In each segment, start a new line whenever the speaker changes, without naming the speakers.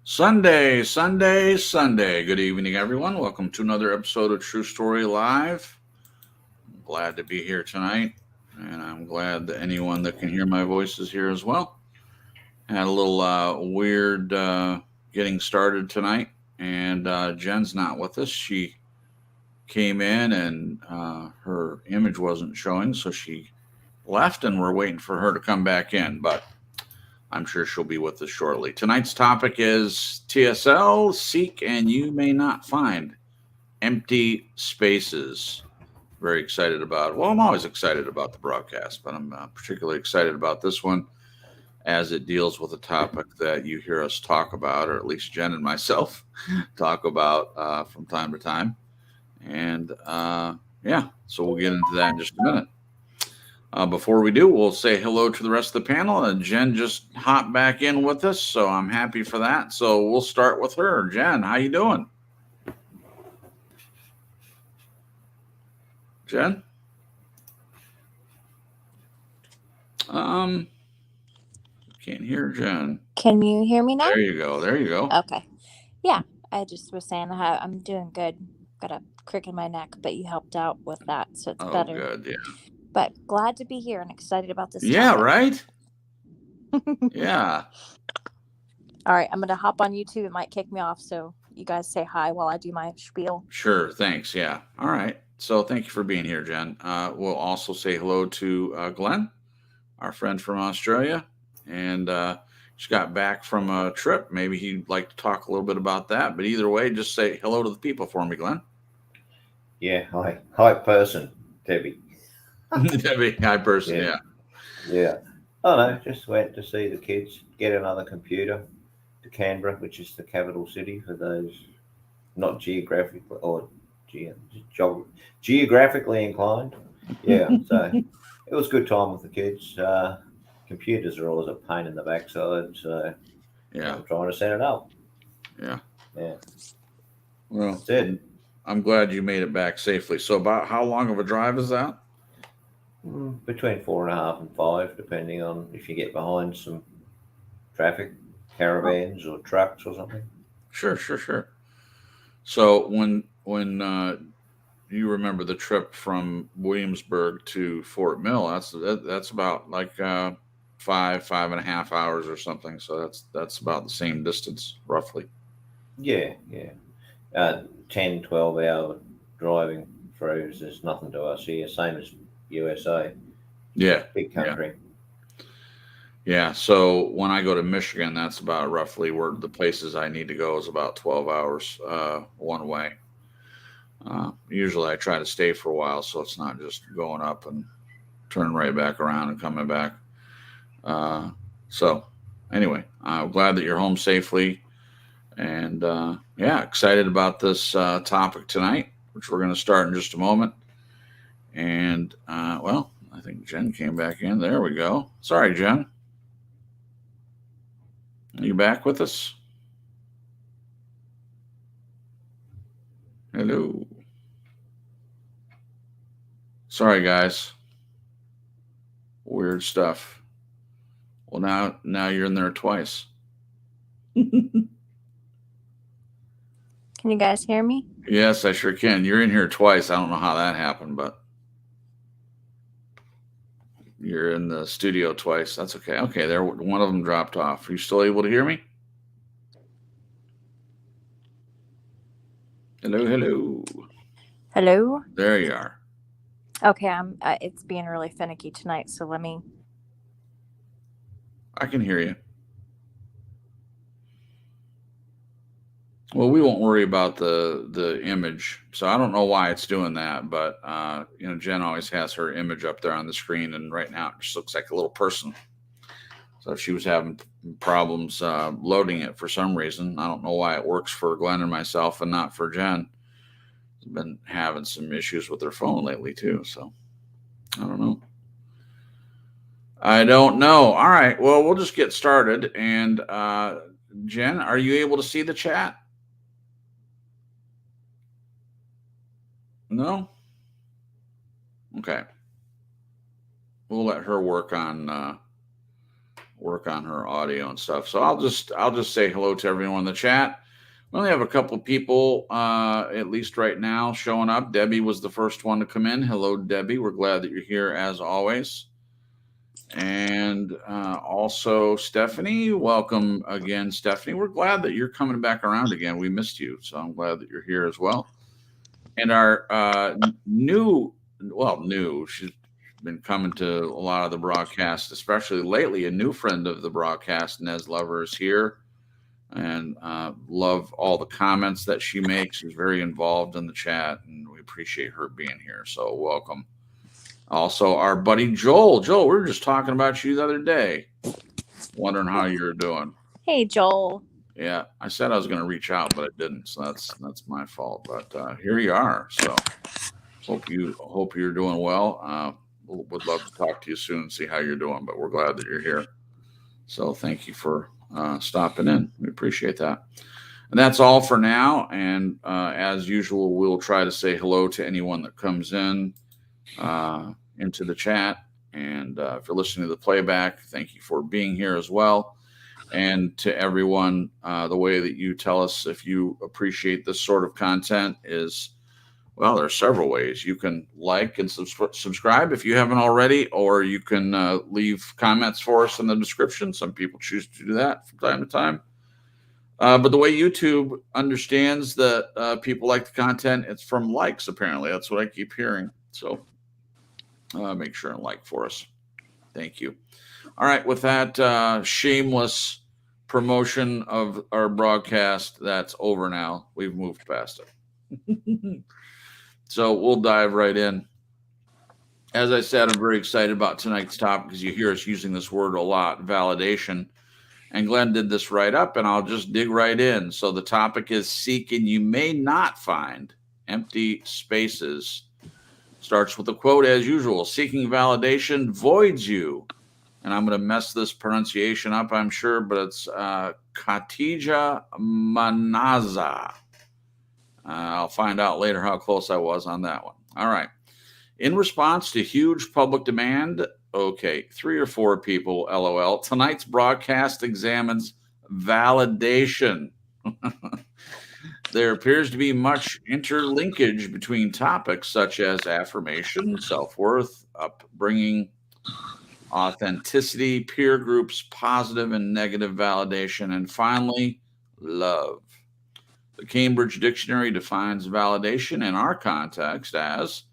Sunday, Sunday, Sunday. Good evening, everyone. Welcome to another episode of True Story Live. I'm glad to be here tonight, and I'm glad that anyone that can hear my voice is here as well. Had a little weird getting started tonight, and Jen's not with us. She came in and her image wasn't showing, so she left, and we're waiting for her to come back in, but I'm sure she'll be with us shortly. Tonight's topic is TSL, seek and you may not find empty spaces. Very excited about it. Well, I'm always excited about the broadcast, but I'm particularly excited about this one as it deals with a topic that you hear us talk about, or at least Jen and myself talk about from time to time. And yeah, so we'll get into that in just a minute. Before we do, we'll say hello to the rest of the panel. And Jen just hopped back in with us, so I'm happy for that. So we'll start with her. Jen, how you doing? Jen? Can't hear Jen.
Can you hear me now?
There you go. There you go.
Okay. Yeah, I just was saying how I'm doing good. Got a crick in my neck, but you helped out with that, so it's better.
Good. Yeah.
But glad to be here and excited about this
Yeah,
topic.
right? Yeah.
All right, I'm going to hop on YouTube. It might kick me off, so you guys say hi while I do my spiel.
Sure. Thanks. Yeah. All right. So thank you for being here, Jen. We'll also say hello to Glenn, our friend from Australia. And just got back from a trip. Maybe he'd like to talk a little bit about that. But either way, just say hello to the people for me, Glenn.
Yeah, hi person, Debbie.
Debbie, hi person, yeah.
Yeah. Oh no, just went to see the kids, get another computer to Canberra, which is the capital city for those not geographically or geographically inclined. Yeah, so it was a good time with the kids. Computers are always a pain in the backside, so
Yeah.
I'm trying to set it up.
Yeah.
Yeah.
Well,
That's it.
I'm glad you made it back safely. So about how long of a drive is that?
Between 4.5 and 5, depending on if you get behind some traffic, caravans or trucks or something.
Sure. So when you remember the trip from Williamsburg to Fort Mill, that's about like 5.5 hours or something. So that's about the same distance roughly.
Yeah. 10, 12-hour driving through is nothing to us here, same as USA.
Yeah.
Big country.
Yeah. So when I go to Michigan, that's about roughly where the places I need to go is about 12 hours one way. Usually I try to stay for a while, so it's not just going up and turning right back around and coming back. So anyway, I'm glad that you're home safely. And yeah, excited about this topic tonight, which we're going to start in just a moment. And well, I think Jen came back in. There we go. Sorry, Jen. Are you back with us? Hello. Sorry, guys. Weird stuff. Well, now you're in there twice.
Can you guys hear me?
Yes, I sure can. You're in here twice. I don't know how that happened, but you're in the studio twice. That's okay. Okay, there. One of them dropped off. Are you still able to hear me? Hello.
Hello?
There you are.
Okay, it's being really finicky tonight, so let me...
I can hear you. Well, we won't worry about the image. So I don't know why it's doing that, but Jen always has her image up there on the screen, and right now it just looks like a little person. So if she was having problems loading it for some reason, I don't know why it works for Glenn and myself and not for Jen. She's been having some issues with her phone lately too, so I don't know. All right, well, we'll just get started. And Jen, are you able to see the chat? No? Okay. We'll let her work on work on her audio and stuff. So I'll just say hello to everyone in the chat. We only have a couple of people, at least right now, showing up. Debbie was the first one to come in. Hello, Debbie. We're glad that you're here as always. And also Stephanie. Welcome again, Stephanie. We're glad that you're coming back around again. We missed you, so I'm glad that you're here as well. And our new, she's been coming to a lot of the broadcasts, especially lately. A new friend of the broadcast, Nez Lover, is here. And love all the comments that she makes. She's very involved in the chat, and we appreciate her being here. So welcome. Also, our buddy Joel. Joel, we were just talking about you the other day, wondering how you're doing.
Hey, Joel.
Yeah, I said I was going to reach out, but I didn't. So that's my fault. But here you are. So hope you're doing well. Would love to talk to you soon and see how you're doing. But we're glad that you're here. So thank you for stopping in. We appreciate that. And that's all for now. And as usual, we'll try to say hello to anyone that comes in into the chat. And if you're listening to the playback, thank you for being here as well. And to everyone, the way that you tell us if you appreciate this sort of content is, well, there are several ways. You can like and subscribe if you haven't already, or you can leave comments for us in the description. Some people choose to do that from time to time. But the way YouTube understands that people like the content, it's from likes, apparently. That's what I keep hearing. So make sure and like for us. Thank you. All right. With that shameless promotion of our broadcast, that's over now. We've moved past it. So we'll dive right in. As I said, I'm very excited about tonight's topic because you hear us using this word a lot, validation. And Glenn did this right up, and I'll just dig right in. So the topic is seek and you may not find empty spaces. Starts with a quote as usual. Seeking validation voids you. And I'm going to mess this pronunciation up, I'm sure, but it's Khateeja Munazza. I'll find out later how close I was on that one. All right. In response to huge public demand, okay, 3 or 4 people, LOL. Tonight's broadcast examines validation. There appears to be much interlinkage between topics such as affirmation, self-worth, upbringing, authenticity, peer groups, positive and negative validation, and finally, love. The Cambridge Dictionary defines validation in our context as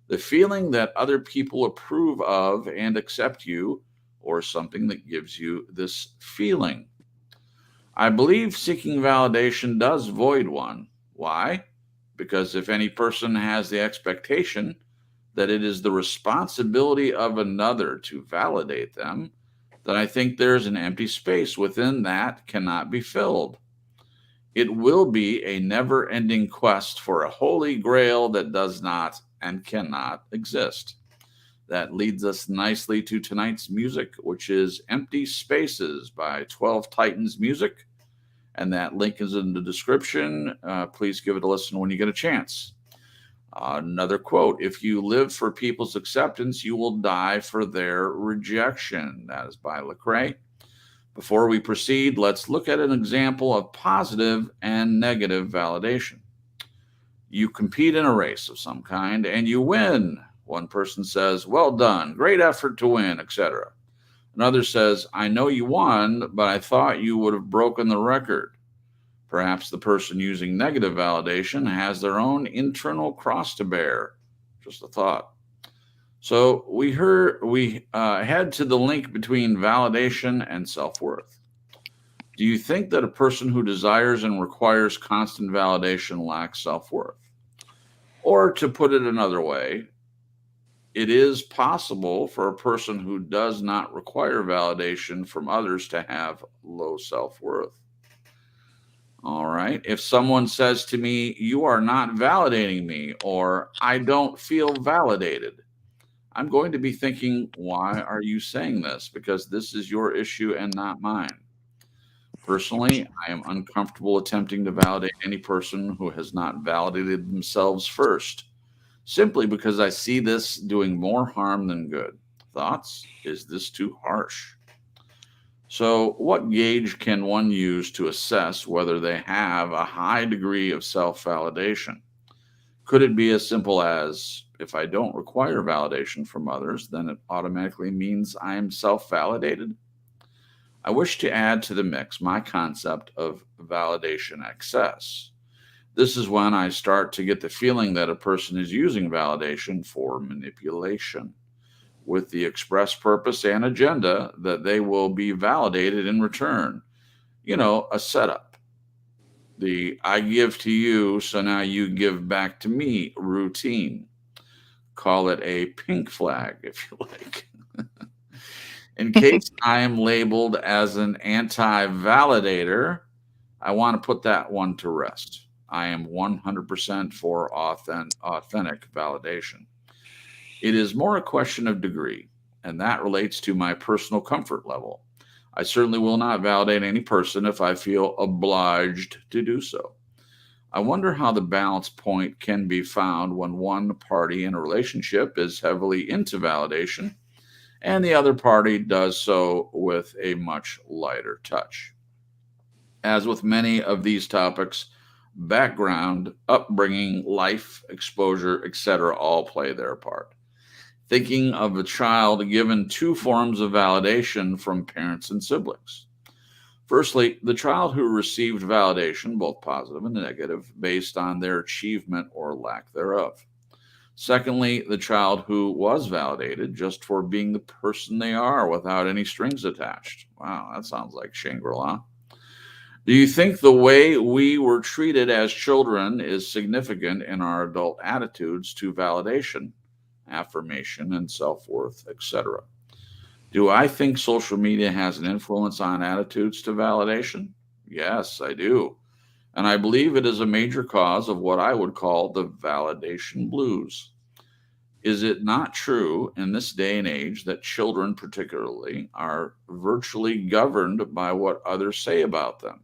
the feeling that other people approve of and accept you, or something that gives you this feeling. I believe seeking validation does void one. Why? Because if any person has the expectation that it is the responsibility of another to validate them, then I think there's an empty space within that cannot be filled. It will be a never-ending quest for a holy grail that does not and cannot exist. That leads us nicely to tonight's music, which is Empty Spaces by 12 Titans Music. And that link is in the description. Please give it a listen when you get a chance. Another quote, if you live for people's acceptance, you will die for their rejection. That is by Lecrae. Before we proceed, let's look at an example of positive and negative validation. You compete in a race of some kind and you win. One person says, well done, great effort to win, etc. Another says, I know you won, but I thought you would have broken the record. Perhaps the person using negative validation has their own internal cross to bear. Just a thought. So we head to the link between validation and self-worth. Do you think that a person who desires and requires constant validation lacks self-worth? Or to put it another way, it is possible for a person who does not require validation from others to have low self-worth. All right. If someone says to me, you are not validating me, or I don't feel validated, I'm going to be thinking, why are you saying this? Because this is your issue and not mine. Personally, I am uncomfortable attempting to validate any person who has not validated themselves first, simply because I see this doing more harm than good. Thoughts? Is this too harsh? So, what gauge can one use to assess whether they have a high degree of self validation? Could it be as simple as if I don't require validation from others, then it automatically means I am self validated? I wish to add to the mix my concept of validation excess. This is when I start to get the feeling that a person is using validation for manipulation with the express purpose and agenda that they will be validated in return. A setup. The I give to you, so now you give back to me routine. Call it a pink flag, if you like. In case I am labeled as an anti validator, I want to put that one to rest. I am 100% for authentic validation. It is more a question of degree, and that relates to my personal comfort level. I certainly will not validate any person if I feel obliged to do so. I wonder how the balance point can be found when one party in a relationship is heavily into validation and the other party does so with a much lighter touch. As with many of these topics, background, upbringing, life, exposure, etc., all play their part. Thinking of a child given two forms of validation from parents and siblings. Firstly, the child who received validation, both positive and negative, based on their achievement or lack thereof. Secondly, the child who was validated just for being the person they are without any strings attached. Wow, that sounds like Shangri-La. Do you think the way we were treated as children is significant in our adult attitudes to validation, affirmation, and self-worth, etc.? Do I think social media has an influence on attitudes to validation? Yes, I do. And I believe it is a major cause of what I would call the validation blues. Is it not true in this day and age that children, particularly, are virtually governed by what others say about them?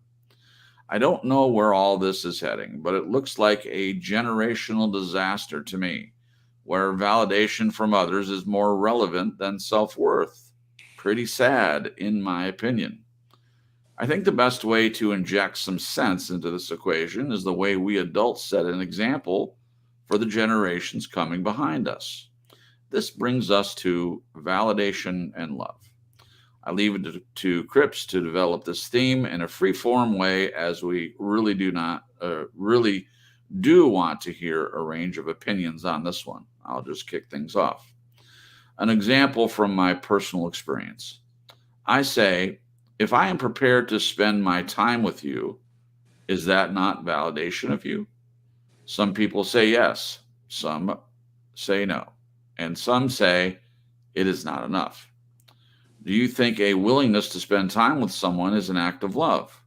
I don't know where all this is heading, but it looks like a generational disaster to me, where validation from others is more relevant than self worth. Pretty sad, in my opinion. I think the best way to inject some sense into this equation is the way we adults set an example for the generations coming behind us. This brings us to validation and love. I leave it to Cripps to develop this theme in a free-form way, as we really do want to hear a range of opinions on this one. I'll just kick things off. An example from my personal experience. I say, if I am prepared to spend my time with you, is that not validation of you? Some people say yes, some say no, and some say it is not enough. Do you think a willingness to spend time with someone is an act of love?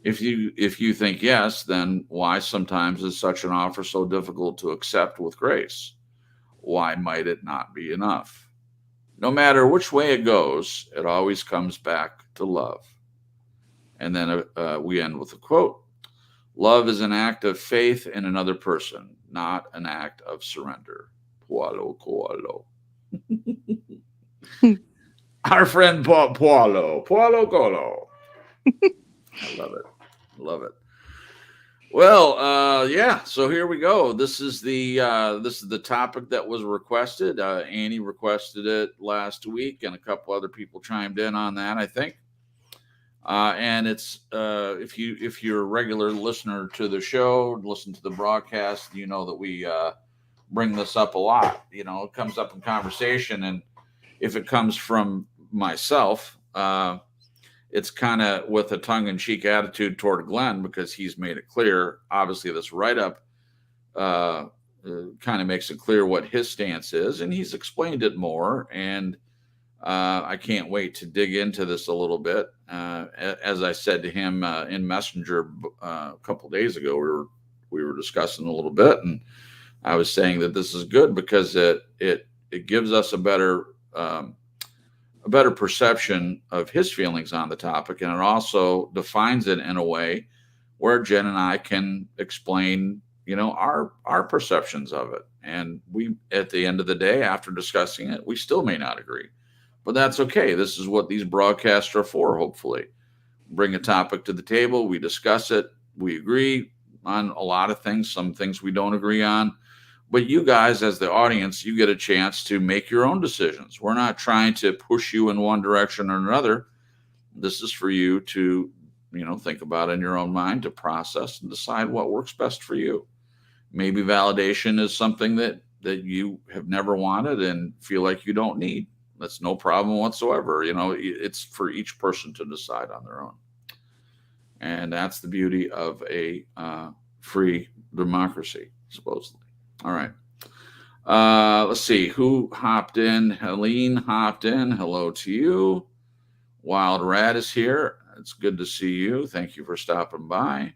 If you think yes, then why sometimes is such an offer so difficult to accept with grace? Why might it not be enough? No matter which way it goes, it always comes back to love. And then we end with a quote. Love is an act of faith in another person, not an act of surrender. Paulo Coelho. Our friend Paulo Coelho. I love it. Love it. Well, yeah. So here we go. This is the topic that was requested. Annie requested it last week, and a couple other people chimed in on that, I think. And it's if you're a regular listener to the show, listen to the broadcast, you know that we bring this up a lot. It comes up in conversation, and if it comes from myself, it's kind of with a tongue-in-cheek attitude toward Glenn, because he's made it clear. Obviously, this write-up kind of makes it clear what his stance is, and he's explained it more. And I can't wait to dig into this a little bit. As I said to him in Messenger a couple of days ago, we were discussing a little bit, and I was saying that this is good because it gives us a better perception of his feelings on the topic, and it also defines it in a way where Jen and I can explain, our perceptions of it. And we, at the end of the day, after discussing it, we still may not agree. But that's okay. This is what these broadcasts are for, hopefully. Bring a topic to the table. We discuss it. We agree on a lot of things. Some things we don't agree on. But you guys, as the audience, you get a chance to make your own decisions. We're not trying to push you in one direction or another. This is for you to, think about in your own mind, to process and decide what works best for you. Maybe validation is something that you have never wanted and feel like you don't need. That's no problem whatsoever. It's for each person to decide on their own. And that's the beauty of a free democracy, supposedly. All right. Let's see who hopped in. Helene hopped in. Hello to you. Wild Rat is here. It's good to see you. Thank you for stopping by.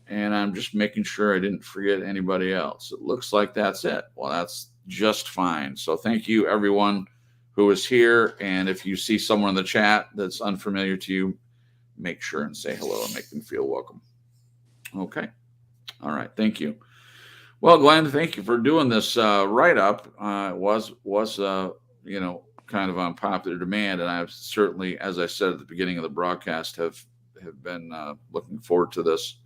And I'm just making sure I didn't forget anybody else. It looks like that's it. Well, that's just fine. So thank you, everyone who is here. And if you see someone in the chat that's unfamiliar to you, make sure and say hello and make them feel welcome. Okay. All right. Thank you. Well, Glenn, thank you for doing this write-up. It was kind of on popular demand, and I've certainly, as I said at the beginning of the broadcast, have been looking forward to this.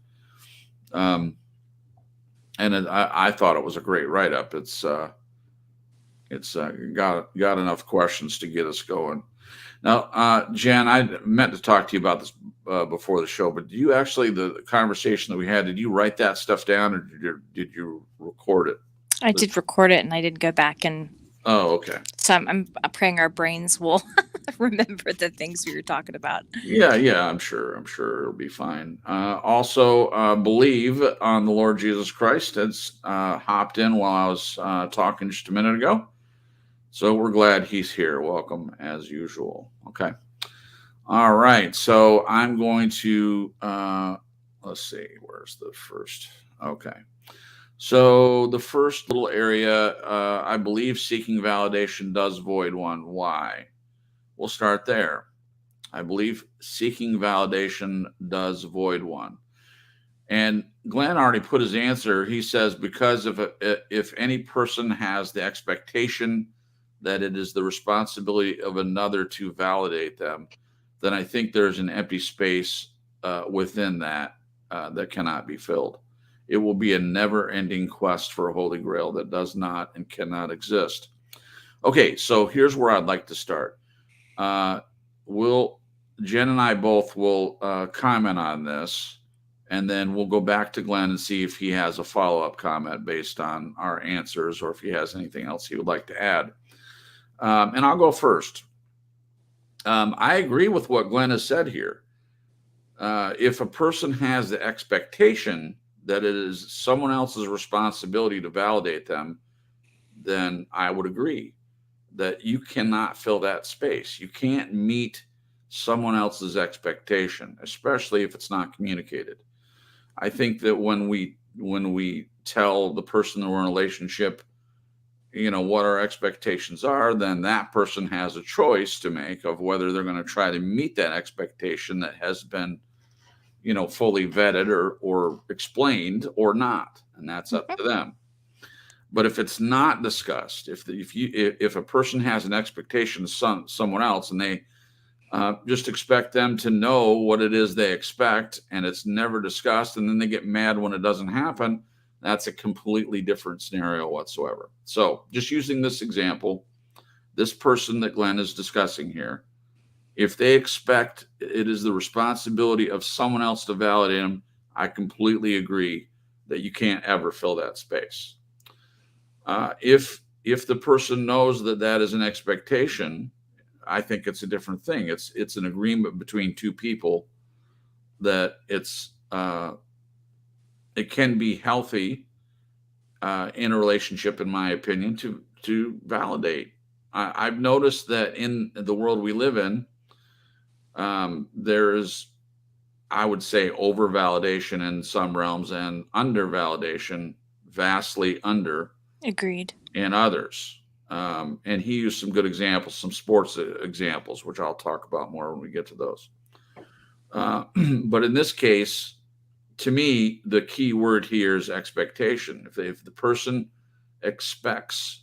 And I thought it was a great write-up. It's got enough questions to get us going. Now, Jen, I meant to talk to you about this before the show, but the conversation that we had, did you write that stuff down, or did you record it?
I did record it, and I did go back and.
Oh, okay.
So I'm praying our brains will remember the things we were talking about.
Yeah, I'm sure it'll be fine. Also, believe on the Lord Jesus Christ has hopped in while I was talking just a minute ago. So we're glad he's here. Welcome as usual. Okay. All right. So I'm going to, let's see, where's the first? Okay. So the first little area, I believe seeking validation does void one. Why? We'll start there. I believe seeking validation does void one. And Glenn already put his answer. He says, because if any person has the expectation that it is the responsibility of another to validate them, then I think there's an empty space within that cannot be filled. It will be a never-ending quest for a holy grail that does not and cannot exist. Okay, so here's where I'd like to start. Jen and I both will comment on this, and then we'll go back to Glenn and see if he has a follow-up comment based on our answers, or if he has anything else he would like to add. And I'll go first. I agree with what Glenn has said here. If a person has the expectation that it is someone else's responsibility to validate them, then I would agree that you cannot fill that space. You can't meet someone else's expectation, especially if it's not communicated. I think that when we tell the person that we're in a relationship, what our expectations are, then that person has a choice to make of whether they're going to try to meet that expectation that has been fully vetted or explained or not, and that's up to them. But if it's not discussed, if a person has an expectation of someone else, and they just expect them to know what it is they expect, and it's never discussed, and then they get mad when it doesn't happen, that's a completely different scenario whatsoever. So just using this example, this person that Glenn is discussing here, if they expect it is the responsibility of someone else to validate them, I completely agree that you can't ever fill that space. If the person knows that is an expectation, I think it's a different thing. It's an agreement between two people that it can be healthy in a relationship, in my opinion, to validate. I've noticed that in the world we live in, there is, I would say, over validation in some realms and under validation, vastly under.
Agreed.
In others. And he used some good examples, some sports examples, which I'll talk about more when we get to those. But in this case, to me, the key word here is expectation. If the person expects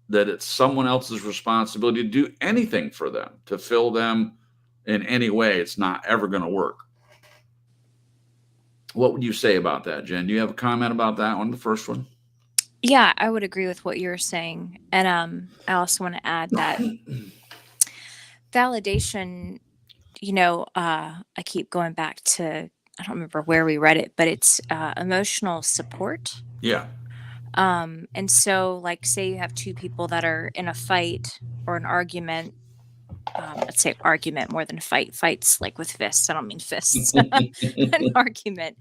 that it's someone else's responsibility to do anything for them, to fill them in any way, it's not ever going to work. What would you say about that, Jen? Do you have a comment about that one, the first one?
Yeah, I would agree with what you were saying. And I also want to add that validation, I keep going back to, I don't remember where we read it, but it's emotional support.
Yeah.
And so, like, say you have two people that are in a fight or an argument. Let's say argument more than fight. Fights like with fists. I don't mean fists. An argument.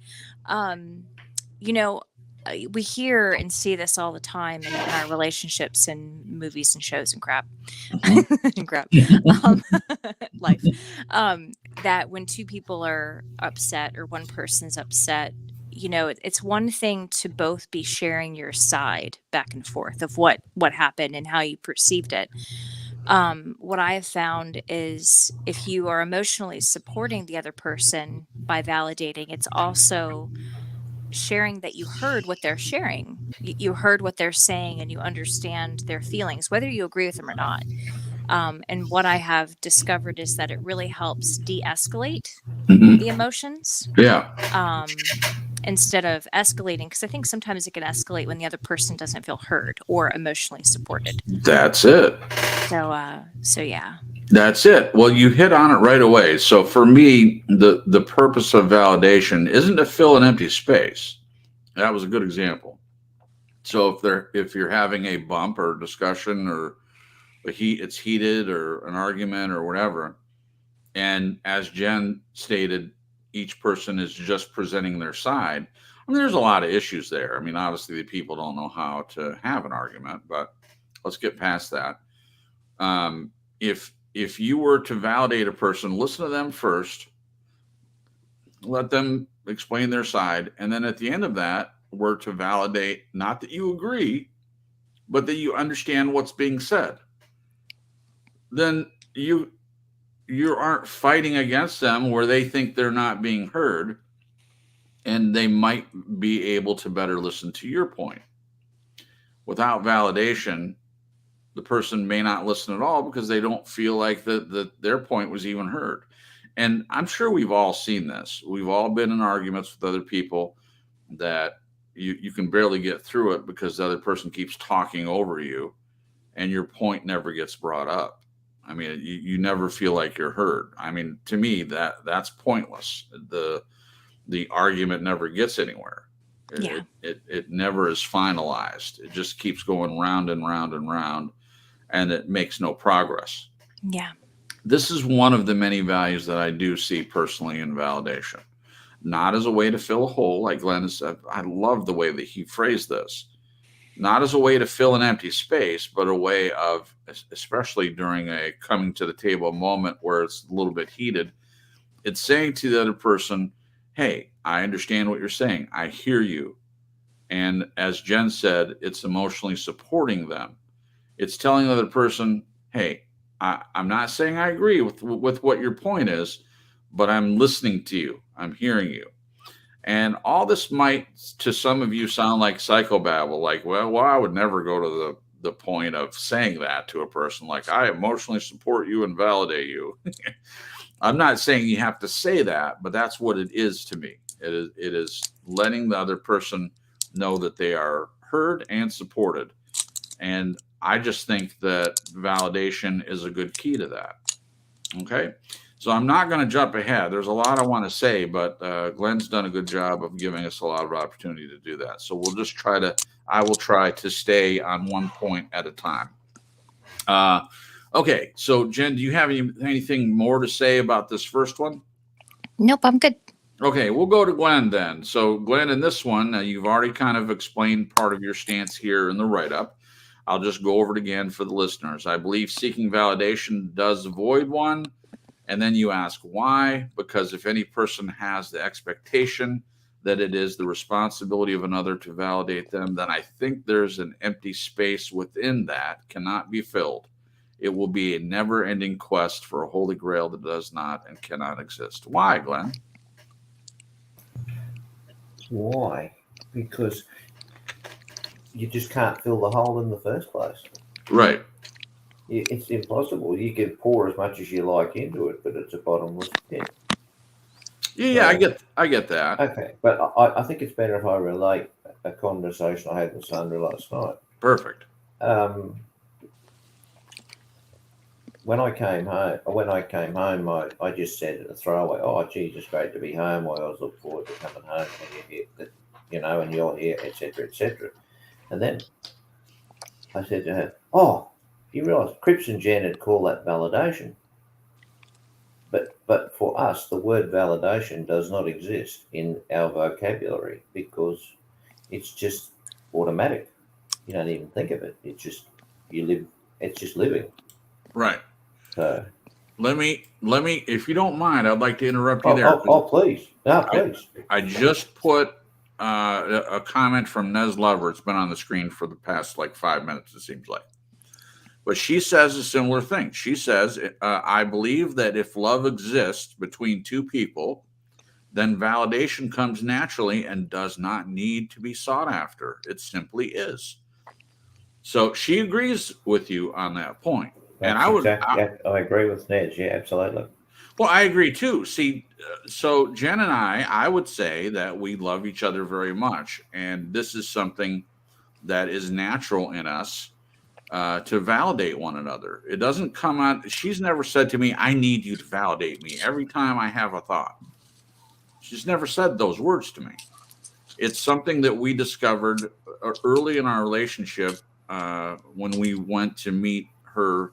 You know, we hear and see this all the time in our relationships and movies and shows and crap. And crap. Life. That when two people are upset or one person's upset, it's one thing to both be sharing your side back and forth of what happened and how you perceived it. What I have found is if you are emotionally supporting the other person by validating, it's also sharing that you heard what they're sharing. You heard what they're saying and you understand their feelings, whether you agree with them or not. And what I have discovered is that it really helps de-escalate the emotions.
Yeah.
Instead of escalating, because I think sometimes it can escalate when the other person doesn't feel heard or emotionally supported.
That's it.
So yeah.
That's it. Well, you hit on it right away. So for me, the purpose of validation isn't to fill an empty space. That was a good example. So if you're having a bump or discussion or it's heated or an argument or whatever, and as Jen stated, each person is just presenting their side. I mean, there's a lot of issues there. I mean, obviously, the people don't know how to have an argument, but let's get past that. If you were to validate a person, listen to them first, let them explain their side, and then at the end of that, were to validate not that you agree, but that you understand what's being said. Then you aren't fighting against them where they think they're not being heard, and they might be able to better listen to your point. Without validation, the person may not listen at all because they don't feel like their point was even heard. And I'm sure we've all seen this. We've all been in arguments with other people that you can barely get through it because the other person keeps talking over you and your point never gets brought up. I mean, you never feel like you're heard. I mean, to me, that's pointless. The argument never gets anywhere.
Yeah.
It never is finalized. It just keeps going round and round and round, and it makes no progress.
Yeah.
This is one of the many values that I do see personally in validation. Not as a way to fill a hole, like Glenn has said. I love the way that he phrased this. Not as a way to fill an empty space, but a way of, especially during a coming to the table moment where it's a little bit heated, it's saying to the other person, hey, I understand what you're saying. I hear you. And as Jen said, it's emotionally supporting them. It's telling the other person, hey, I'm not saying I agree with what your point is, but I'm listening to you. I'm hearing you. And all this might, to some of you, sound like psychobabble, like, well, I would never go to the point of saying that to a person, like, I emotionally support you and validate you. I'm not saying you have to say that, but that's what it is to me. It is letting the other person know that they are heard and supported. And I just think that validation is a good key to that. Okay. So I'm not going to jump ahead. There's a lot I want to say, but Glenn's done a good job of giving us a lot of opportunity to do that. So I will try to stay on one point at a time. Okay. So Jen, do you have anything more to say about this first one?
Nope, I'm good.
Okay, we'll go to Glenn then. So Glenn, in this one, you've already kind of explained part of your stance here in the write-up. I'll just go over it again for the listeners. I believe seeking validation does avoid one. And then you ask why, because if any person has the expectation that it is the responsibility of another to validate them, then I think there's an empty space within that cannot be filled. It will be a never-ending quest for a holy grail that does not and cannot exist. Why, Glenn?
Why? Because you just can't fill the hole in the first place.
Right.
It's impossible. You can pour as much as you like into it, but it's a bottomless pit.
Yeah, I get that.
Okay, but I think it's better if I relate a conversation I had with Sandra last night.
Perfect.
When I came home, I just said at a throwaway, "Oh, geez, it's great to be home. I always look forward to coming home when you're here, and you're here, etc., etc." And then I said to her, "Oh, you realise Cripps and Jen would call that validation, but for us, the word validation does not exist in our vocabulary because it's just automatic. You don't even think of it. It's just you live. It's just living."
Right.
So
let me, if you don't mind, I'd like to interrupt you there.
Please. No, please.
I just put a comment from Nez Lover. It's been on the screen for the past like 5 minutes, it seems like. But she says a similar thing. She says, I believe that if love exists between two people, then validation comes naturally and does not need to be sought after. It simply is. So she agrees with you on that point.
I agree with Ned. Yeah, absolutely.
Well, I agree too. See, so Jen and I would say that we love each other very much. And this is something that is natural in us to validate one another. It doesn't come out. She's never said to me, I need you to validate me every time I have a thought. She's never said those words to me. It's something that we discovered early in our relationship when we went to meet her,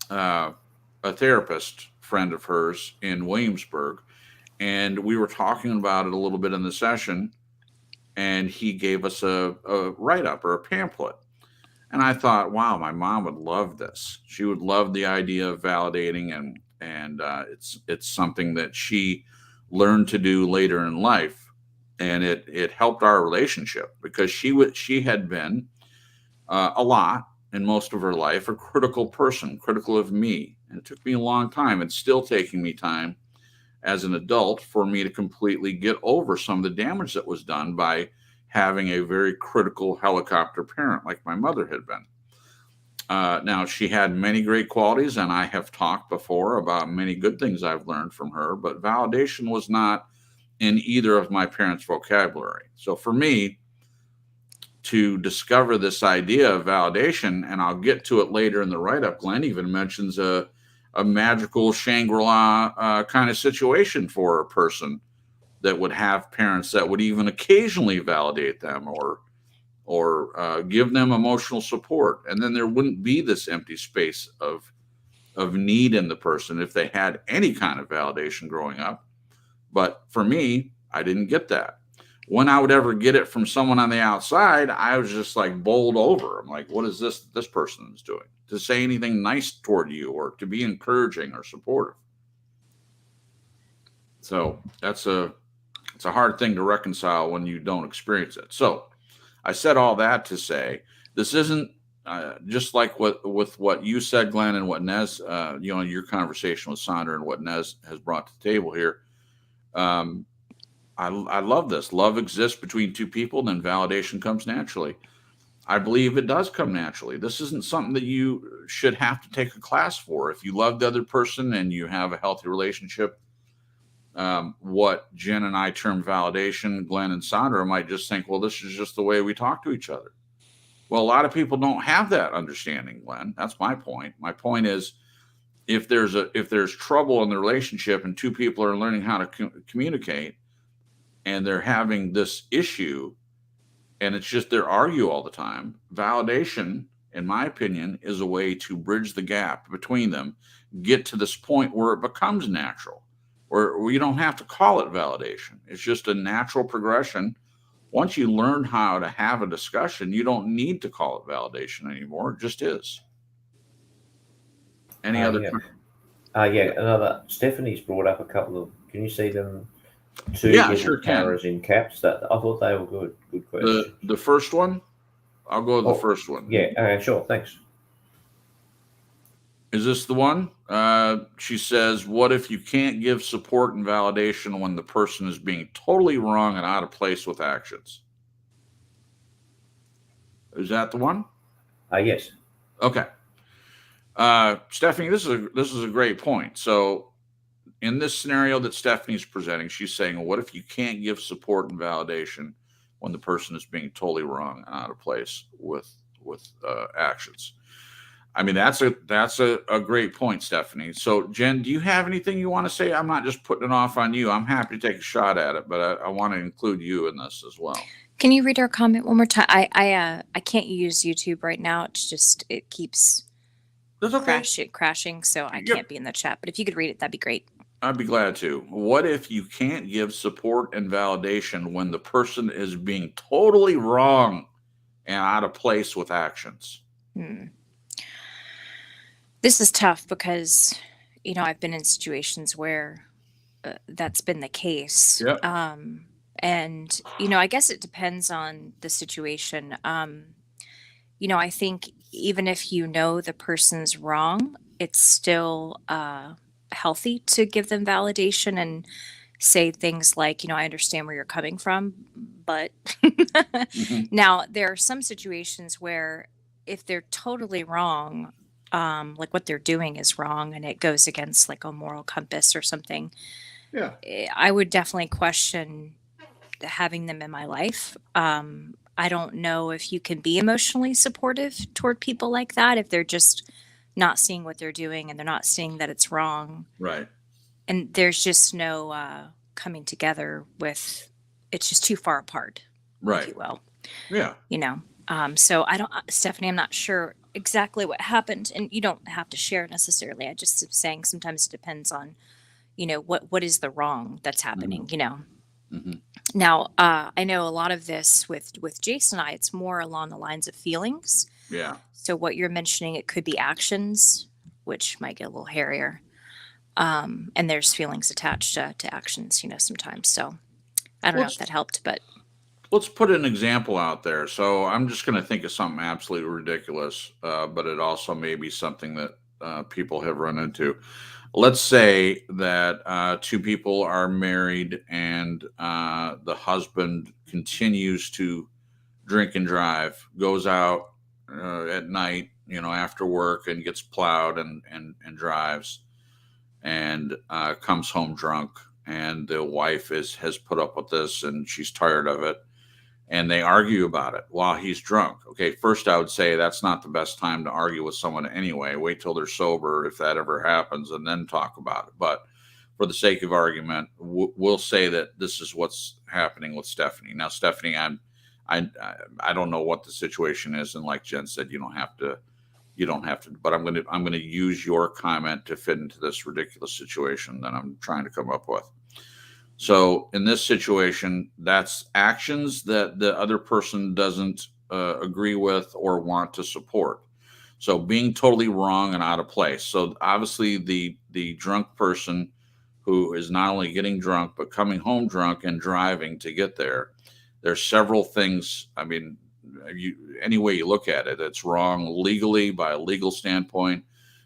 a therapist friend of hers in Williamsburg. And we were talking about it a little bit in the session. And he gave us a write-up or a pamphlet. And I thought, wow, my mom would love this. She would love the idea of validating, and it's something that she learned to do later in life, and it helped our relationship because she had been a lot in most of her life a critical person, critical of me, and it took me a long time. It's still taking me time as an adult for me to completely get over some of the damage that was done by having a very critical helicopter parent like my mother had been. Now, she had many great qualities, and I have talked before about many good things I've learned from her, but validation was not in either of my parents' vocabulary. So for me to discover this idea of validation, and I'll get to it later in the write-up, Glenn even mentions a magical Shangri-La kind of situation for a person that would have parents that would even occasionally validate them or give them emotional support. And then there wouldn't be this empty space of need in the person if they had any kind of validation growing up. But for me, I didn't get that. When I would ever get it from someone on the outside, I was just like bowled over. I'm like, what is this person is doing? To say anything nice toward you or to be encouraging or supportive. So it's a hard thing to reconcile when you don't experience it. So I said all that to say this isn't just like with what you said, Glenn, and what Nez, your conversation with Sandra and what Nez has brought to the table here. I love this. Love exists between two people, then validation comes naturally. I believe it does come naturally. This isn't something that you should have to take a class for. If you love the other person and you have a healthy relationship, what Jen and I term validation, Glenn and Sandra might just think, well, this is just the way we talk to each other. Well, a lot of people don't have that understanding, Glenn. That's my point. My point is, if there's trouble in the relationship and two people are learning how to communicate and they're having this issue and it's just they argue all the time, validation, in my opinion, is a way to bridge the gap between them, get to this point where it becomes natural. Or you don't have to call it validation. It's just a natural progression. Once you learn how to have a discussion, you don't need to call it validation anymore. It just is. Any other?
Another. Stephanie's brought up a couple of. Can you see them? Two
sure
cameras in caps. That I thought they were good. Good question.
The first one. I'll go with the first one.
Yeah. Sure. Thanks.
Is this the one? She says, what if you can't give support and validation when the person is being totally wrong and out of place with actions? Is that the one?
Yes.
Okay. Stephanie, this is a great point. So in this scenario that Stephanie's presenting, she's saying, what if you can't give support and validation when the person is being totally wrong and out of place with actions? I mean, that's a great point, Stephanie. So, Jen, do you have anything you want to say? I'm not just putting it off on you. I'm happy to take a shot at it, but I want to include you in this as well.
Can you read our comment one more time? I can't use YouTube right now. It keeps
That's okay.
crashing, so I
Yep.
can't be in the chat. But if you could read it, that'd be great.
I'd be glad to. What if you can't give support and validation when the person is being totally wrong and out of place with actions?
This is tough because, I've been in situations where that's been the case.
Yep.
And, I guess it depends on the situation. I think even if the person's wrong, it's still healthy to give them validation and say things like, I understand where you're coming from, but now there are some situations where if they're totally wrong, like what they're doing is wrong and it goes against like a moral compass or something,
Yeah.
I would definitely question having them in my life. I don't know if you can be emotionally supportive toward people like that if they're just not seeing what they're doing and they're not seeing that it's wrong.
Right.
And there's just no coming together with, it's just too far apart,
Right.
if you will.
Yeah.
So I don't, Stephanie, I'm not sure exactly what happened, and you don't have to share necessarily. I just am saying sometimes it depends on, what is the wrong that's happening, Now, I know a lot of this with Jason and I, it's more along the lines of feelings.
Yeah.
So what you're mentioning, it could be actions, which might get a little hairier. And there's feelings attached to actions, sometimes. So I don't know if that helped, but.
Let's put an example out there. So I'm just going to think of something absolutely ridiculous, but it also may be something that people have run into. Let's say that two people are married and the husband continues to drink and drive, goes out at night, after work and gets plowed and drives and comes home drunk. And the wife has put up with this and she's tired of it. And they argue about it while he's drunk. Okay, first I would say that's not the best time to argue with someone anyway. Wait till they're sober if that ever happens and then talk about it. But for the sake of argument, we'll say that this is what's happening with Stephanie. Now, Stephanie, I don't know what the situation is, and like Jen said, you don't have to. But I'm gonna use your comment to fit into this ridiculous situation that I'm trying to come up with. So in this situation, that's actions that the other person doesn't agree with or want to support. So being totally wrong and out of place. So obviously the drunk person who is not only getting drunk, but coming home drunk and driving to get there. There's several things. I mean, any way you look at it, it's wrong legally by a legal standpoint.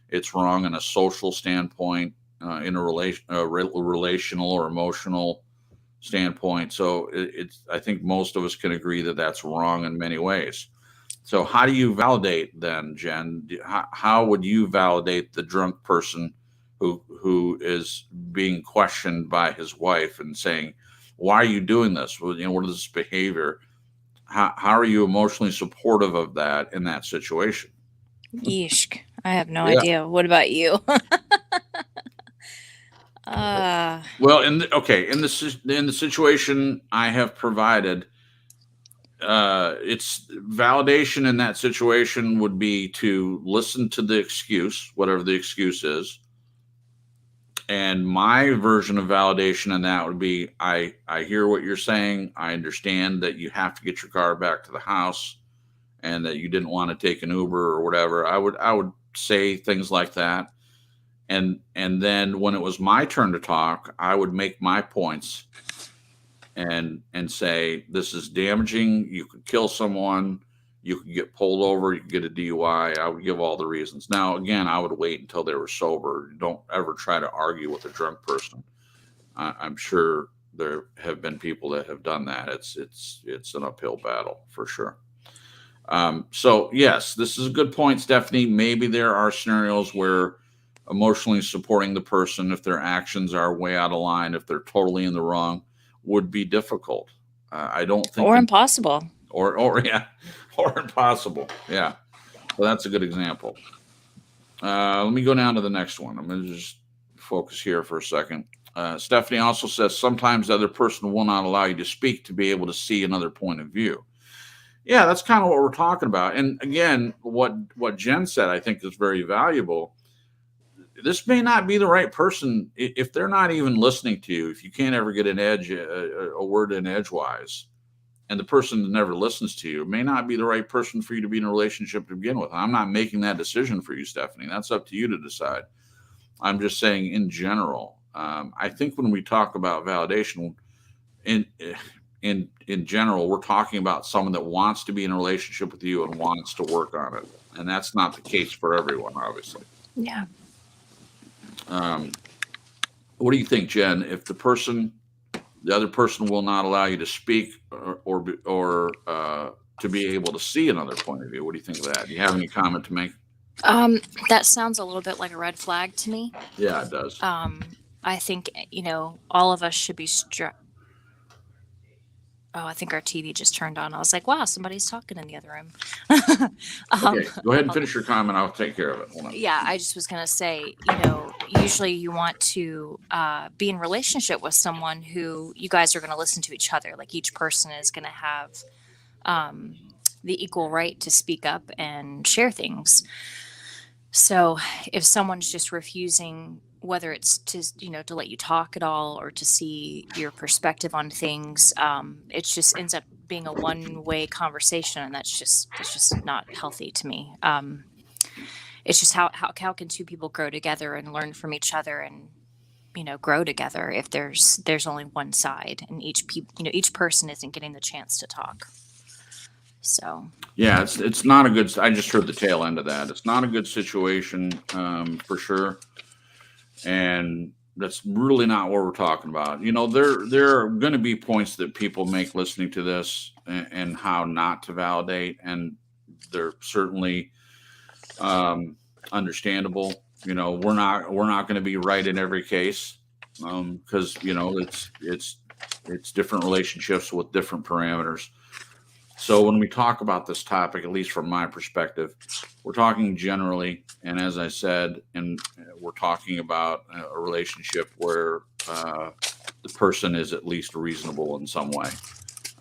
It's wrong in a social standpoint. In a relational or emotional standpoint. So I think most of us can agree that that's wrong in many ways. So how do you validate then, Jen? How would you validate the drunk person who is being questioned by his wife and saying, why are you doing this? Well, what is this behavior? How are you emotionally supportive of that in that situation?
Yeesh, I have no idea. What about you?
Well, in the situation I have provided, it's validation in that situation would be to listen to the excuse, whatever the excuse is. And my version of validation in that would be, I hear what you're saying. I understand that you have to get your car back to the house and that you didn't want to take an Uber or whatever. I would say things like that. And then when it was my turn to talk, I would make my points and say, this is damaging. You could kill someone. You could get pulled over. You could get a DUI. I would give all the reasons. Now, again, I would wait until they were sober. Don't ever try to argue with a drunk person. I'm sure there have been people that have done that. It's an uphill battle for sure. So yes, this is a good point, Stephanie. Maybe there are scenarios where emotionally supporting the person, if their actions are way out of line, if they're totally in the wrong, would be difficult. I don't think,
Or impossible.
or yeah, or impossible. Yeah. So that's a good example. Let me go down to the next one. I'm going to just focus here for a second. Stephanie also says sometimes the other person will not allow you to speak to be able to see another point of view. Yeah, that's kind of what we're talking about. And again, what Jen said, I think is very valuable. This may not be the right person if they're not even listening to you. If you can't ever get an edge, a word in edgewise, and the person never listens to you, it may not be the right person for you to be in a relationship to begin with. I'm not making that decision for you, Stephanie. That's up to you to decide. I'm just saying in general. I think when we talk about validation, in general, we're talking about someone that wants to be in a relationship with you and wants to work on it, and that's not the case for everyone, obviously.
Yeah.
What do you think, Jen? If the other person will not allow you to speak or to be able to see another point of view, what do you think of that? Do you have any comment to make?
That sounds a little bit like a red flag to me.
Yeah, it does.
I think, all of us should be Oh, I think our TV just turned on. I was like, wow, somebody's talking in the other room.
Okay, go ahead and finish your comment. I'll take care of it. Hold on.
Yeah, I just was going to say, usually you want to be in relationship with someone who you guys are going to listen to each other. Like each person is going to have the equal right to speak up and share things. So if someone's just refusing, whether it's to let you talk at all or to see your perspective on things, it just ends up being a one-way conversation, and that's just not healthy to me. It's just how can two people grow together and learn from each other and grow together if there's only one side and each person isn't getting the chance to talk. So
yeah, it's not a good. I just heard the tail end of that. It's not a good situation for sure, and that's really not what we're talking about. There are going to be points that people make listening to this and how not to validate, and they're certainly understandable. We're not going to be right in every case because it's different relationships with different parameters. So when we talk about this topic, at least from my perspective, we're talking generally, and as I said, and we're talking about a relationship where the person is at least reasonable in some way.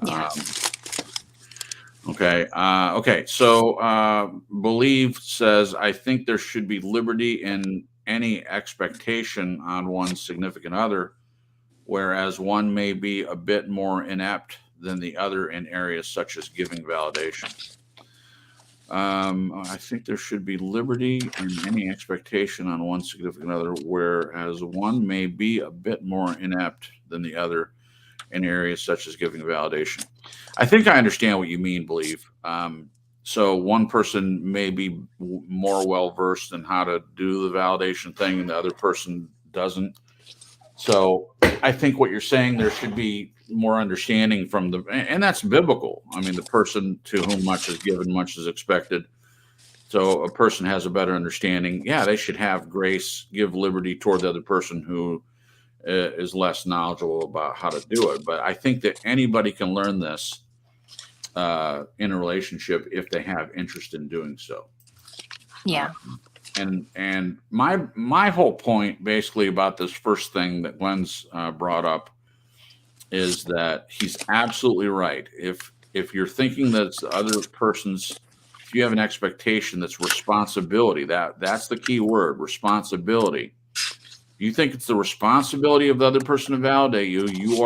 yeah.
Okay. So Believe says, I think there should be liberty in any expectation on one's significant other, whereas one may be a bit more inept than the other in areas such as giving validation. I think there should be liberty in any expectation on one significant other, whereas one may be a bit more inept than the other in areas such as giving validation. I think I understand what you mean, Believe. So one person may be more well-versed in how to do the validation thing and the other person doesn't. So I think what you're saying, there should be more understanding and that's biblical. I mean, the person to whom much is given, much is expected. So a person has a better understanding. Yeah, they should have grace, give liberty toward the other person who is less knowledgeable about how to do it. But I think that anybody can learn this in a relationship if they have interest in doing so.
Yeah.
And my whole point basically about this first thing that Glenn's brought up is that he's absolutely right. If you're thinking that it's the other person's, if you have an expectation that's responsibility, that's the key word, responsibility. You think it's the responsibility of the other person to validate you, you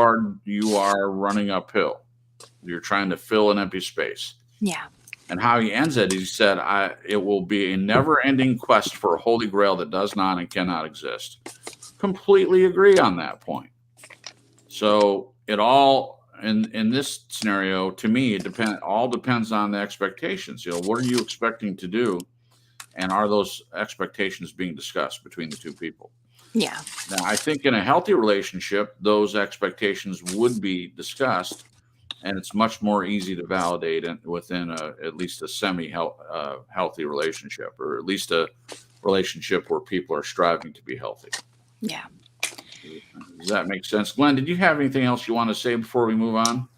are running uphill. You're trying to fill an empty space.
Yeah.
And how he ends it, he said, it will be a never-ending quest for a holy grail that does not and cannot exist. Completely agree on that point. So it all, in this scenario, to me, all depends on the expectations. What are you expecting to do? And are those expectations being discussed between the two people?
Yeah.
Now, I think in a healthy relationship, those expectations would be discussed and it's much more easy to validate it within at least a healthy relationship, or at least a relationship where people are striving to be healthy.
Yeah.
Does that make sense? Glenn, did you have anything else you want to say before we move on?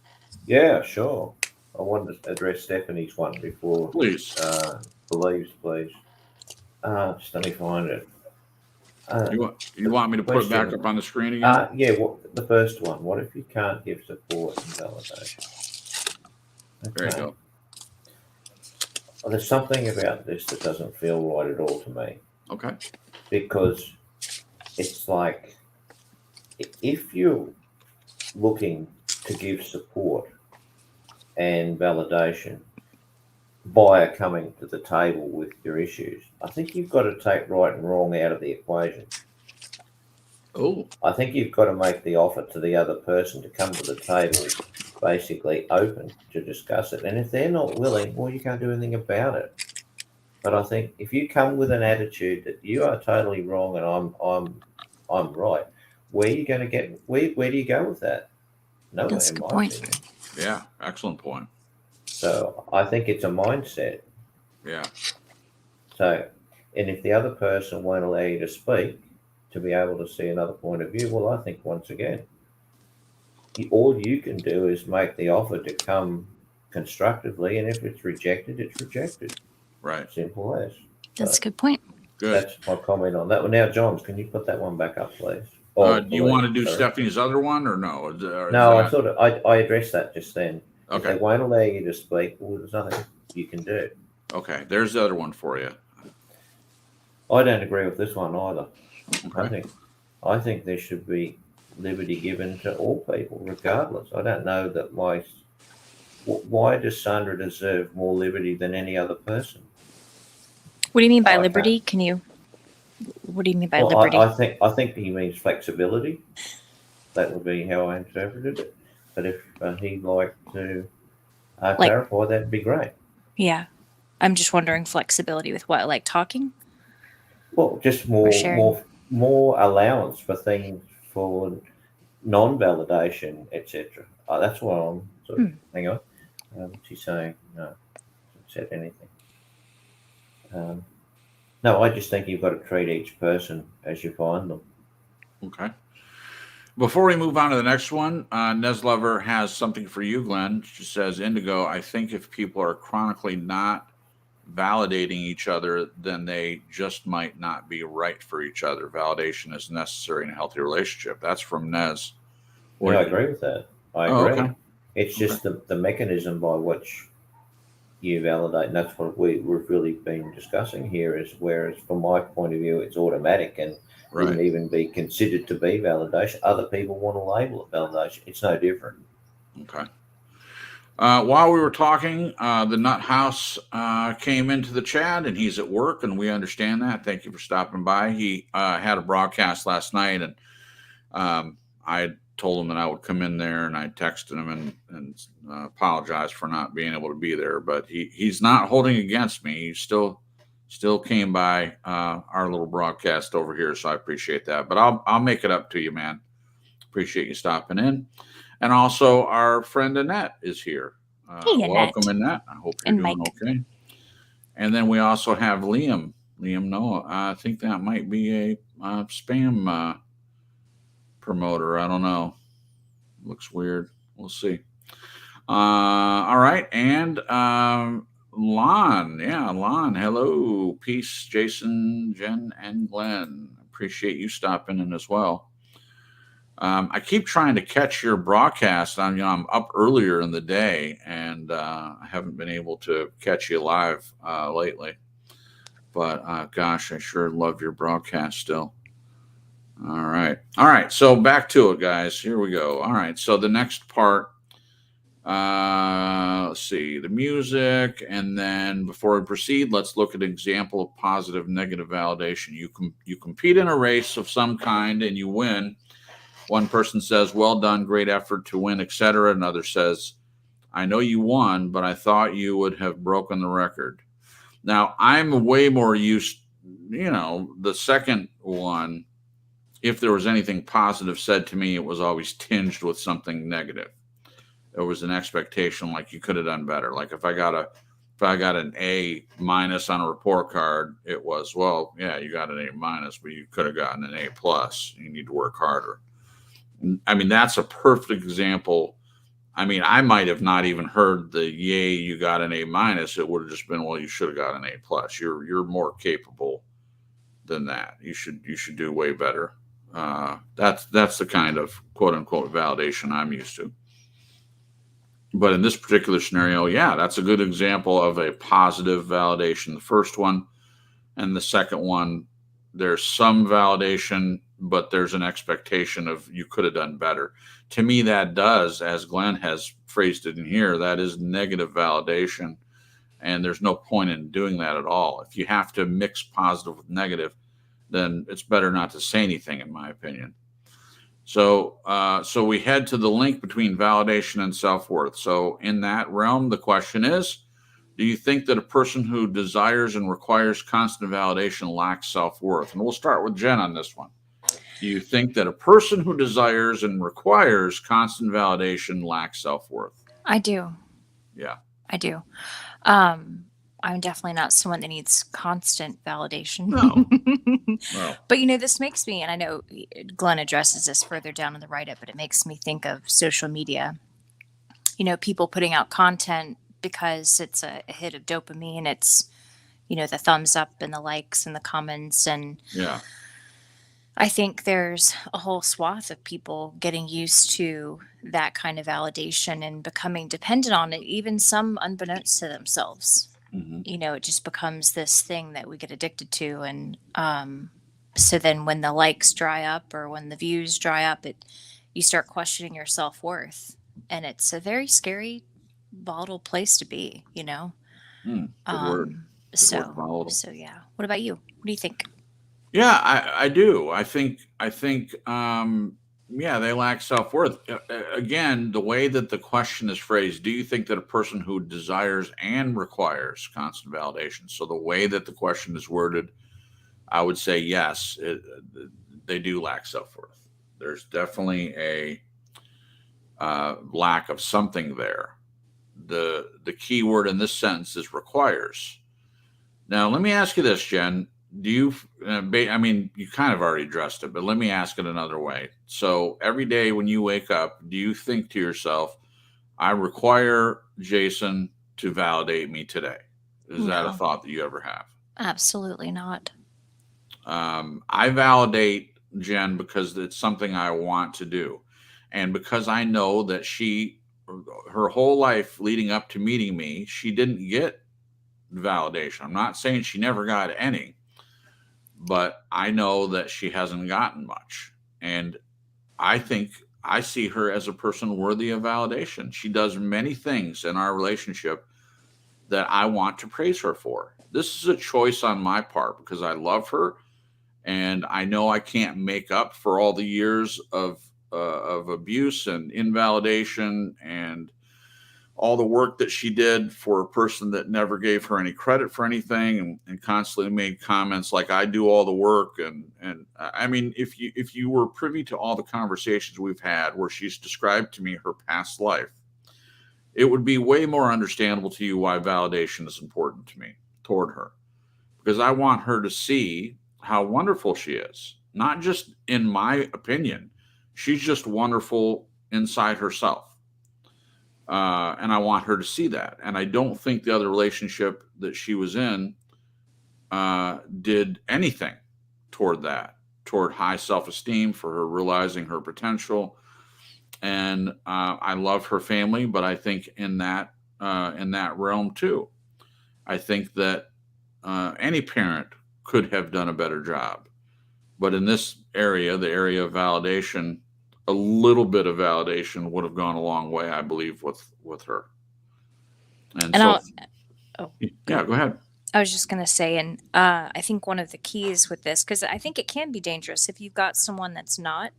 Yeah, sure. I wanted to address Stephanie's one before.
Please.
Beliefs, please. Just let me find it.
You want me to put it back up on the screen again?
Yeah, the first one. What if you can't give support and validation? Okay.
There you go.
Well, there's something about this that doesn't feel right at all to me.
Okay.
Because it's like, if you're looking to give support and validation by coming to the table with your issues, I think you've got to take right and wrong out of the equation.
Oh.
I think you've got to make the offer to the other person to come to the table basically open to discuss it. And if they're not willing, well, you can't do anything about it. But I think if you come with an attitude that you are totally wrong and I'm right, where are you going to get? Where do you go with that? Nowhere.
That's a good point.
Yeah, excellent point.
So I think it's a mindset.
Yeah.
So, and if the other person won't allow you to speak, to be able to see another point of view, well, I think once again, all you can do is make the offer to come constructively, and if it's rejected, it's rejected.
Right.
Simple as.
That's a good point.
Good.
That's my comment on that one. Now, Johns, can you put that one back up, please?
Do you want to do Stephanie's other one or no?
No, I thought I addressed that just then.
Okay.
If they won't allow you to speak, well, there's nothing you can do.
Okay, there's the other one for you.
I don't agree with this one either.
Okay.
I think there should be liberty given to all people, regardless. I don't know that why does Sandra deserve more liberty than any other person?
What do you mean by liberty? What do you mean by liberty?
I think he means flexibility. That would be how I interpreted it. But if he'd like to clarify, that'd be great.
Yeah. I'm just wondering, flexibility with what? Like talking?
Well, just more allowance for things, for non-validation, etc. That's what I'm sort of. Hang on. What's he saying? No, hasn't said anything. No, I just think you've got to treat each person as you find them.
Okay. Before we move on to the next one, Neslover has something for you, Glenn. She says, Indigo, I think if people are chronically not validating each other, then they just might not be right for each other. Validation is necessary in a healthy relationship. That's from Nez.
I agree with that. I agree.
Okay.
It's just the mechanism by which you validate, and that's what we've really been discussing here, is whereas from my point of view, it's automatic and wouldn't even be considered to be validation. Other people want to label it validation. It's no different.
Okay. While we were talking, the Nut House came into the chat, and he's at work, and we understand that. Thank you for stopping by. He had a broadcast last night, and I told him that I would come in there, and I texted him and apologized for not being able to be there. But he's not holding against me. He still came by our little broadcast over here, so I appreciate that. But I'll make it up to you, man. Appreciate you stopping in. And also, our friend Annette is here.
Hey, Annette.
Welcome, Annette. I hope you're doing okay. And then we also have Liam Noah. I think that might be a spam promoter. I don't know. Looks weird. We'll see. All right. And Lon. Yeah, Lon. Hello. Peace, Jason, Jen, and Glenn. Appreciate you stopping in as well. I keep trying to catch your broadcast. I'm up earlier in the day, and I haven't been able to catch you live lately. But gosh, I sure love your broadcast still. All right. So back to it, guys. Here we go. All right. So the next part. Let's see the music, and then before we proceed, let's look at an example of positive, negative validation. You compete in a race of some kind, and you win. One person says, well done, great effort to win, etc. Another says, I know you won, but I thought you would have broken the record. Now, I'm way more used, the second one, if there was anything positive said to me, it was always tinged with something negative. there was an expectation like you could have done better. Like if I got an A minus on a report card, it was, well, yeah, you got an A minus, but you could have gotten an A plus. You need to work harder. I mean, that's a perfect example. I mean, I might have not even heard the yay, you got an A minus. It would have just been, well, you should have got an A plus. You're more capable than that. You should do way better. That's the kind of quote unquote validation I'm used to. But in this particular scenario, yeah, that's a good example of a positive validation. The first one and the second one, there's some validation, but there's an expectation of you could have done better. To me, that does, as Glenn has phrased it in here, that is negative validation. And there's no point in doing that at all. If you have to mix positive with negative, then it's better not to say anything, in my opinion. So we head to the link between validation and self-worth. So in that realm, the question is, do you think that a person who desires and requires constant validation lacks self-worth? And we'll start with Jen on this one. Do you think that a person who desires and requires constant validation lacks self-worth?
I do.
Yeah.
I do. I'm definitely not someone that needs constant validation.
No.
But, this makes me, and I know Glenn addresses this further down in the write-up, but it makes me think of social media. People putting out content because it's a hit of dopamine. It's, the thumbs up and the likes and the comments. And
yeah.
I think there's a whole swath of people getting used to that kind of validation and becoming dependent on it, even some unbeknownst to themselves.
Mm-hmm.
It just becomes this thing that we get addicted to. And so then when the likes dry up or when the views dry up, you start questioning your self-worth. And it's a very scary, volatile place to be,
Good word. Good word, volatile.
So yeah. What about you? What do you think?
Yeah, I do. I think, they lack self-worth. Again, the way that the question is phrased, do you think that a person who desires and requires constant validation? So the way that the question is worded, I would say yes, they do lack self-worth. There's definitely a lack of something there. The key word in this sentence is requires. Now, let me ask you this, Jen. Do you, you kind of already addressed it, but let me ask it another way. So every day when you wake up, do you think to yourself, I require Jason to validate me today? Is that a thought that you ever have?
Absolutely not.
I validate Jen because it's something I want to do. And because I know that her whole life leading up to meeting me, she didn't get validation. I'm not saying she never got any. But I know that she hasn't gotten much. And I think I see her as a person worthy of validation. She does many things in our relationship that I want to praise her for. This is a choice on my part because I love her. And I know I can't make up for all the years of abuse and invalidation and all the work that she did for a person that never gave her any credit for anything and constantly made comments like I do all the work. And I mean, if you were privy to all the conversations we've had where she's described to me her past life, it would be way more understandable to you why validation is important to me toward her, because I want her to see how wonderful she is, not just in my opinion. She's just wonderful inside herself. And I want her to see that. And I don't think the other relationship that she was in did anything toward that, toward high self-esteem, for her realizing her potential. And I love her family, but I think in that realm too, I think that any parent could have done a better job. But in this area, the area of validation, a little bit of validation would have gone a long way, I believe, with her. And so, go ahead.
I was just going to say, and I think one of the keys with this, because I think it can be dangerous if you've got someone that's not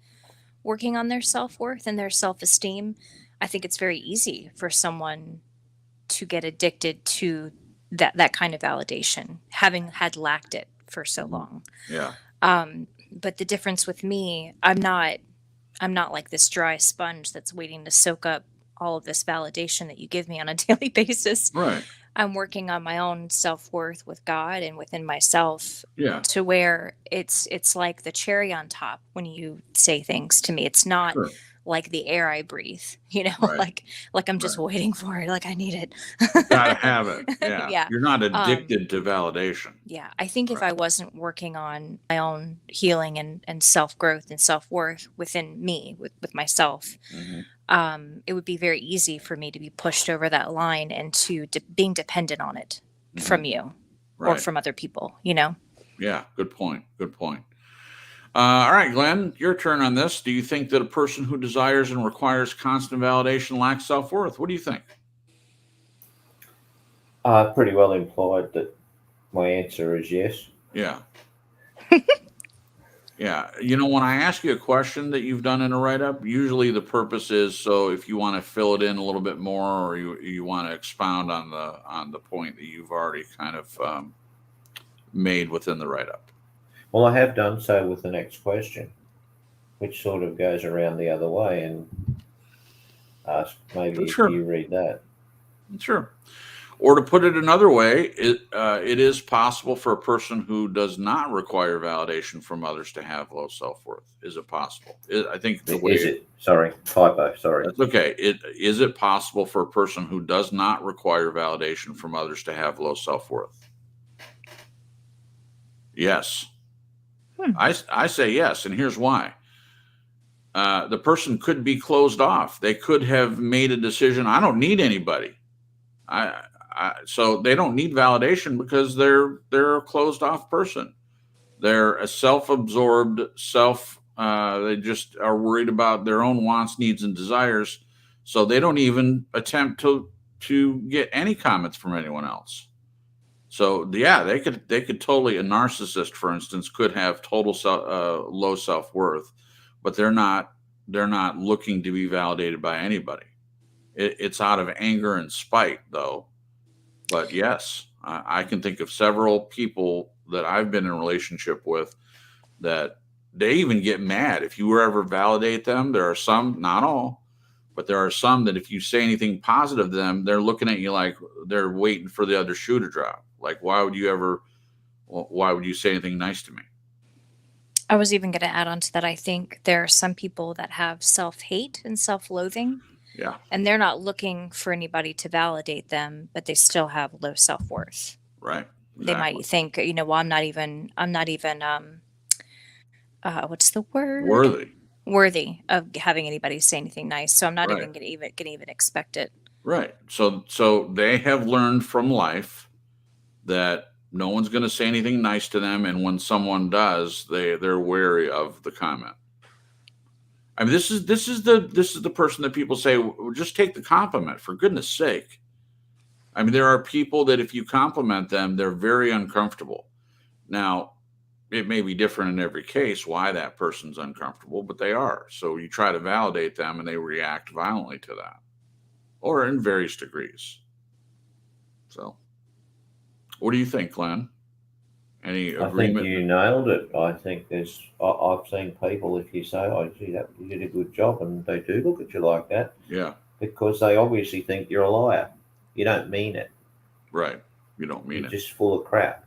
working on their self-worth and their self-esteem. I think it's very easy for someone to get addicted to that kind of validation, having had lacked it for so long.
Yeah.
But the difference with me, I'm not like this dry sponge that's waiting to soak up all of this validation that you give me on a daily basis.
Right.
I'm working on my own self-worth with God and within myself
Yeah.
to where it's like the cherry on top when you say things to me. It's not
Sure.
like the air I breathe,
Right.
like I'm just
Right.
waiting for it, like I need it.
Gotta have it. Yeah.
Yeah.
You're not addicted to validation.
Yeah. I think if
Right.
I wasn't working on my own healing and self-growth and self-worth within me, with myself,
Mhm.
it would be very easy for me to be pushed over that line into being dependent on it from
Mhm.
you or
Right.
from other people, you know?
Yeah. Good point. Good point. All right, Glenn, your turn on this. Do you think that a person who desires and requires constant validation lacks self-worth? What do you think?
Pretty well implied that my answer is yes.
Yeah. Yeah. When I ask you a question that you've done in a write-up, usually the purpose is so if you want to fill it in a little bit more, or you want to expound on the point that you've already kind of made within the write-up.
Well, I have done so with the next question, which sort of goes around the other way, and maybe
Sure.
you read that.
Sure. Or to put it another way, it is possible for a person who does not require validation from others to have low self-worth. Is it possible? I think the way
Is it? Sorry, typo. Sorry.
that's okay. Is it possible for a person who does not require validation from others to have low self-worth? Yes. I say yes, and here's why. The person could be closed off. They could have made a decision. I don't need anybody. So they don't need validation because they're a closed off person. They're a self-absorbed they just are worried about their own wants, needs, and desires. So they don't even attempt to get any comments from anyone else. So yeah, they could totally, a narcissist, for instance, could have total low self-worth, but they're not looking to be validated by anybody. It's out of anger and spite, though. But yes, I can think of several people that I've been in a relationship with that they even get mad if you ever validate them. There are some, not all, but there are some that if you say anything positive to them, they're looking at you like they're waiting for the other shoe to drop. Like, why would you say anything nice to me?
I was even going to add on to that. I think there are some people that have self-hate and self-loathing.
Yeah.
And they're not looking for anybody to validate them, but they still have low self-worth.
Right. Exactly.
They might think, well, I'm not even what's the word? Worthy of having anybody say anything nice. So I'm not even going to even expect it.
Right. So they have learned from life that no one's going to say anything nice to them, and when someone does, they're wary of the comment. I mean, this is the person that people say, well, just take the compliment, for goodness sake. I mean, there are people that if you compliment them, they're very uncomfortable. Now, it may be different in every case why that person's uncomfortable, but they are. So you try to validate them and they react violently to that, or in various degrees. So what do you think, Glenn? Any agreement?
I think you nailed it. I think I've seen people, if you say, oh, gee, you did a good job, and they do look at you like that.
Yeah.
Because they obviously think you're a liar. You don't mean it.
Right. You don't mean
you're
it.
Just full of crap.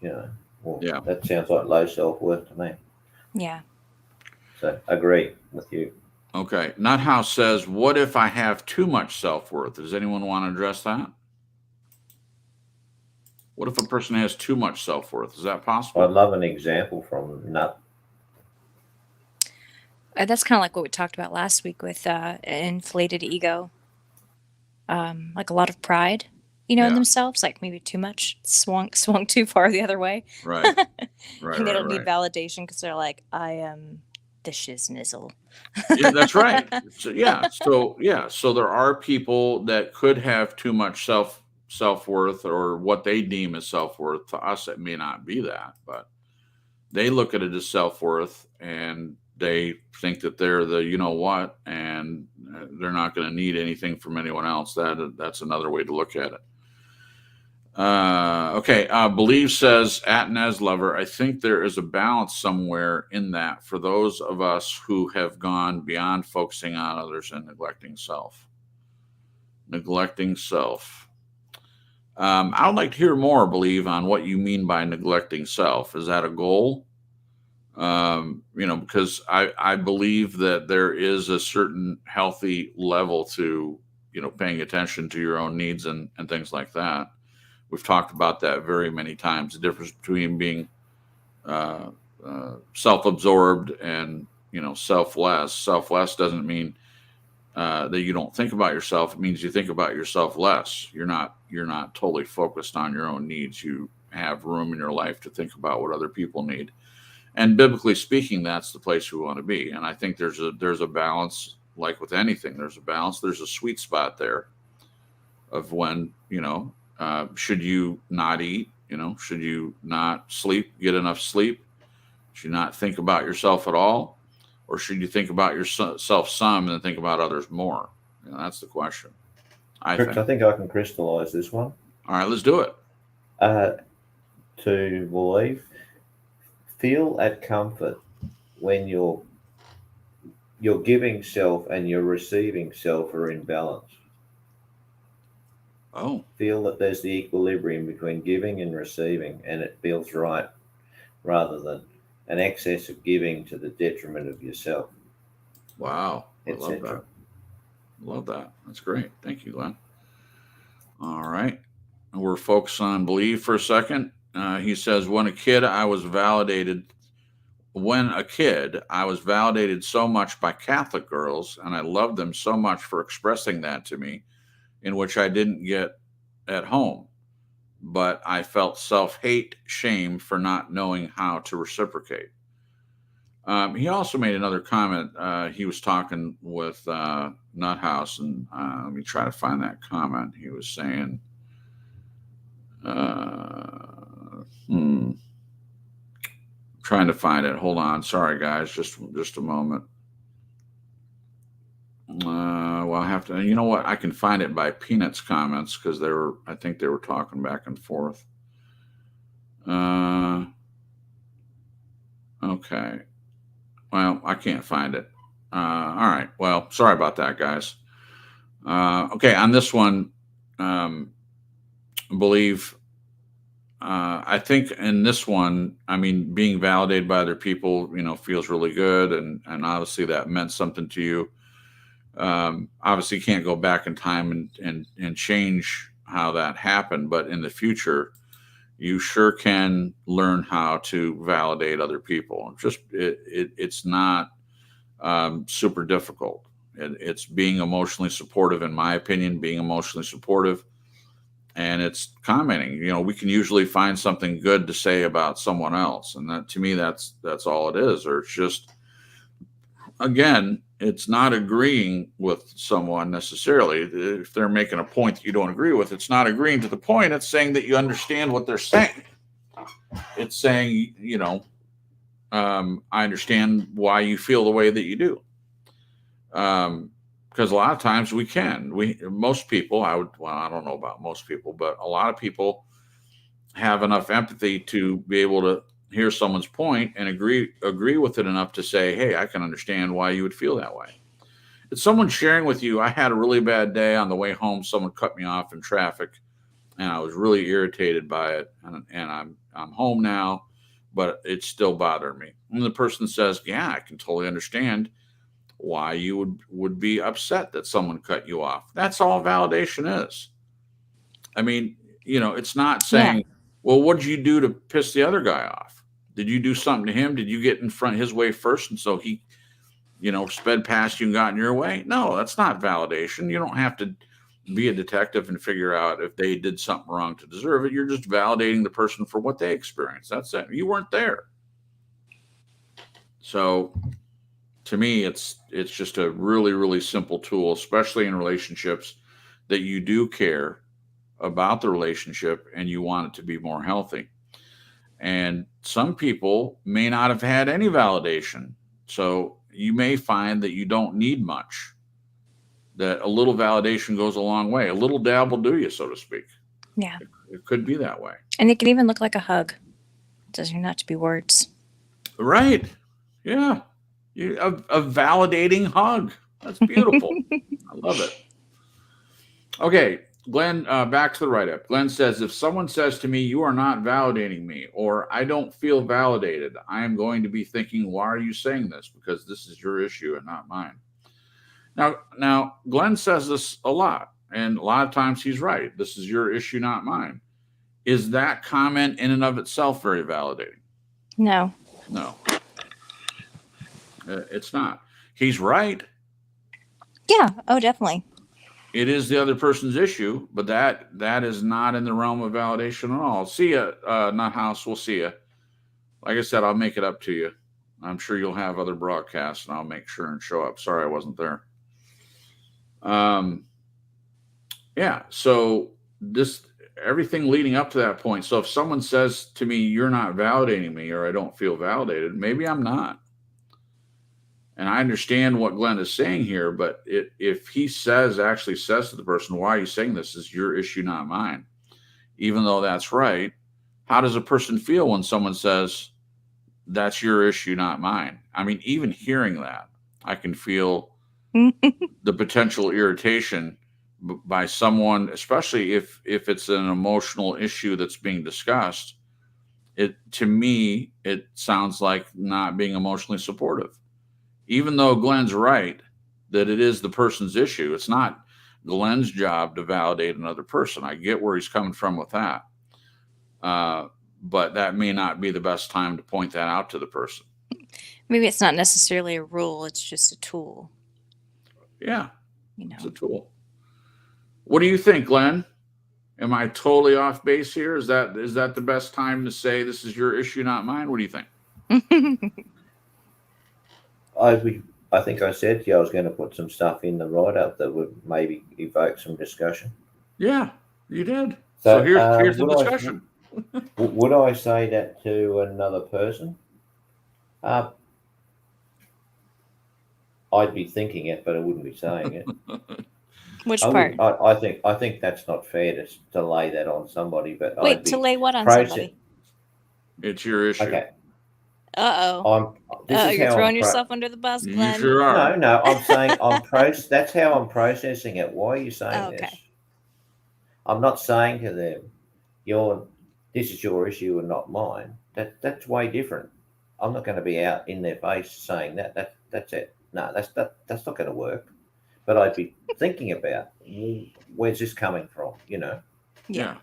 Well, yeah. That sounds like low self-worth to me.
Yeah.
So agree with you.
Okay. Nuthouse says, what if I have too much self-worth? Does anyone want to address that? What if a person has too much self-worth? Is that possible?
I'd love an example from Nut.
That's kind of like what we talked about last week with inflated ego. Like a lot of pride, in themselves, like maybe too much, swung too far the other way.
Right.
And they don't need validation because they're like, I am the shiznizzle.
Yeah, that's right. So there are people that could have too much self-worth, or what they deem as self-worth. To us, it may not be that, but they look at it as self-worth, and they think that they're the and they're not going to need anything from anyone else. That's another way to look at it. Okay. Believe says, at Nez Lover, I think there is a balance somewhere in that for those of us who have gone beyond focusing on others and neglecting self. Neglecting self. I would like to hear more, Believe, on what you mean by neglecting self. Is that a goal? Because I believe that there is a certain healthy level to, paying attention to your own needs and things like that. We've talked about that very many times. The difference between being self-absorbed and selfless. Selfless doesn't mean that you don't think about yourself. It means you think about yourself less. You're not totally focused on your own needs. You have room in your life to think about what other people need. And biblically speaking, that's the place we want to be. And I think there's a balance, like with anything. There's a balance. There's a sweet spot there of when should you not eat? Should you not get enough sleep? Should you not think about yourself at all? Or should you think about yourself some and think about others more? That's the question. I
think I can crystallize this one.
All right, let's do it.
To believe, feel at comfort when you're giving self and you're receiving self are in balance.
Oh.
Feel that there's the equilibrium between giving and receiving, and it feels right, rather than an excess of giving to the detriment of yourself.
Wow. I love that. Love that. That's great. Thank you, Glenn. All right. We're focused on Believe for a second. He says, when a kid, I was validated so much by Catholic girls, and I loved them so much for expressing that to me, in which I didn't get at home. But I felt self-hate, shame for not knowing how to reciprocate. He also made another comment. He was talking with Nuthouse, and let me try to find that comment. He was saying, trying to find it. Hold on. Sorry, guys. Just a moment. Well, I have to. You know what? I can find it by Peanut's comments because I think they were talking back and forth. Okay. Well, I can't find it. All right. Well, sorry about that, guys. Okay. On this one, Believe. I think in this one, being validated by other people, feels really good, and obviously that meant something to you. Obviously, you can't go back in time and change how that happened, but in the future, you sure can learn how to validate other people. It's not super difficult. It's being emotionally supportive, in my opinion, and it's commenting. We can usually find something good to say about someone else, and that, to me, that's all it is. Or it's just, again, it's not agreeing with someone necessarily. If they're making a point that you don't agree with, it's not agreeing to the point. It's saying that you understand what they're saying. It's saying, I understand why you feel the way that you do. Because a lot of times most people, I don't know about most people, but a lot of people have enough empathy to be able to hear someone's point and agree with it enough to say, hey, I can understand why you would feel that way. It's someone sharing with you, I had a really bad day on the way home. Someone cut me off in traffic and I was really irritated by it. And I'm home now, but it still bothered me. And the person says, yeah, I can totally understand why you would be upset that someone cut you off. That's all validation is. It's not saying, well, what did you do to piss the other guy off? Did you do something to him? Did you get in front his way first? And so he, sped past you and got in your way? No, that's not validation. You don't have to be a detective and figure out if they did something wrong to deserve it. You're just validating the person for what they experienced. That's it. You weren't there. So to me, it's just a really, really simple tool, especially in relationships that you do care about the relationship and you want it to be more healthy. And some people may not have had any validation. So you may find that you don't need much, that a little validation goes a long way. A little dab will do you, so to speak.
Yeah.
it could be that way.
And it can even look like a hug. It doesn't have to be words.
Right. Yeah. A validating hug. That's beautiful. I love it. Okay, Glenn, back to the write-up. Glenn says, if someone says to me, you are not validating me, or I don't feel validated, I am going to be thinking, why are you saying this? Because this is your issue and not mine. Now, Glenn says this a lot, and a lot of times he's right. This is your issue, not mine. Is that comment in and of itself very validating?
No.
No. It's not. He's right.
Yeah. Oh, definitely.
It is the other person's issue, but that is not in the realm of validation at all. See ya, Nuthouse. We'll see ya. Like I said, I'll make it up to you. I'm sure you'll have other broadcasts, and I'll make sure and show up. Sorry I wasn't there. Yeah. So everything leading up to that point. So if someone says to me, you're not validating me, or I don't feel validated, maybe I'm not. And I understand what Glenn is saying here, but if he actually says to the person, why are you saying this? Is your issue, not mine? Even though that's right, how does a person feel when someone says, that's your issue, not mine? I mean, even hearing that, I can feel the potential irritation by someone, especially if it's an emotional issue that's being discussed. To me, it sounds like not being emotionally supportive. Even though Glenn's right that it is the person's issue, it's not Glenn's job to validate another person. I get where he's coming from with that. But that may not be the best time to point that out to the person.
Maybe it's not necessarily a rule. It's just a tool.
Yeah.
You know.
It's a tool. What do you think, Glenn? Am I totally off base here? Is that the best time to say this is your issue, not mine? What do you think?
I think I said to you I was going to put some stuff in the write-up that would maybe evoke some discussion.
Yeah, you did. So here's the discussion.
Would I say that to another person? I'd be thinking it, but I wouldn't be saying it.
Which part?
I think that's not fair to lay that on somebody. But
wait, to lay what on somebody?
It's your issue.
Okay.
You're throwing yourself under the bus, Glenn.
You sure are.
No, I'm saying that's how I'm processing it. Why are you saying this? I'm not saying to them, this is your issue and not mine. That's way different. I'm not going to be out in their face saying that. That's it. No, that's not going to work. But I'd be thinking about, where's this coming from?
Yeah.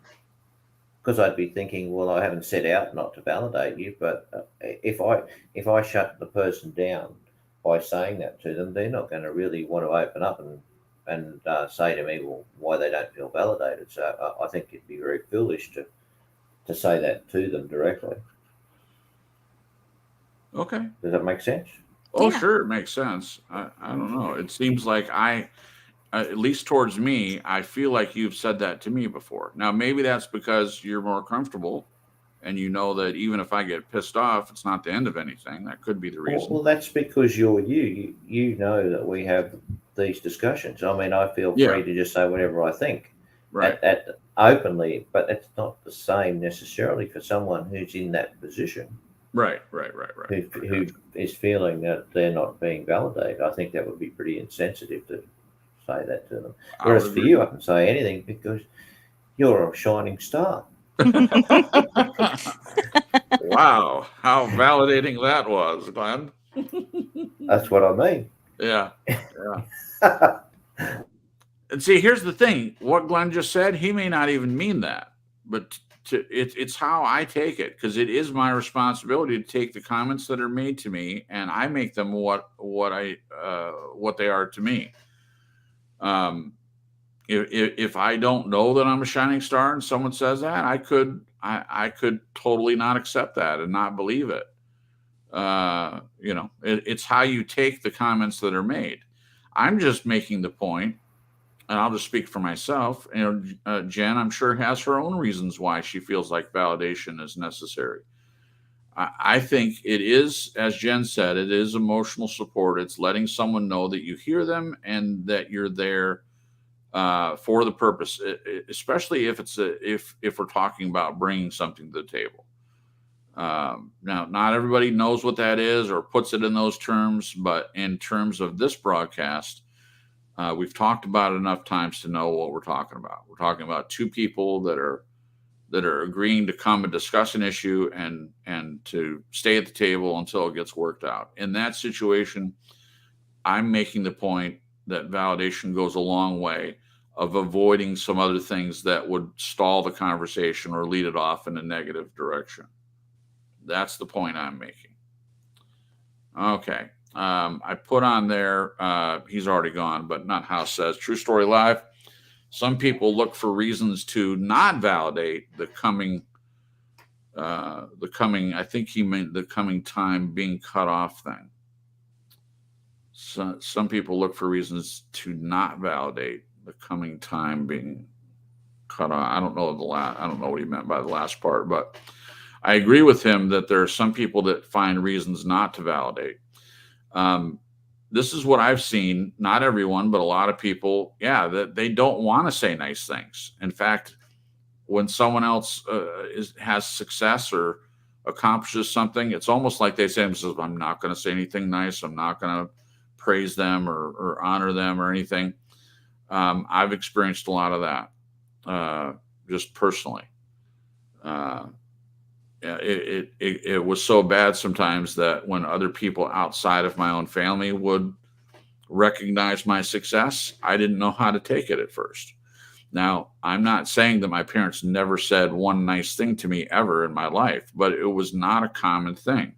Because I'd be thinking, well, I haven't set out not to validate you, but if I shut the person down by saying that to them, they're not going to really want to open up and say to me, well, why they don't feel validated. So I think it'd be very foolish to say that to them directly.
Okay.
Does that make sense?
Oh, yeah. Sure, it makes sense. I don't know. It seems like at least towards me, I feel like you've said that to me before. Now, maybe that's because you're more comfortable and you know that even if I get pissed off, it's not the end of anything. That could be the reason.
Well, that's because you're you. You know that we have these discussions. I mean, I feel free to just say whatever I think,
right?
Openly, but it's not the same necessarily for someone who's in that position.
Right.
Who is feeling that they're not being validated. I think that would be pretty insensitive to say that to them. Whereas for you, I can say anything because you're a shining star.
Wow, how validating that was, Glenn.
That's what I mean.
Yeah. And see, here's the thing. What Glenn just said, he may not even mean that, but it's how I take it, because it is my responsibility to take the comments that are made to me and I make them what they are to me. If I don't know that I'm a shining star and someone says that, I could totally not accept that and not believe it. It's how you take the comments that are made. I'm just making the point, and I'll just speak for myself. Jen, I'm sure, has her own reasons why she feels like validation is necessary. I think it is, as Jen said, it is emotional support. It's letting someone know that you hear them and that you're there for the purpose, especially if if we're talking about bringing something to the table. Now, not everybody knows what that is or puts it in those terms, but in terms of this broadcast, we've talked about it enough times to know what we're talking about. We're talking about two people that are agreeing to come and discuss an issue and to stay at the table until it gets worked out. In that situation, I'm making the point that validation goes a long way of avoiding some other things that would stall the conversation or lead it off in a negative direction. That's the point I'm making. Okay. I put on there, he's already gone, but Nut House says, True Story Live. Some people look for reasons to not validate the coming, I think he meant the coming time being cut off thing. So, some people look for reasons to not validate the coming time being cut off. I don't know what he meant by the last part, but I agree with him that there are some people that find reasons not to validate. This is what I've seen. Not everyone, but a lot of people, that they don't want to say nice things. In fact, when someone else has success or accomplishes something, it's almost like they say to themselves, I'm not going to say anything nice. I'm not going to praise them or honor them or anything. I've experienced a lot of that just personally. It was so bad sometimes that when other people outside of my own family would recognize my success, I didn't know how to take it at first. Now, I'm not saying that my parents never said one nice thing to me ever in my life, but it was not a common thing.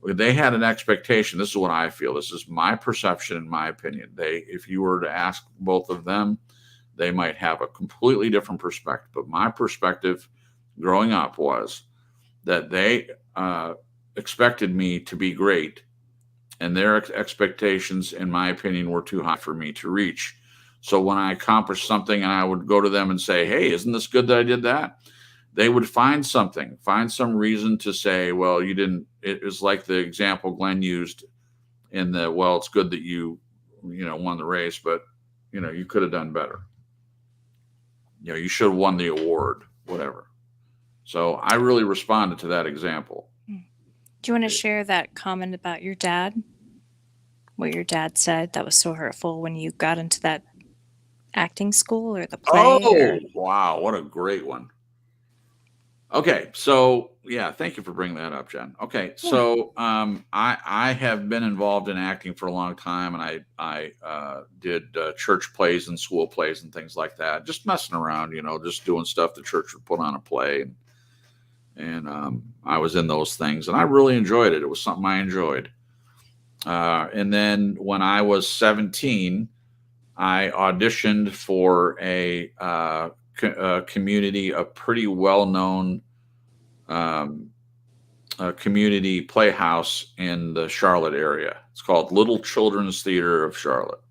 They had an expectation. This is what I feel. This is my perception and my opinion. If you were to ask both of them, they might have a completely different perspective. But my perspective growing up was that they expected me to be great, and their expectations, in my opinion, were too high for me to reach. So when I accomplished something and I would go to them and say, hey, isn't this good that I did that? They would find some reason to say, well, you didn't. It was like the example Glenn used in the, well, it's good that you won the race, but, you could have done better. You should have won the award, whatever. So I really responded to that example.
Do you want to share that comment about your dad? What your dad said that was so hurtful when you got into that acting school or the play?
Oh, wow. What a great one. Okay. So, thank you for bringing that up, Jen. Okay. So I have been involved in acting for a long time, and I did church plays and school plays and things like that. Just messing around, just doing stuff the church would put on a play. And I was in those things, and I really enjoyed it. It was something I enjoyed. And then when I was 17, I auditioned for a community, a pretty well-known community playhouse in the Charlotte area. It's called Little Children's Theater of Charlotte.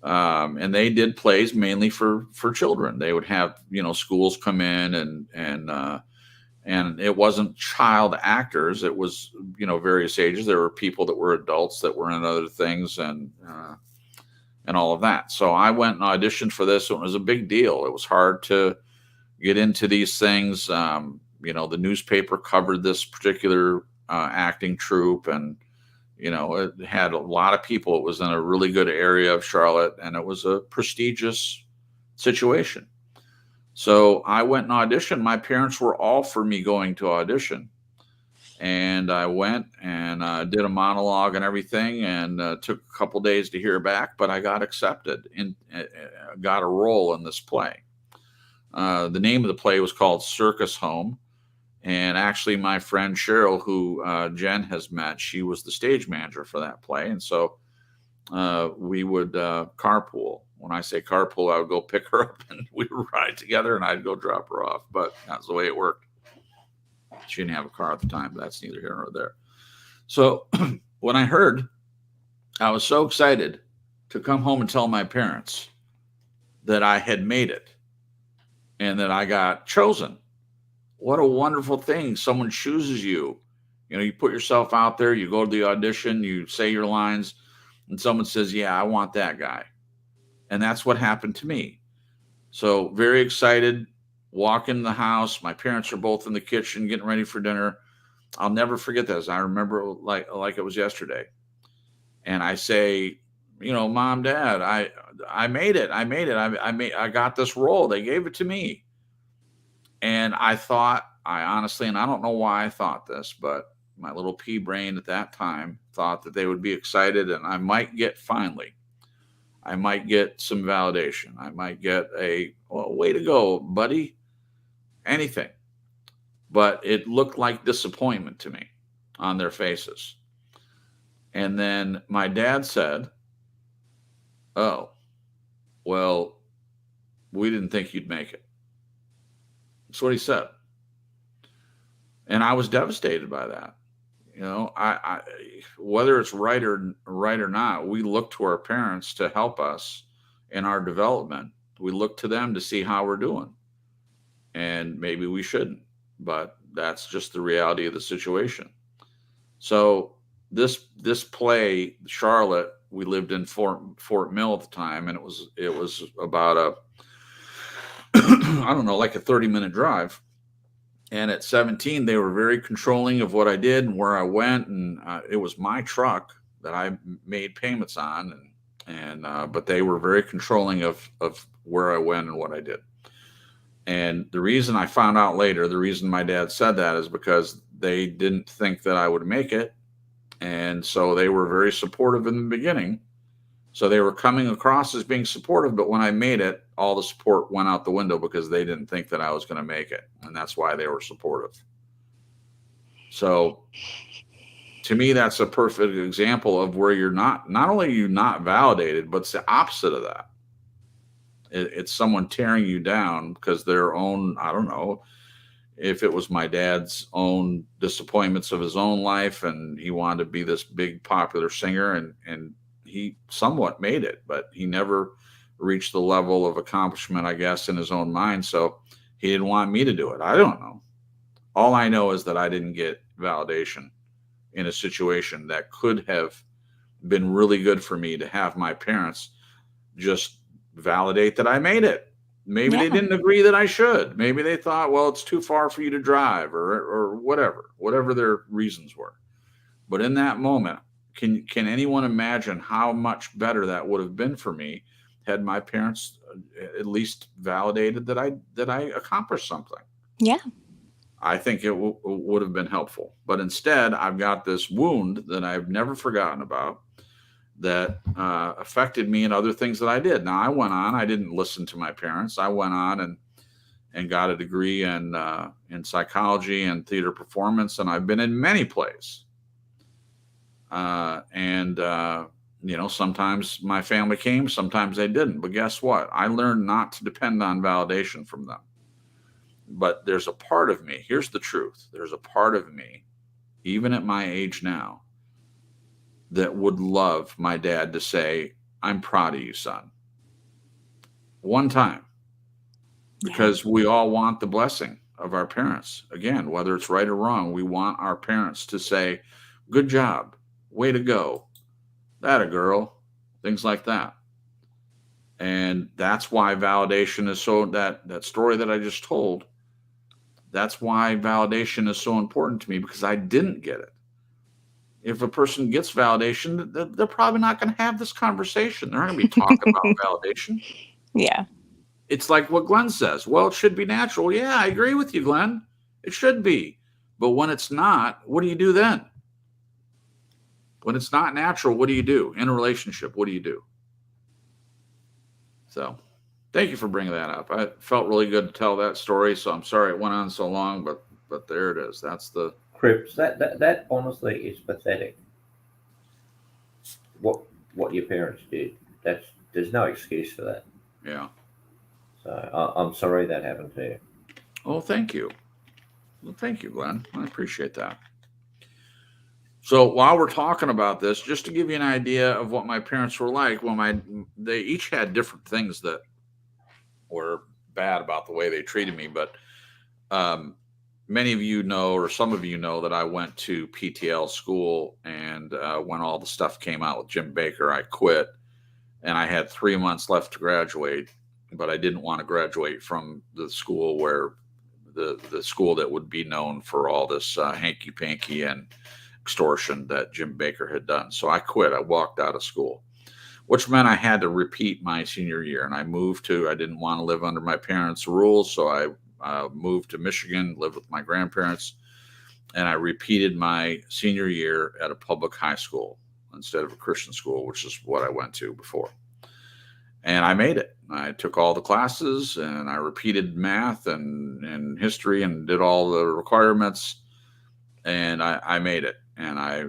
And they did plays mainly for children. They would have, schools come in and it wasn't child actors. It was, various ages. There were people that were adults that were in other things and all of that. So I went and auditioned for this. It was a big deal. It was hard to get into these things. The newspaper covered this particular acting troupe, and, it had a lot of people. It was in a really good area of Charlotte, and it was a prestigious situation. So I went and auditioned. My parents were all for me going to audition. And I went and did a monologue and everything, and took a couple days to hear back, but I got accepted and got a role in this play. The name of the play was called Circus Home. And actually my friend Cheryl, who Jen has met, she was the stage manager for that play. And so we would carpool. When I say carpool, I would go pick her up and we would ride together, and I'd go drop her off. But that's the way it worked. She didn't have a car at the time, but that's neither here nor there. So when I heard, I was so excited to come home and tell my parents that I had made it and that I got chosen. What a wonderful thing. Someone chooses you. You put yourself out there, you go to the audition, you say your lines, and someone says, yeah, I want that guy. And that's what happened to me. So very excited, walk in the house. My parents are both in the kitchen getting ready for dinner. I'll never forget this. I remember like it was yesterday. And I say, Mom, Dad, I made it. I got this role. They gave it to me. And I honestly, and I don't know why I thought this, but my little pea brain at that time thought that they would be excited and I might get some validation. I might get way to go, buddy, anything. But it looked like disappointment to me on their faces. And then my dad said, "Oh, well, we didn't think you'd make it." That's what he said. And I was devastated by that. I whether it's right or not, we look to our parents to help us in our development. We look to them to see how we're doing. And maybe we shouldn't, but that's just the reality of the situation. So this play, Charlotte, we lived in Fort Mill at the time, and it was about I don't know, like a 30-minute drive. And at 17, they were very controlling of what I did and where I went, and it was my truck that I made payments on, but they were very controlling of where I went and what I did. And the reason I found out later, the reason my dad said that is because they didn't think that I would make it, and so they were very supportive in the beginning. So they were coming across as being supportive, but when I made it, all the support went out the window because they didn't think that I was going to make it. And that's why they were supportive. So to me, that's a perfect example of where you're not only are you not validated, but it's the opposite of that. It's someone tearing you down because their own, I don't know, if it was my dad's own disappointments of his own life and he wanted to be this big popular singer and he somewhat made it, but he never reached the level of accomplishment, I guess, in his own mind. So he didn't want me to do it. I don't know. All I know is that I didn't get validation in a situation that could have been really good for me to have my parents just validate that I made it. Maybe they didn't agree that I should. Maybe they thought, well, it's too far for you to drive or whatever their reasons were. But in that moment, can anyone imagine how much better that would have been for me had my parents at least validated that I accomplished something?
Yeah.
I think it would have been helpful. But instead, I've got this wound that I've never forgotten about that affected me in other things that I did. Now, I didn't listen to my parents. I went on and got a degree in psychology and theater performance, and I've been in many plays. Sometimes my family came, sometimes they didn't. But guess what? I learned not to depend on validation from them. But there's a part of me, here's the truth. There's a part of me, even at my age now, that would love my dad to say, "I'm proud of you, son." One time. Because we all want the blessing of our parents. Again, whether it's right or wrong, we want our parents to say, "Good job. Way to go. That a girl," things like that. And that's why validation is so, that story that I just told, that's why validation is so important to me, because I didn't get it. If a person gets validation, they're probably not going to have this conversation. They're not going to be talking about validation.
Yeah.
It's like what Glenn says. Well, it should be natural. Yeah, I agree with you, Glenn. It should be. But when it's not, what do you do then? When it's not natural, what do you do? In a relationship, what do you do? So thank you for bringing that up. I felt really good to tell that story, so I'm sorry it went on so long, but there it is. That's the
Cripps. That honestly is pathetic. What your parents did. There's no excuse for that.
Yeah.
So I'm sorry that happened to you.
Oh, thank you. Well, thank you, Glenn. I appreciate that. So while we're talking about this, just to give you an idea of what my parents were like, they each had different things that were bad about the way they treated me. But many of you know, or some of you know, that I went to PTL school, and when all the stuff came out with Jim Baker, I quit. and I had 3 months left to graduate, but I didn't want to graduate from the school where the school that would be known for all this hanky panky and extortion that Jim Baker had done. So I quit. I walked out of school, which meant I had to repeat my senior year. And I didn't want to live under my parents' rules. So I moved to Michigan, lived with my grandparents, and I repeated my senior year at a public high school instead of a Christian school, which is what I went to before. And I made it. I took all the classes and I repeated math and history and did all the requirements, and I made it. And I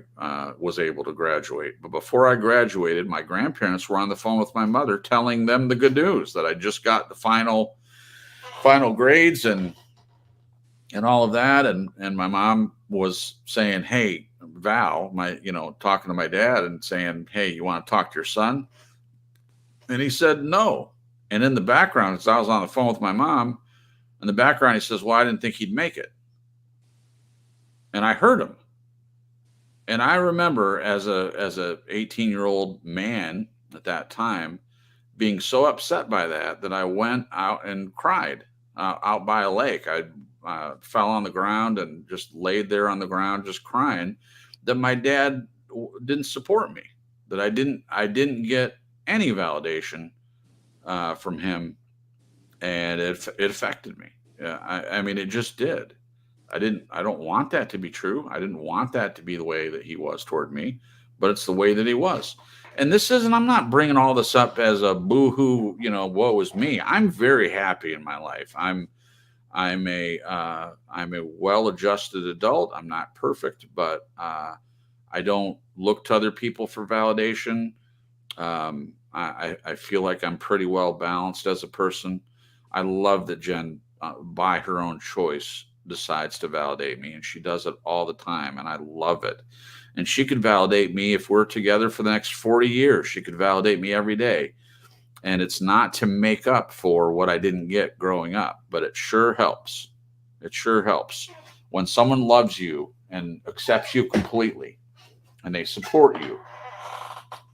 was able to graduate. But before I graduated, my grandparents were on the phone with my mother telling them the good news that I just got the final grades and all of that. And my mom was saying, hey, Val, talking to my dad and saying, hey, you want to talk to your son? And he said, no. And in the background, as I was on the phone with my mom, in the background, he says, well, I didn't think he'd make it. And I heard him. And I remember as a 18-year-old man at that time being so upset by that I went out and cried out by a lake. I fell on the ground and just laid there on the ground just crying that my dad didn't support me, that I didn't get any validation from him, and it affected me. Yeah, I mean, it just did. I don't want that to be true. I didn't want that to be the way that he was toward me, but it's the way that he was. And I'm not bringing all this up as a boo-hoo, woe is me. I'm very happy in my life. I'm a well-adjusted adult. I'm not perfect, but I don't look to other people for validation. I feel like I'm pretty well balanced as a person. I love that Jen, by her own choice, decides to validate me, and she does it all the time, and I love it. And she could validate me if we're together for the next 40 years. She could validate me every day. And it's not to make up for what I didn't get growing up, but it sure helps. It sure helps when someone loves you and accepts you completely, and they support you.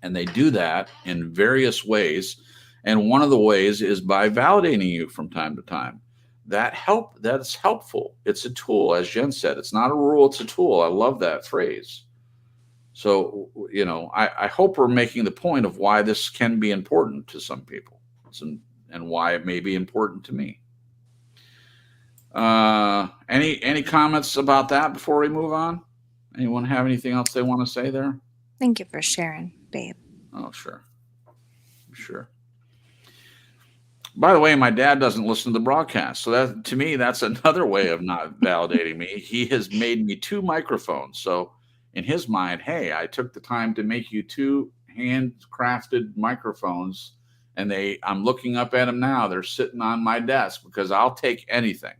And they do that in various ways. And one of the ways is by validating you from time to time. That's helpful. It's a tool, as Jen said. It's not a rule, it's a tool. I love that phrase. So, I hope we're making the point of why this can be important to some people and why it may be important to me. Any comments about that before we move on? Anyone have anything else they want to say there?
Thank you for sharing, babe.
Oh, sure. By the way, my dad doesn't listen to the broadcast. So that, to me, that's another way of not validating me. He has made me 2 microphones. So in his mind, hey, I took the time to make you 2 handcrafted microphones, and I'm looking up at them now. They're sitting on my desk because I'll take anything.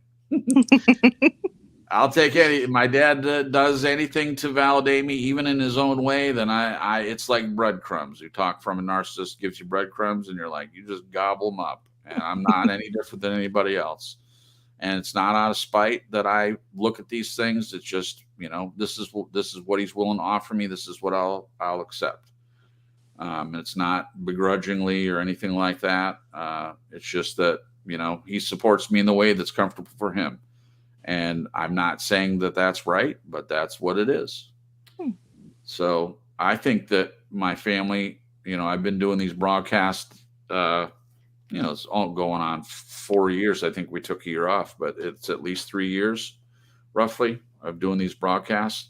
I'll take any. My dad does anything to validate me, even in his own way. Then it's like breadcrumbs. You talk from a narcissist, gives you breadcrumbs, and you're like, you just gobble them up. And I'm not any different than anybody else. And it's not out of spite that I look at these things. It's just, this is what he's willing to offer me. This is what I'll accept. It's not begrudgingly or anything like that. It's just that, he supports me in the way that's comfortable for him. And I'm not saying that that's right, but that's what it is. So I think that my family, I've been doing these broadcasts, it's all going on 4 years. I think we took a year off, but it's at least 3 years roughly of doing these broadcasts.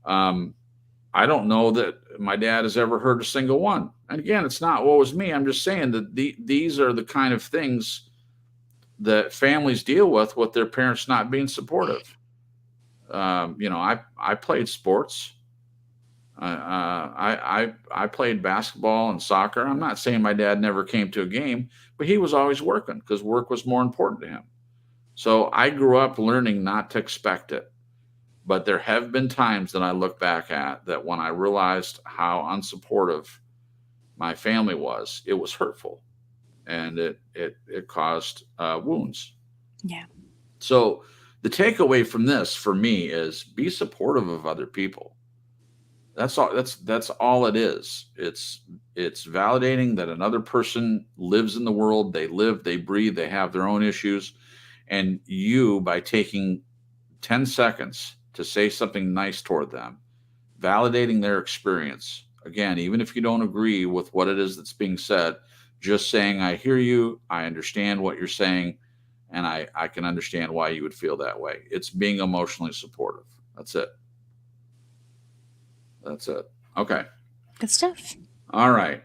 I don't know that my dad has ever heard a single one. And again, it's not what was me. I'm just saying that these are the kind of things that families deal with their parents not being supportive. I played sports. I played basketball and soccer. I'm not saying my dad never came to a game, but he was always working because work was more important to him. So I grew up learning not to expect it. But there have been times that I look back at that when I realized how unsupportive my family was, it was hurtful, and it caused wounds.
Yeah.
So the takeaway from this for me is be supportive of other people. That's all. That's all it is. It's It's validating that another person lives in the world. They live, they breathe, they have their own issues. And you, by taking 10 seconds to say something nice toward them, validating their experience. Again, even if you don't agree with what it is that's being said, just saying, I hear you, I understand what you're saying, and I can understand why you would feel that way. It's being emotionally supportive. That's it. That's it. Okay.
Good stuff.
All right.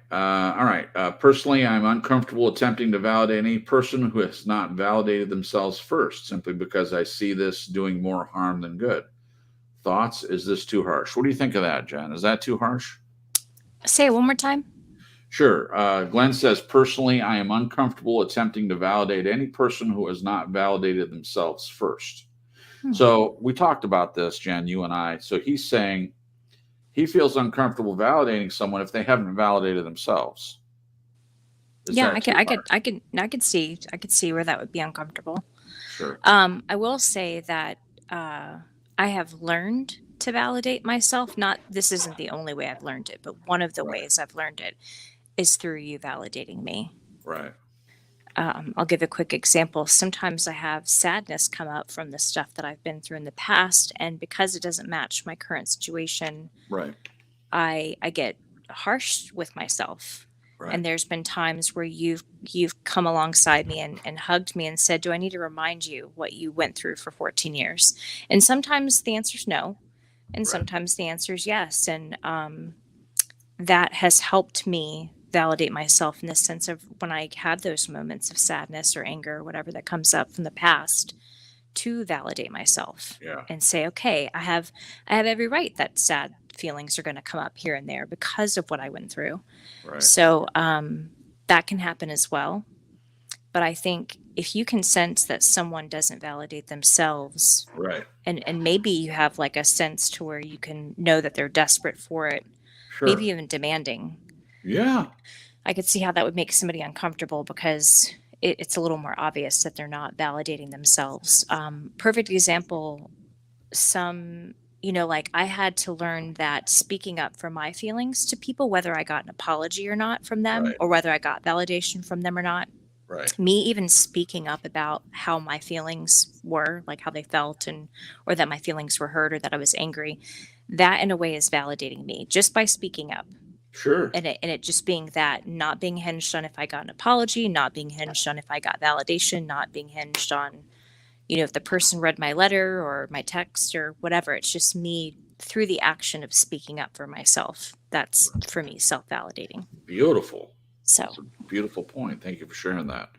Personally, I'm uncomfortable attempting to validate any person who has not validated themselves first, simply because I see this doing more harm than good. Thoughts? Is this too harsh? What do you think of that, Jen? Is that too harsh?
Say it one more time.
Sure. Glenn says, personally, I am uncomfortable attempting to validate any person who has not validated themselves first. So we talked about this, Jen, you and I. So he's saying he feels uncomfortable validating someone if they haven't validated themselves.
Yeah, I could see where that would be uncomfortable.
Sure.
I will say that I have learned to validate myself. This isn't the only way I've learned it, but one of the ways I've learned it is through you validating me.
Right.
I'll give a quick example. Sometimes I have sadness come up from the stuff that I've been through in the past, and because it doesn't match my current situation,
Right.
I get harsh with myself.
Right.
And there's been times where you've come alongside me and hugged me and said, do I need to remind you what you went through for 14 years? And sometimes the answer is no. And sometimes the answer is yes. And that has helped me validate myself in the sense of when I had those moments of sadness or anger or whatever that comes up from the past, to validate myself and say, okay, I have every right that sad feelings are going to come up here and there because of what I went through.
Right.
So that can happen as well. But I think if you can sense that someone doesn't validate themselves,
right,
and maybe you have like a sense to where you can know that they're desperate for it,
sure,
maybe even demanding.
Yeah.
I could see how that would make somebody uncomfortable because it's a little more obvious that they're not validating themselves. Perfect example, like I had to learn that speaking up for my feelings to people, whether I got an apology or not from them,
Right.
or whether I got validation from them or not,
Right.
me even speaking up about how my feelings were, like how they felt, or that my feelings were hurt or that I was angry, that in a way is validating me just by speaking up.
Sure.
And it just being that, not being hinged on if I got an apology, not being hinged on if I got validation, not being hinged on, if the person read my letter or my text or whatever. It's just me through the action of speaking up for myself. That's, for me, self-validating.
Beautiful.
So
That's a beautiful point. Thank you for sharing that.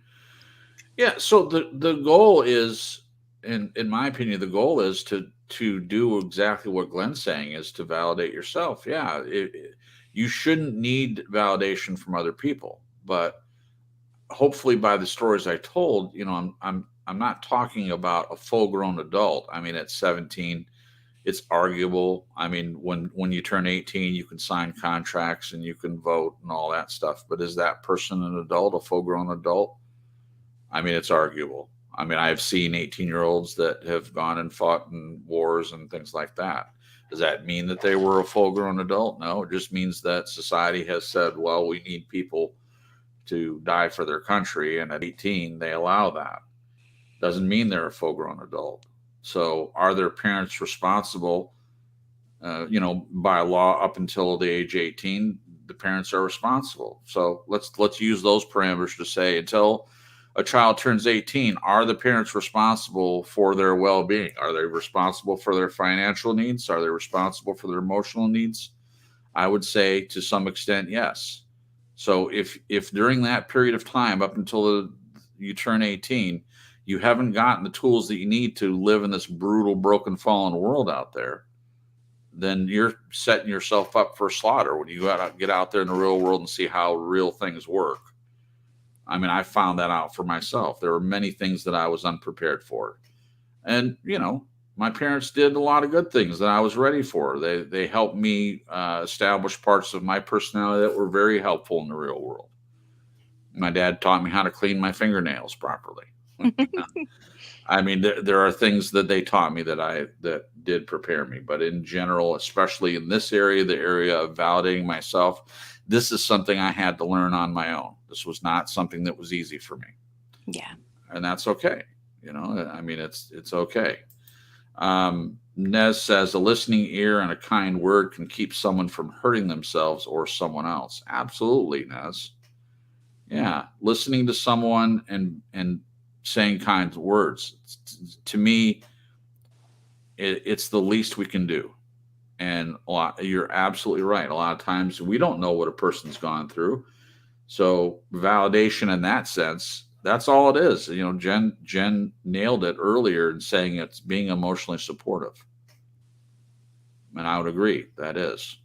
Yeah. So the goal is, in my opinion, the goal is to do exactly what Glenn's saying, is to validate yourself. Yeah. You shouldn't need validation from other people, but hopefully by the stories I told, I'm not talking about a full-grown adult. I mean, at 17, it's arguable. I mean, when you turn 18, you can sign contracts and you can vote and all that stuff. But is that person an adult, a full-grown adult? I mean, it's arguable. I mean, I've seen 18-year-olds that have gone and fought in wars and things like that. Does that mean that they were a full-grown adult? No, it just means that society has said, well, we need people to die for their country. And at 18, they allow that. Doesn't mean they're a full-grown adult. So are their parents responsible? By law, up until the age 18, the parents are responsible. So let's use those parameters to say, until a child turns 18, are the parents responsible for their well-being? Are they responsible for their financial needs? Are they responsible for their emotional needs? I would say to some extent, yes. So if during that period of time, up until you turn 18, you haven't gotten the tools that you need to live in this brutal, broken, fallen world out there, then you're setting yourself up for slaughter when you get out there in the real world and see how real things work. I mean, I found that out for myself. There were many things that I was unprepared for. And, my parents did a lot of good things that I was ready for. They helped me establish parts of my personality that were very helpful in the real world. My dad taught me how to clean my fingernails properly. I mean, there are things that they taught me that did prepare me. But in general, especially in this area, the area of validating myself, this is something I had to learn on my own. This was not something that was easy for me.
Yeah.
And that's okay. I mean, it's okay. Nez says a listening ear and a kind word can keep someone from hurting themselves or someone else. Absolutely, Nez. Yeah, listening to someone and saying kind words. To me, it's the least we can do. And you're absolutely right. A lot of times we don't know what a person's gone through. So validation in that sense, that's all it is. Jen nailed it earlier in saying it's being emotionally supportive. And I would agree, that is.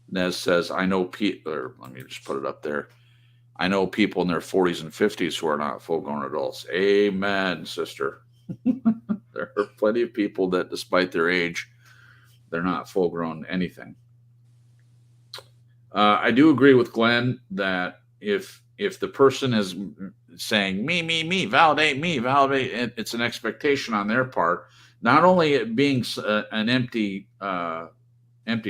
Nez says, I know people, or let me just put it up there. I know people in their 40s and 50s who are not full-grown adults. Amen, sister. There are plenty of people that, despite their age, they're not full-grown anything. I do agree with Glenn that if the person is saying me, validate, it's an expectation on their part. Not only it being an empty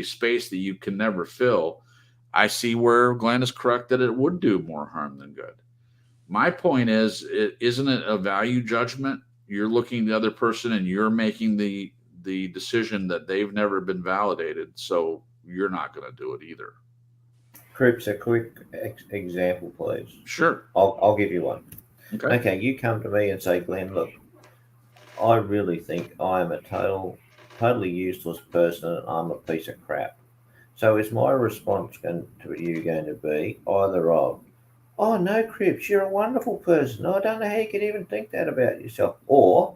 space that you can never fill, I see where Glenn is correct that it would do more harm than good. My point is, isn't it a value judgment? You're looking at the other person and you're making the decision that they've never been validated, so you're not going to do it either.
Cripps, a quick example, please.
Sure.
I'll give you one.
Okay.
You come to me and say, Glenn, look, I really think I am a totally useless person and I'm a piece of crap. So is my response going to be either of, oh no, Cripps, you're a wonderful person. I don't know how you could even think that about yourself. Or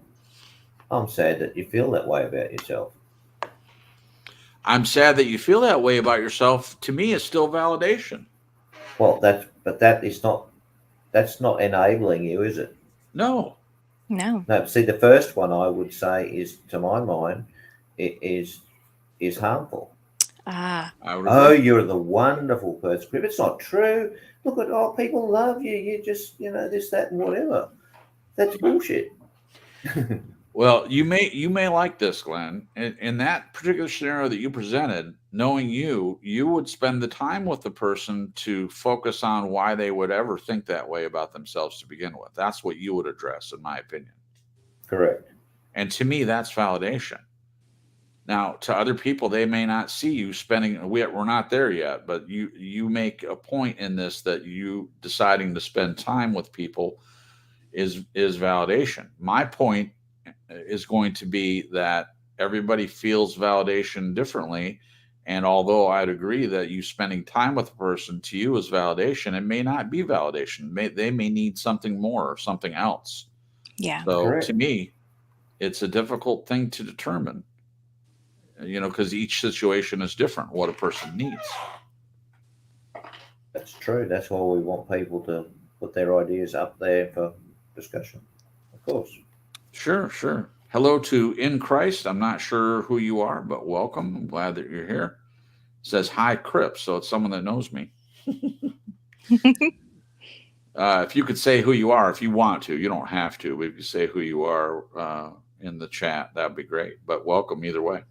I'm sad that you feel that way about yourself.
I'm sad that you feel that way about yourself. To me, it's still validation.
Well, that's not enabling you, is it?
No.
No.
See, the first one I would say is, to my mind, it is harmful. Oh, you're the wonderful person. If it's not true, look at people love you. You just this, that, and whatever. That's bullshit.
Well, you may like this, Glenn. In that particular scenario that you presented, knowing you would spend the time with the person to focus on why they would ever think that way about themselves to begin with. That's what you would address, in my opinion.
Correct.
And to me, that's validation. Now, to other people, they may not see you spending. We're not there yet, but you make a point in this that you deciding to spend time with people is validation. My point is going to be that everybody feels validation differently. And although I'd agree that you spending time with a person to you is validation, it may not be validation. They may need something more or something else.
Yeah.
So
Correct.
To me, it's a difficult thing to determine, because each situation is different, what a person needs.
That's true. That's why we want people to put their ideas up there for discussion. Of course.
Sure. Hello to In Christ. I'm not sure who you are, but welcome. I'm glad that you're here. It says hi, Cripps. So it's someone that knows me. If you could say who you are, if you want to, you don't have to, but if you say who you are in the chat, that'd be great. But welcome either way.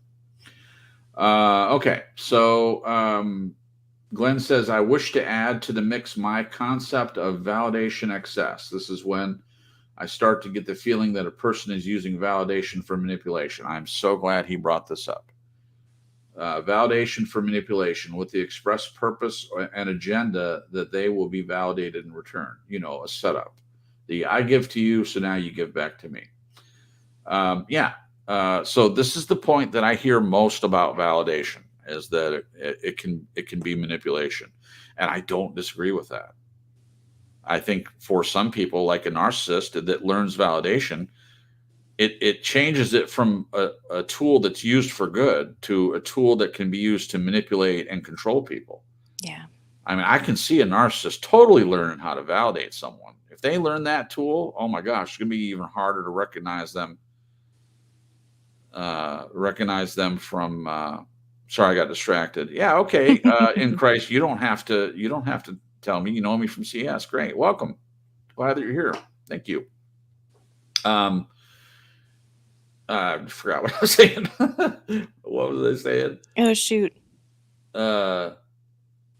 Okay. So Glenn says, I wish to add to the mix my concept of validation excess. This is when I start to get the feeling that a person is using validation for manipulation. I'm so glad he brought this up. Validation for manipulation with the express purpose and agenda that they will be validated in return. A setup. I give to you, so now you give back to me. So this is the point that I hear most about validation, is that it can be manipulation. And I don't disagree with that. I think for some people, like a narcissist that learns validation, it changes it from a tool that's used for good to a tool that can be used to manipulate and control people.
Yeah.
I mean, I can see a narcissist totally learning how to validate someone. If they learn that tool, oh my gosh, it's going to be even harder to recognize them. From sorry, I got distracted. Yeah. Okay. In Christ, you don't have to tell me. You know me from CS. Great. Welcome. Glad that you're here. Thank you. I forgot what I was saying. What was I saying?
Oh, shoot.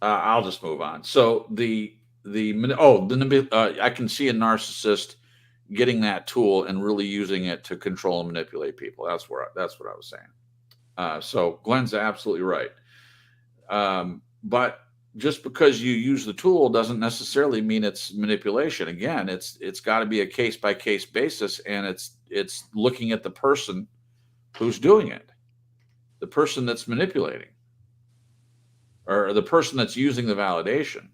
I'll just move on. So I can see a narcissist getting that tool and really using it to control and manipulate people. That's what I was saying. So Glenn's absolutely right. But just because you use the tool doesn't necessarily mean it's manipulation. Again, it's got to be a case by case basis, and it's looking at the person who's doing it, the person that's manipulating, or the person that's using the validation.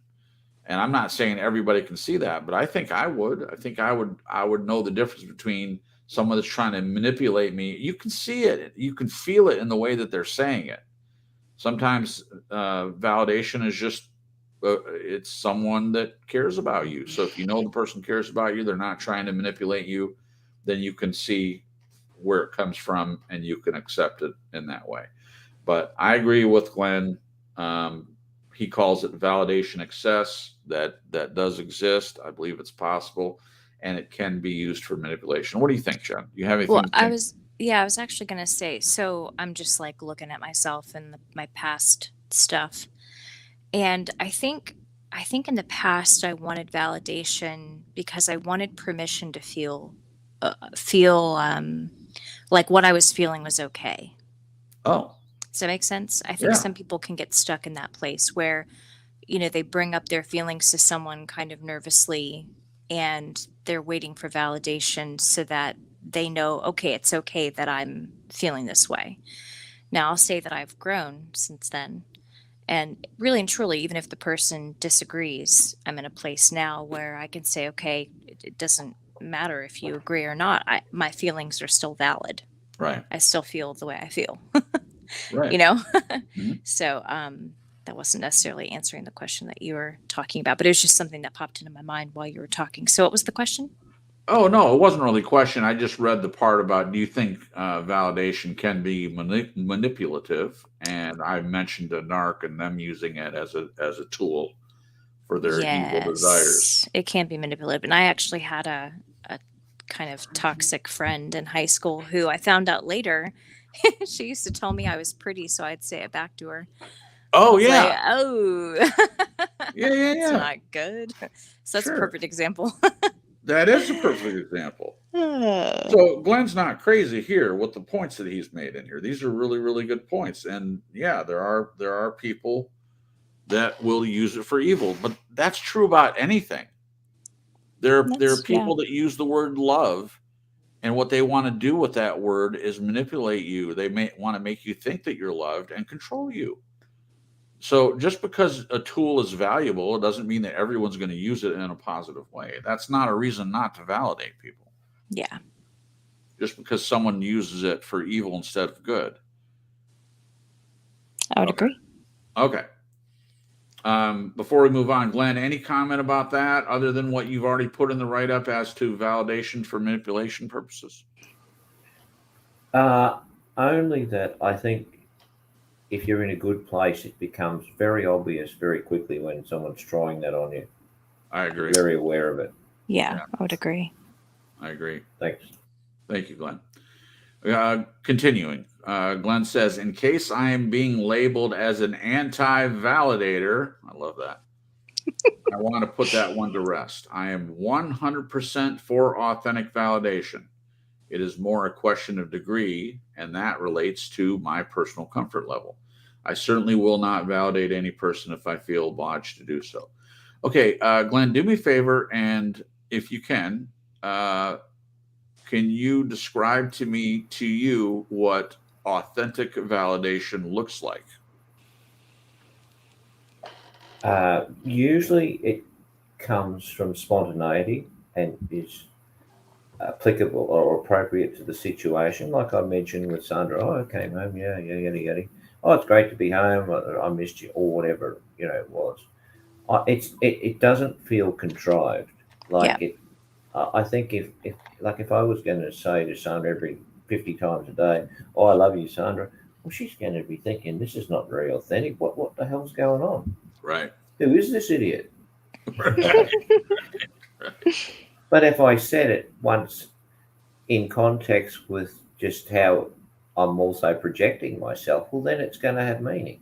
And I'm not saying everybody can see that, but I think I would. I would know the difference between someone that's trying to manipulate me. You can see it. You can feel it in the way that they're saying it. Sometimes validation is just it's someone that cares about you. So if you know the person cares about you, they're not trying to manipulate you, then you can see where it comes from and you can accept it in that way. But I agree with Glenn. He calls it validation excess. That does exist. I believe it's possible, and it can be used for manipulation. What do you think, Jen? Do you have anything?
Well, I was actually going to say, so I'm just like looking at myself and my past stuff. And I think in the past I wanted validation because I wanted permission to feel like what I was feeling was okay.
Oh,
Does that make sense? I think
yeah.
some people can get stuck in that place where, they bring up their feelings to someone kind of nervously and they're waiting for validation so that they know, okay, it's okay that I'm feeling this way. Now, I'll say that I've grown since then. And really and truly, even if the person disagrees, I'm in a place now where I can say, okay, it doesn't matter if you agree or not. My feelings are still valid.
Right.
I still feel the way I feel.
Right.
Mm-hmm. So that wasn't necessarily answering the question that you were talking about, but it was just something that popped into my mind while you were talking. So what was the question?
Oh, no, it wasn't really a question. I just read the part about, do you think validation can be manipulative? And I mentioned a narc and them using it as a tool for their evil desires.
It can be manipulative. And I actually had a kind of toxic friend in high school who I found out later, she used to tell me I was pretty, so I'd say it back to her.
Oh, yeah.
Like, oh.
Yeah.
It's not good. So that's a perfect example.
That is a perfect example. So Glenn's not crazy here with the points that he's made in here. These are really, really good points. And yeah, there are people that will use it for evil, but that's true about anything. There are people that use the word love, and what they want to do with that word is manipulate you. They may want to make you think that you're loved and control you. So just because a tool is valuable, it doesn't mean that everyone's going to use it in a positive way. That's not a reason not to validate people.
Yeah.
Just because someone uses it for evil instead of good.
I would agree.
Okay. Before we move on, Glenn, any comment about that other than what you've already put in the write-up as to validation for manipulation purposes?
Only that I think if you're in a good place, it becomes very obvious very quickly when someone's trying that on you.
I agree.
Very aware of it.
Yeah, I would agree.
I agree.
Thanks.
Thank you, Glenn. Continuing, Glenn says, in case I am being labeled as an anti-validator, I love that. I want to put that one to rest. I am 100% for authentic validation. It is more a question of degree, and that relates to my personal comfort level. I certainly will not validate any person if I feel obliged to do so. Okay, Glenn, do me a favor, and if you can you describe to you what authentic validation looks like?
Usually it comes from spontaneity and is applicable or appropriate to the situation. Like I mentioned with Sandra, I came home, yada. Oh, it's great to be home. I missed you, or whatever it was. It doesn't feel contrived. I think if I was going to say to Sandra every 50 times a day, oh, I love you, Sandra, well, she's going to be thinking, this is not very authentic. What the hell's going on?
Right.
Who is this idiot? But if I said it once in context with just how I'm also projecting myself, well, then it's going to have meaning.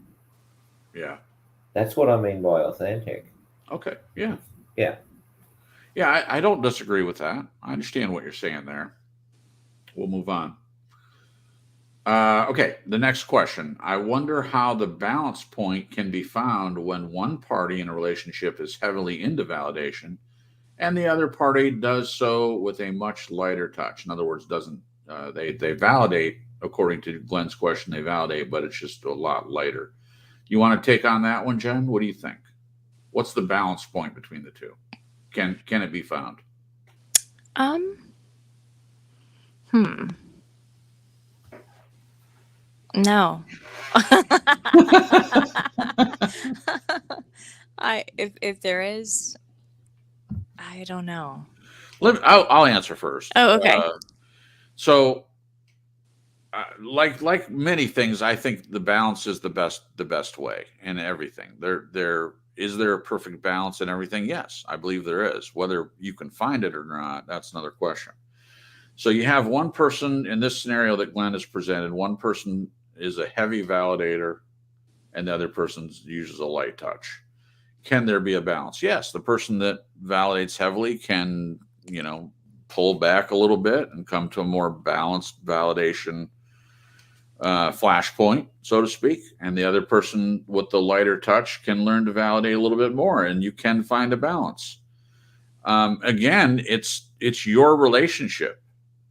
Yeah.
That's what I mean by authentic.
Okay. Yeah.
Yeah.
Yeah. I don't disagree with that. I understand what you're saying there. We'll move on. Okay. The next question. I wonder how the balance point can be found when one party in a relationship is heavily into validation and the other party does so with a much lighter touch. In other words, doesn't they validate according to Glenn's question? They validate, but it's just a lot lighter. You want to take on that one, Jen? What do you think? What's the balance point between the two? Can it be found?
No. If there is, I don't know.
I'll answer first.
Oh, okay.
So, like many things, I think the balance is the best way in everything. Is there a perfect balance in everything? Yes, I believe there is. Whether you can find it or not, that's another question. So you have one person in this scenario that Glenn has presented. One person is a heavy validator, and the other person uses a light touch. Can there be a balance? Yes, the person that validates heavily can, pull back a little bit and come to a more balanced validation flashpoint, so to speak. And the other person with the lighter touch can learn to validate a little bit more, and you can find a balance. Again, it's your relationship.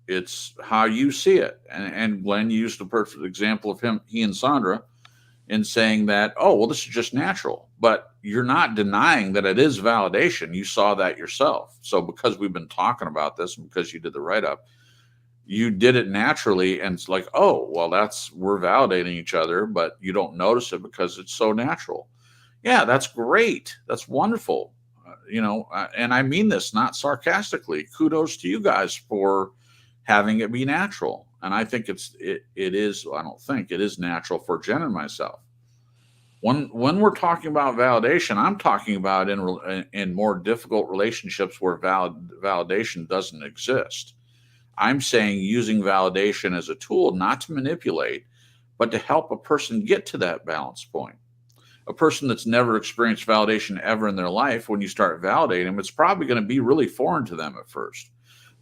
It's how you see it. And Glenn used a perfect example of he and Sandra in saying that, oh, well, this is just natural. But you're not denying that it is validation. You saw that yourself. So because we've been talking about this and because you did the write-up, you did it naturally. And it's like, oh, well, we're validating each other, but you don't notice it because it's so natural. Yeah, that's great. That's wonderful. And I mean this not sarcastically. Kudos to you guys for having it be natural. And I think it is natural for Jen and myself. When we're talking about validation, I'm talking about in more difficult relationships where validation doesn't exist. I'm saying using validation as a tool, not to manipulate, but to help a person get to that balance point. A person that's never experienced validation ever in their life, when you start validating them, it's probably going to be really foreign to them at first.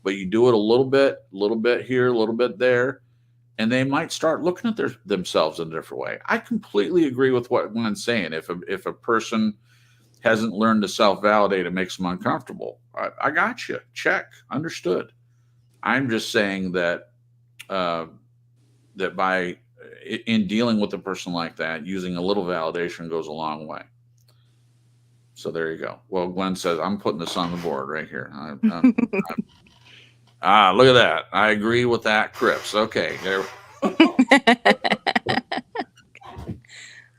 But you do it a little bit here, a little bit there, and they might start looking at themselves in a different way. I completely agree with what Glenn's saying. If a person hasn't learned to self-validate, it makes them uncomfortable. I got you. Check. Understood. I'm just saying that by in dealing with a person like that, using a little validation goes a long way. So there you go. Well, Glenn says, I'm putting this on the board right here. Look at that. I agree with that, Crips. Okay.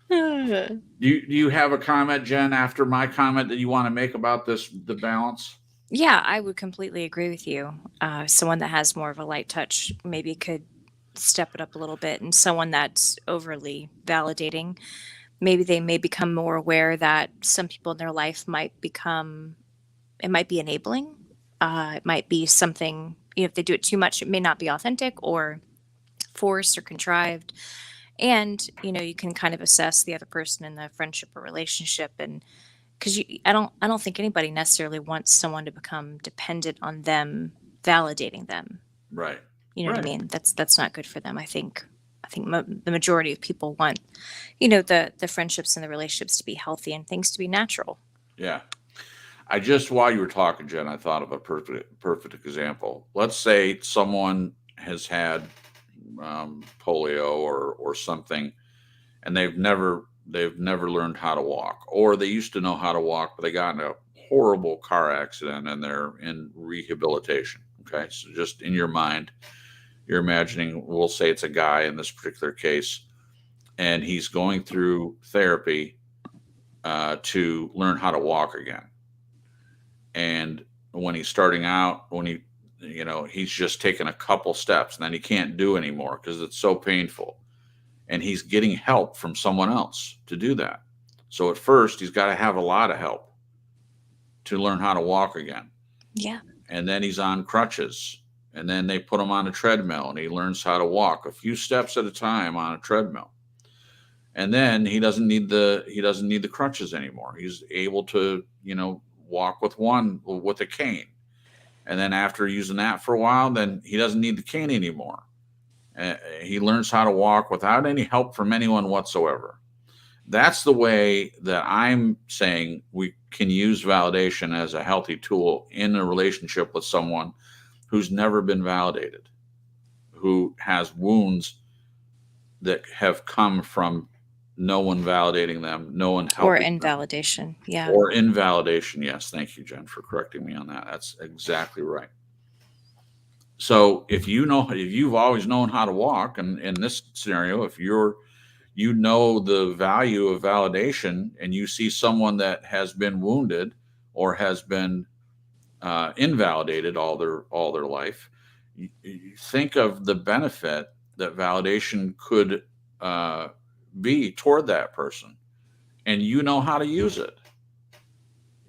Do you have a comment, Jen, after my comment that you want to make about the balance?
Yeah, I would completely agree with you. Someone that has more of a light touch maybe could step it up a little bit, and someone that's overly validating, maybe they may become more aware that some people in their life might be enabling. It might be something, if they do it too much, it may not be authentic or forced or contrived. And, you can kind of assess the other person in the friendship or relationship. And because I don't think anybody necessarily wants someone to become dependent on them validating them.
Right.
You know what I mean? That's not good for them. I think the majority of people want, the friendships and the relationships to be healthy and things to be natural.
Yeah. While you were talking, Jen, I thought of a perfect example. Let's say someone has had polio or something, and they've never learned how to walk, or they used to know how to walk, but they got in a horrible car accident and they're in rehabilitation. Okay. So just in your mind, you're imagining, we'll say it's a guy in this particular case, and he's going through therapy to learn how to walk again. And when he's starting out, he's just taken a couple steps and then he can't do anymore because it's so painful. And he's getting help from someone else to do that. So at first, he's got to have a lot of help to learn how to walk again.
Yeah.
And then he's on crutches. And then they put him on a treadmill and he learns how to walk a few steps at a time on a treadmill. And then he doesn't need the crutches anymore. He's able to, walk with a cane. And then after using that for a while, then he doesn't need the cane anymore. He learns how to walk without any help from anyone whatsoever. That's the way that I'm saying we can use validation as a healthy tool in a relationship with someone who's never been validated, who has wounds that have come from no one validating them, no one helping
Or
them.
invalidation. Yeah.
Or invalidation. Yes. Thank you, Jen, for correcting me on that. That's exactly right. So if you've always known how to walk, and in this scenario, if you know the value of validation, and you see someone that has been wounded or has been invalidated all their life, you think of the benefit that validation could be toward that person, and you know how to use it.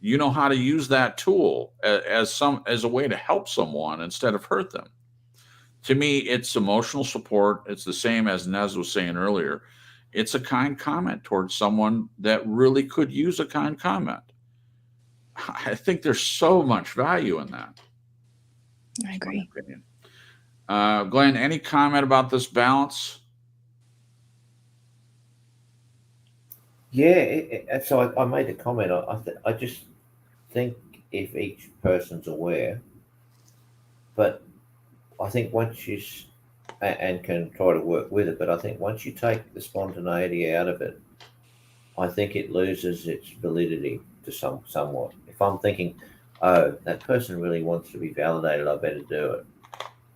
You know how to use that tool as a way to help someone instead of hurt them. To me, it's emotional support. It's the same as Nez was saying earlier. It's a kind comment towards someone that really could use a kind comment. I think there's so much value in that.
I agree.
Glenn, any comment about this balance?
Yeah, so I made a comment. I just think if each person's aware, but I think once you and can try to work with it, but I think once you take the spontaneity out of it, I think it loses its validity to somewhat. If I'm thinking, oh, that person really wants to be validated, I better do it.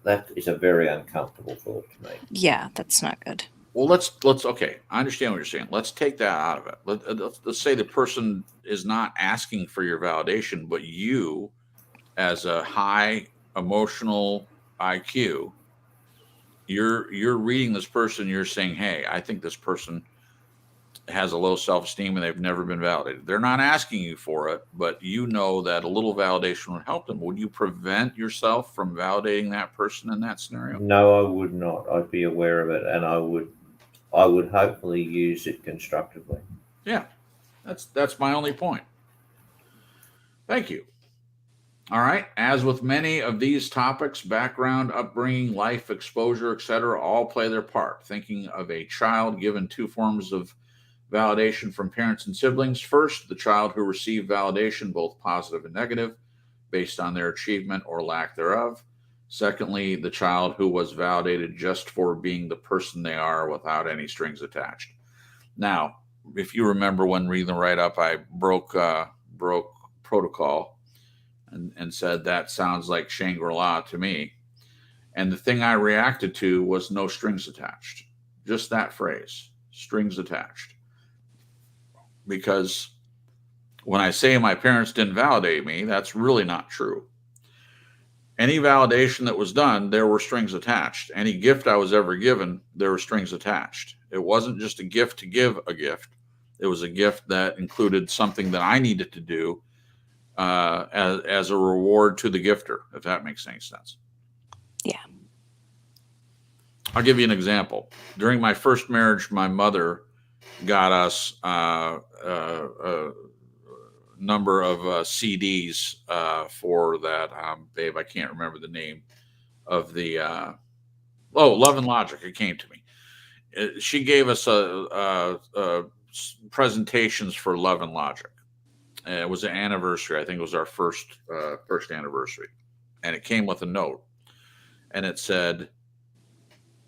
That is a very uncomfortable thought to me.
Yeah, that's not good.
Well, let's okay. I understand what you're saying. Let's take that out of it. Let's say the person is not asking for your validation, but you, as a high emotional IQ, you're reading this person. You're saying, hey, I think this person has a low self-esteem and they've never been validated. They're not asking you for it, but you know that a little validation would help them. Would you prevent yourself from validating that person in that scenario?
No, I would not. I'd be aware of it, and I would hopefully use it constructively.
Yeah, that's my only point. Thank you. All right. As with many of these topics, background, upbringing, life exposure, etc., all play their part. Thinking of a child given two forms of validation from parents and siblings. First, the child who received validation, both positive and negative, based on their achievement or lack thereof. Secondly, the child who was validated just for being the person they are without any strings attached. Now, if you remember when reading the write-up, I broke protocol and said that sounds like Shangri-La to me. And the thing I reacted to was no strings attached. Just that phrase, strings attached. Because when I say my parents didn't validate me, that's really not true. Any validation that was done, there were strings attached. Any gift I was ever given, there were strings attached. It wasn't just a gift to give a gift. It was a gift that included something that I needed to do as a reward to the gifter, if that makes any sense.
Yeah.
I'll give you an example. During my first marriage, my mother got us a number of CDs for that. Babe, I can't remember the name of the Love and Logic. It came to me. She gave us presentations for Love and Logic. It was an anniversary. I think it was our first anniversary, and it came with a note, and it said,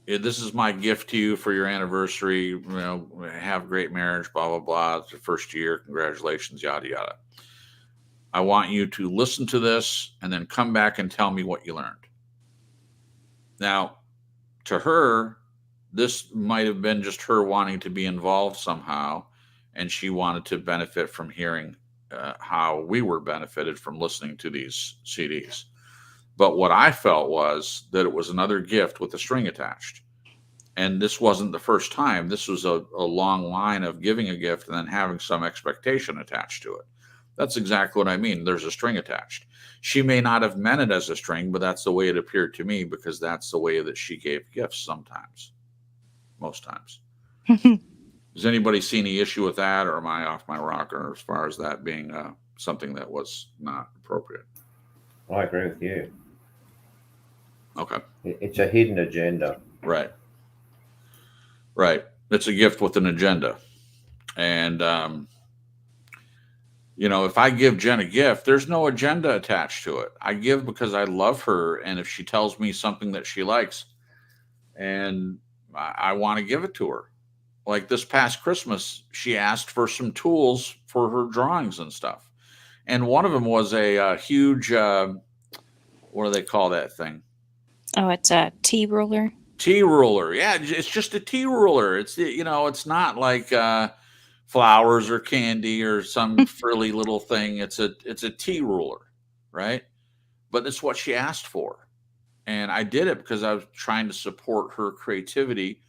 "This is my gift to you for your anniversary. You know, have a great marriage. Blah blah blah. It's your first year. Congratulations. Yada yada. I want you to listen to this and then come back and tell me what you learned." Now, to her, this might have been just her wanting to be involved somehow, and she wanted to benefit from hearing how we were benefited from listening to these CDs. But what I felt was that it was another gift with a string attached. And this wasn't the first time. This was a long line of giving a gift and then having some expectation attached to it. That's exactly what I mean. There's a string attached. She may not have meant it as a string, but that's the way it appeared to me, because that's the way that she gave gifts sometimes. Most times. Does anybody see any issue with that, or am I off my rocker as far as that being something that was not appropriate?
I agree with you.
Okay.
It's a hidden agenda.
Right. Right. It's a gift with an agenda. And, if I give Jen a gift, there's no agenda attached to it. I give because I love her. And if she tells me something that she likes and I want to give it to her. Like this past Christmas, she asked for some tools for her drawings and stuff. And one of them was a huge, what do they call that thing?
Oh, it's a tea ruler.
Tea ruler. Yeah, it's just a tea ruler. It's not like flowers or candy or some frilly little thing. It's a tea ruler, right? But it's what she asked for. And I did it because I was trying to support her creativity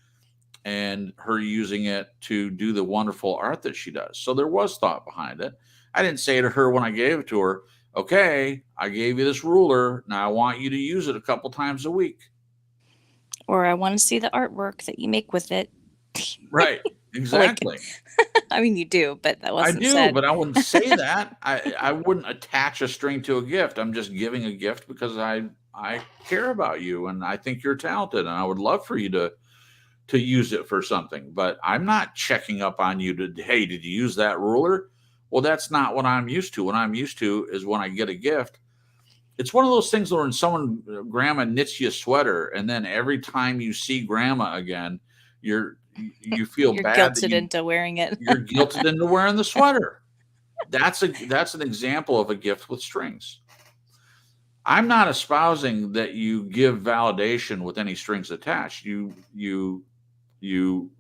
and her using it to do the wonderful art that she does. So there was thought behind it. I didn't say to her when I gave it to her, okay, I gave you this ruler. Now I want you to use it a couple times a week.
Or I want to see the artwork that you make with it.
Right. Exactly.
I mean, you do, but that wasn't
said. I do, but I wouldn't say that. I wouldn't attach a string to a gift. I'm just giving a gift because I care about you and I think you're talented and I would love for you to use it for something. But I'm not checking up on you to, hey, did you use that ruler? Well, that's not what I'm used to. What I'm used to is when I get a gift, it's one of those things where when grandma knits you a sweater and then every time you see grandma again, you feel
you're
bad.
Guilted into wearing it.
You're guilted into wearing the sweater. That's an example of a gift with strings. I'm not espousing that you give validation with any strings attached. You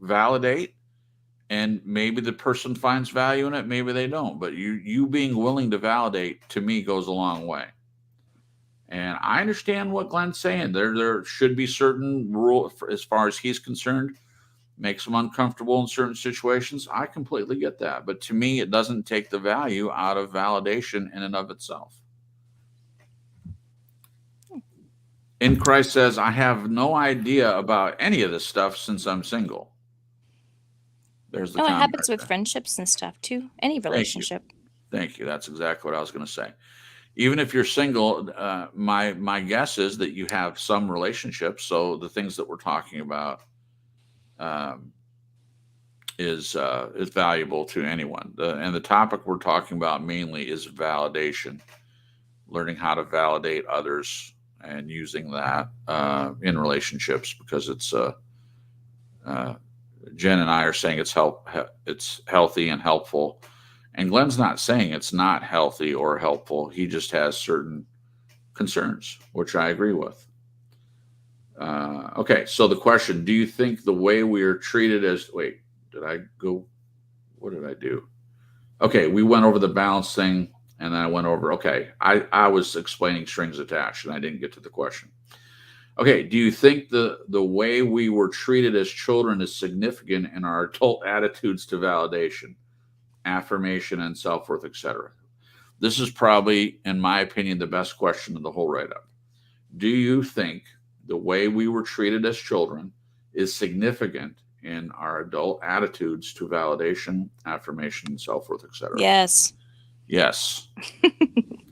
validate, and maybe the person finds value in it, maybe they don't. But you being willing to validate, to me, goes a long way. And I understand what Glenn's saying. There should be certain rule as far as he's concerned. Makes them uncomfortable in certain situations. I completely get that. But to me, it doesn't take the value out of validation in and of itself. In Christ says, I have no idea about any of this stuff since I'm single. There's the
it
comment
happens
right
with
there.
Friendships and stuff too. Any relationship.
Thank you. That's exactly what I was going to say. Even if you're single, my guess is that you have some relationships. So the things that we're talking about is valuable to anyone. And the topic we're talking about mainly is validation, learning how to validate others and using that in relationships, because it's Jen and I are saying it's healthy and helpful. And Glenn's not saying it's not healthy or helpful. He just has certain concerns, which I agree with. Okay, so the question, do you think the way we are treated as, what did I do? Okay, we went over the balance thing, and then I went over, I was explaining strings attached, and I didn't get to the question. Okay, do you think the way we were treated as children is significant in our adult attitudes to validation, affirmation, and self-worth, etc.? This is probably, in my opinion, the best question of the whole write-up. Do you think the way we were treated as children is significant in our adult attitudes to validation, affirmation, and self-worth, etc.?
Yes.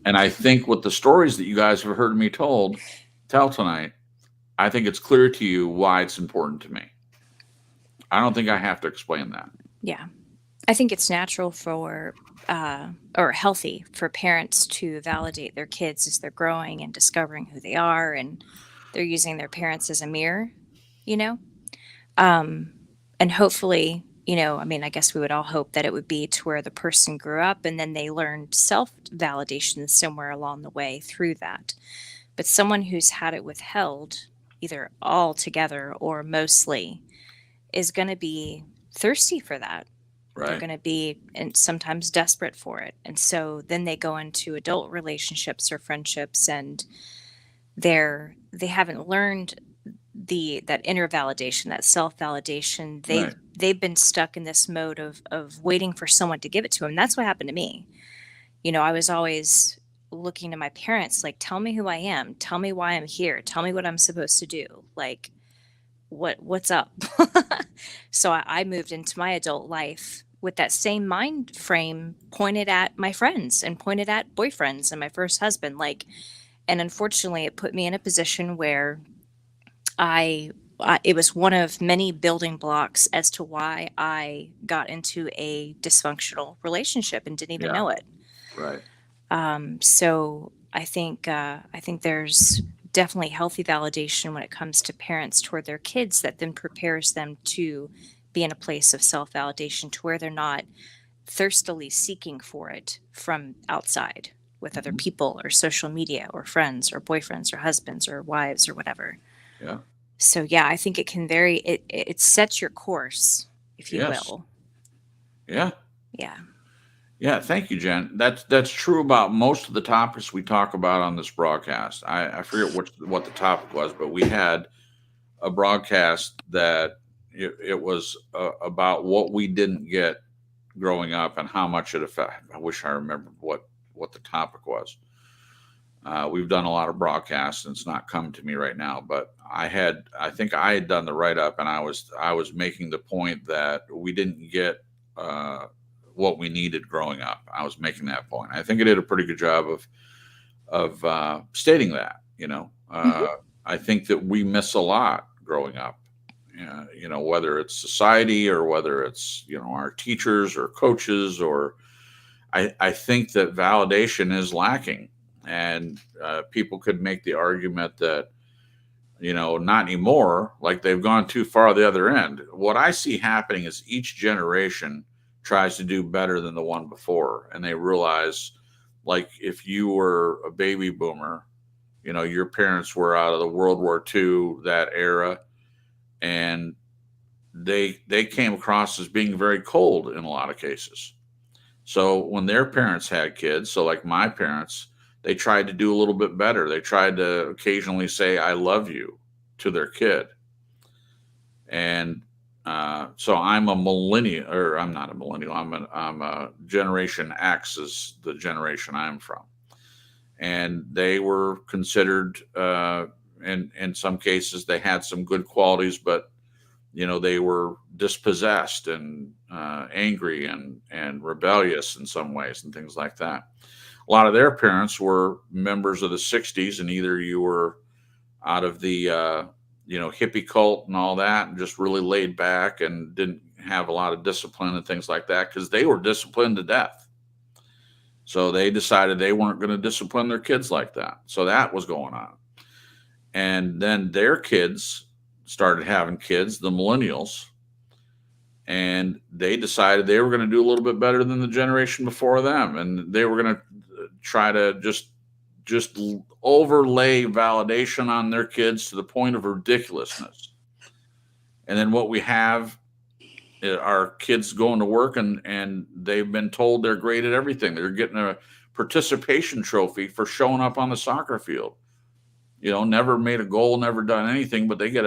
And I think with the stories that you guys have heard me tell tonight, I think it's clear to you why it's important to me. I don't think I have to explain that.
Yeah. I think it's natural for or healthy for parents to validate their kids as they're growing and discovering who they are, and they're using their parents as a mirror, and hopefully, I guess we would all hope that it would be to where the person grew up and then they learned self-validation somewhere along the way through that. But someone who's had it withheld, either altogether or mostly, is going to be thirsty for that.
Right.
They're going to be and sometimes desperate for it. And so then they go into adult relationships or friendships, and they haven't learned that inner validation, that self-validation. They've been stuck in this mode of waiting for someone to give it to them. That's what happened to me. I was always looking to my parents, like, tell me who I am, tell me why I'm here, tell me what I'm supposed to do. Like, what's up? So I moved into my adult life with that same mind frame pointed at my friends and pointed at boyfriends and my first husband. Like, and unfortunately, it put me in a position where I, it was one of many building blocks as to why I got into a dysfunctional relationship and didn't even
Yeah.
know it.
Right.
So I think there's definitely healthy validation when it comes to parents toward their kids that then prepares them to be in a place of self-validation to where they're not thirstily seeking for it from outside with other
Mhm.
people or social media or friends or boyfriends or husbands or wives or whatever.
Yeah.
So yeah, I think it can it sets your course, if you
Yes.
will.
Yeah.
Yeah.
Yeah. Thank you, Jen. That's true about most of the topics we talk about on this broadcast. I forget what the topic was, but we had a broadcast that it was about what we didn't get growing up and how much it affected. I wish I remembered what the topic was. We've done a lot of broadcasts, and it's not come to me right now. But I think I had done the write up, and I was making the point that we didn't get uh, what we needed growing up. I was making that point. I think I did a pretty good job of stating that.
Hmm.
I think that we miss a lot growing up. Whether it's society or whether it's our teachers or coaches or I think that validation is lacking, and people could make the argument that not anymore, like they've gone too far the other end. What I see happening is each generation tries to do better than the one before, and they realize, like, if you were a baby boomer, your parents were out of the World War II, that era, and they came across as being very cold in a lot of cases. So when their parents had kids, so like my parents, they tried to do a little bit better. They tried to occasionally say "I love you" to their kid, and so I'm a millennial, or I'm not a millennial. I'm a Generation X is the generation I'm from, and they were considered. In some cases, they had some good qualities, but they were dispossessed and angry and rebellious in some ways and things like that. A lot of their parents were members of the 60s, and either you were out of the hippie cult and all that and just really laid back and didn't have a lot of discipline and things like that because they were disciplined to death. So they decided they weren't going to discipline their kids like that. So that was going on. And then their kids started having kids, the millennials, and they decided they were going to do a little bit better than the generation before them, and they were going to try to just overlay validation on their kids to the point of ridiculousness. And then what we have are kids going to work and they've been told they're great at everything. They're getting a participation trophy for showing up on the soccer field. Never made a goal, never done anything, but they get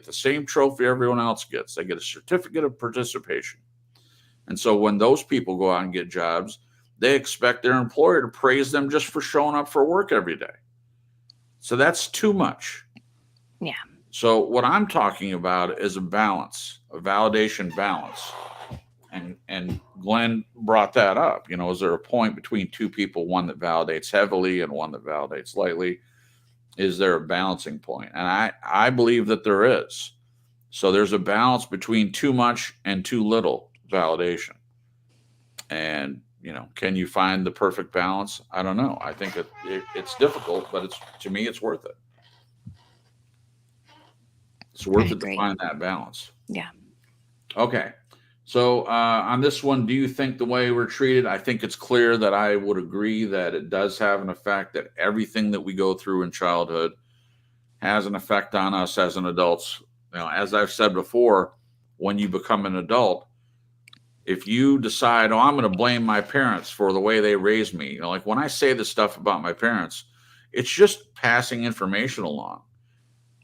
the same trophy everyone else gets. They get a certificate of participation. And so when those people go out and get jobs, they expect their employer to praise them just for showing up for work every day. So that's too much.
Yeah.
So what I'm talking about is a balance, a validation balance. And Glenn brought that up. Is there a point between two people, one that validates heavily and one that validates lightly? Is there a balancing point? And I believe that there is. So there's a balance between too much and too little validation. And, can you find the perfect balance? I don't know. I think it's difficult, but to me, it's worth it. It's worth it to find that balance.
Yeah.
Okay. So on this one, do you think the way we're treated? I think it's clear that I would agree that it does have an effect, that everything that we go through in childhood has an effect on us as an adults. As I've said before, when you become an adult, if you decide, I'm going to blame my parents for the way they raised me, like when I say this stuff about my parents, it's just passing information along.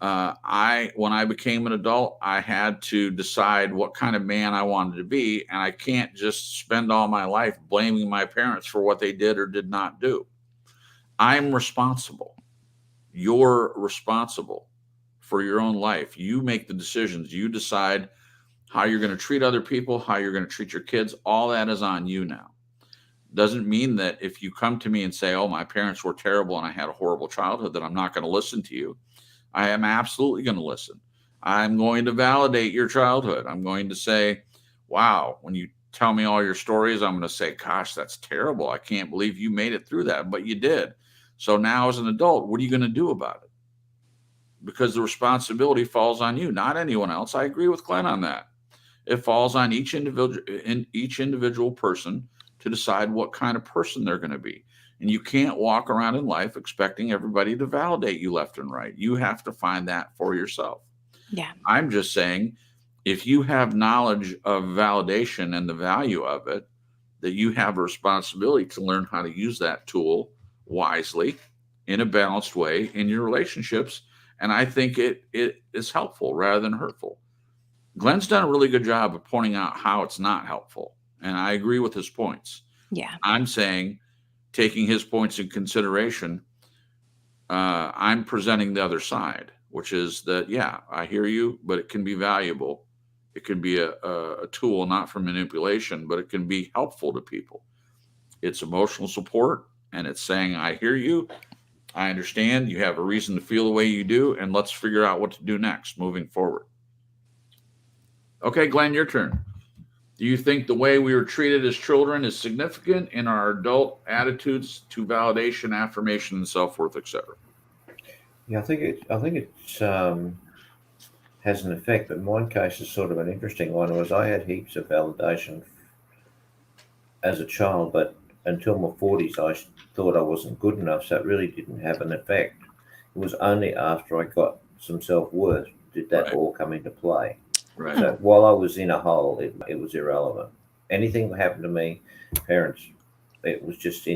When I became an adult, I had to decide what kind of man I wanted to be, and I can't just spend all my life blaming my parents for what they did or did not do. I'm responsible. You're responsible for your own life. You make the decisions. You decide how you're going to treat other people, how you're going to treat your kids. All that is on you now. Doesn't mean that if you come to me and say, oh, my parents were terrible and I had a horrible childhood, that I'm not going to listen to you. I am absolutely going to listen. I'm going to validate your childhood. I'm going to say, wow, when you tell me all your stories, I'm going to say, gosh, that's terrible. I can't believe you made it through that, but you did. So now as an adult, what are you going to do about it? Because the responsibility falls on you, not anyone else. I agree with Glenn on that. It falls on each individual person to decide what kind of person they're going to be. And you can't walk around in life expecting everybody to validate you left and right. You have to find that for yourself.
Yeah.
I'm just saying, if you have knowledge of validation and the value of it, that you have a responsibility to learn how to use that tool wisely in a balanced way in your relationships. And I think it is helpful rather than hurtful. Glenn's done a really good job of pointing out how it's not helpful. And I agree with his points.
Yeah.
I'm saying, taking his points in consideration, I'm presenting the other side, which is that, yeah, I hear you, but it can be valuable. It can be a tool, not for manipulation, but it can be helpful to people. It's emotional support, and it's saying, I hear you. I understand you have a reason to feel the way you do, and let's figure out what to do next moving forward. Okay, Glenn, your turn. Do you think the way we were treated as children is significant in our adult attitudes to validation, affirmation, and self-worth, etc.?
Yeah, I think it has an effect, but in one case is sort of an interesting one. Was I had heaps of validation as a child, but until my 40s, I thought I wasn't good enough, so it really didn't have an effect. It was only after I got some self-worth did that
Right.
all come into play.
Right.
So while I was in a hole, it was irrelevant. Anything that happened to me, parents, it was just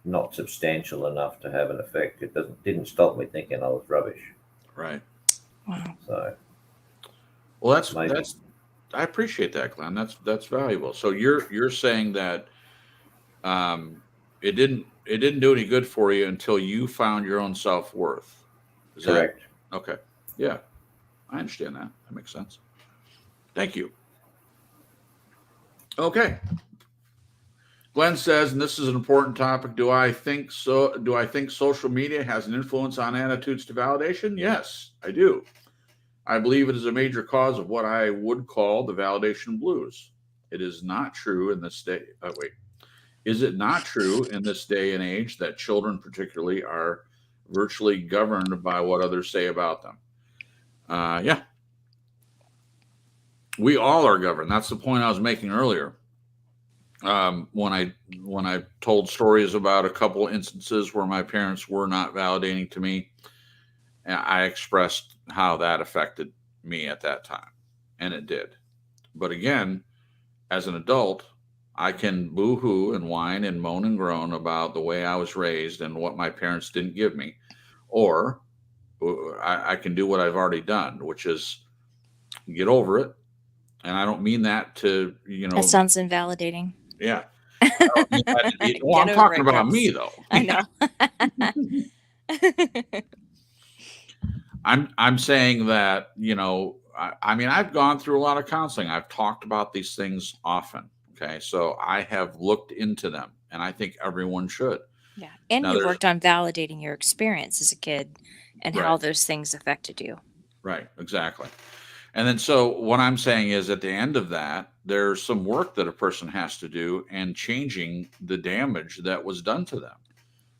not substantial enough to have an effect. It didn't stop me thinking I was rubbish.
Right.
Wow.
So,
Well,
maybe.
I appreciate that, Glenn. That's valuable. So you're saying that it didn't do any good for you until you found your own self-worth. Is
Correct.
that okay? Yeah, I understand that. That makes sense. Thank you. Okay. Glenn says, and this is an important topic, do I think social media has an influence on attitudes to validation? Yes, I do. I believe it is a major cause of what I would call the validation blues. It is not true in this day. Is it not true in this day and age that children particularly are virtually governed by what others say about them? Yeah. We all are governed. That's the point I was making earlier. When I told stories about a couple instances where my parents were not validating to me, I expressed how that affected me at that time, and it did. But again, as an adult, I can boo-hoo and whine and moan and groan about the way I was raised and what my parents didn't give me, or I can do what I've already done, which is get over it. And I don't mean that to,
That sounds invalidating.
Yeah. Well, I'm talking about me, though.
I know.
I'm saying that, I mean, I've gone through a lot of counseling. I've talked about these things often. Okay. So I have looked into them, and I think everyone should.
Yeah. And you worked on validating your experience as a kid and how those things affected you.
Right. Exactly. And then, so what I'm saying is, at the end of that, there's some work that a person has to do and changing the damage that was done to them.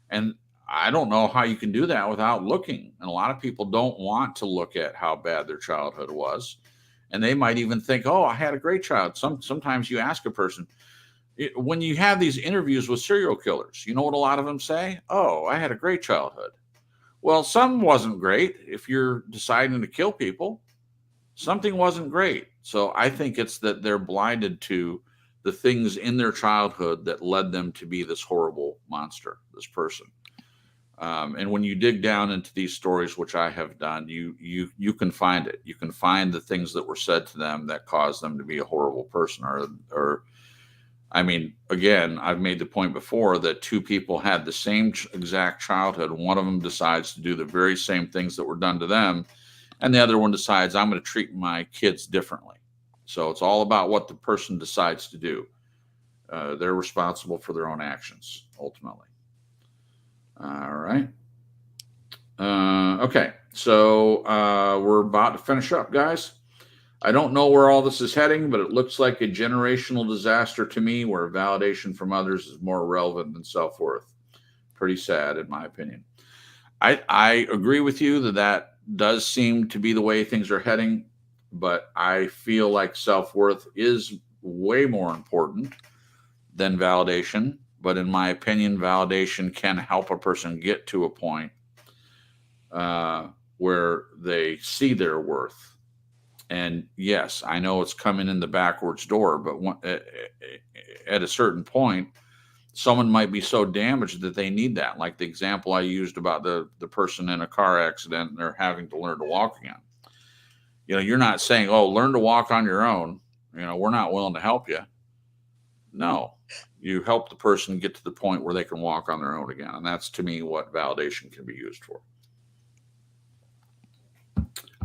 And I don't know how you can do that without looking. And a lot of people don't want to look at how bad their childhood was. And they might even think, oh, I had a great child. Sometimes you ask a person, when you have these interviews with serial killers, you know what a lot of them say? Oh, I had a great childhood. Well, some wasn't great. If you're deciding to kill people, something wasn't great. So I think it's that they're blinded to the things in their childhood that led them to be this horrible monster, this person. And when you dig down into these stories, which I have done, you can find it. You can find the things that were said to them that caused them to be a horrible person. Or I mean, again, I've made the point before that two people had the same exact childhood. One of them decides to do the very same things that were done to them, and the other one decides I'm going to treat my kids differently. So it's all about what the person decides to do. They're responsible for their own actions, ultimately. All right. Okay, so we're about to finish up, guys. I don't know where all this is heading, but it looks like a generational disaster to me where validation from others is more relevant than self-worth. Pretty sad, in my opinion. I agree with you that does seem to be the way things are heading, but I feel like self-worth is way more important than validation. But in my opinion, validation can help a person get to a point where they see their worth. And yes, I know it's coming in the backwards door, but at a certain point, someone might be so damaged that they need that. Like the example I used about the person in a car accident and they're having to learn to walk again. You're not saying, oh, learn to walk on your own. We're not willing to help you. No, you help the person get to the point where they can walk on their own again. And that's, to me, what validation can be used for.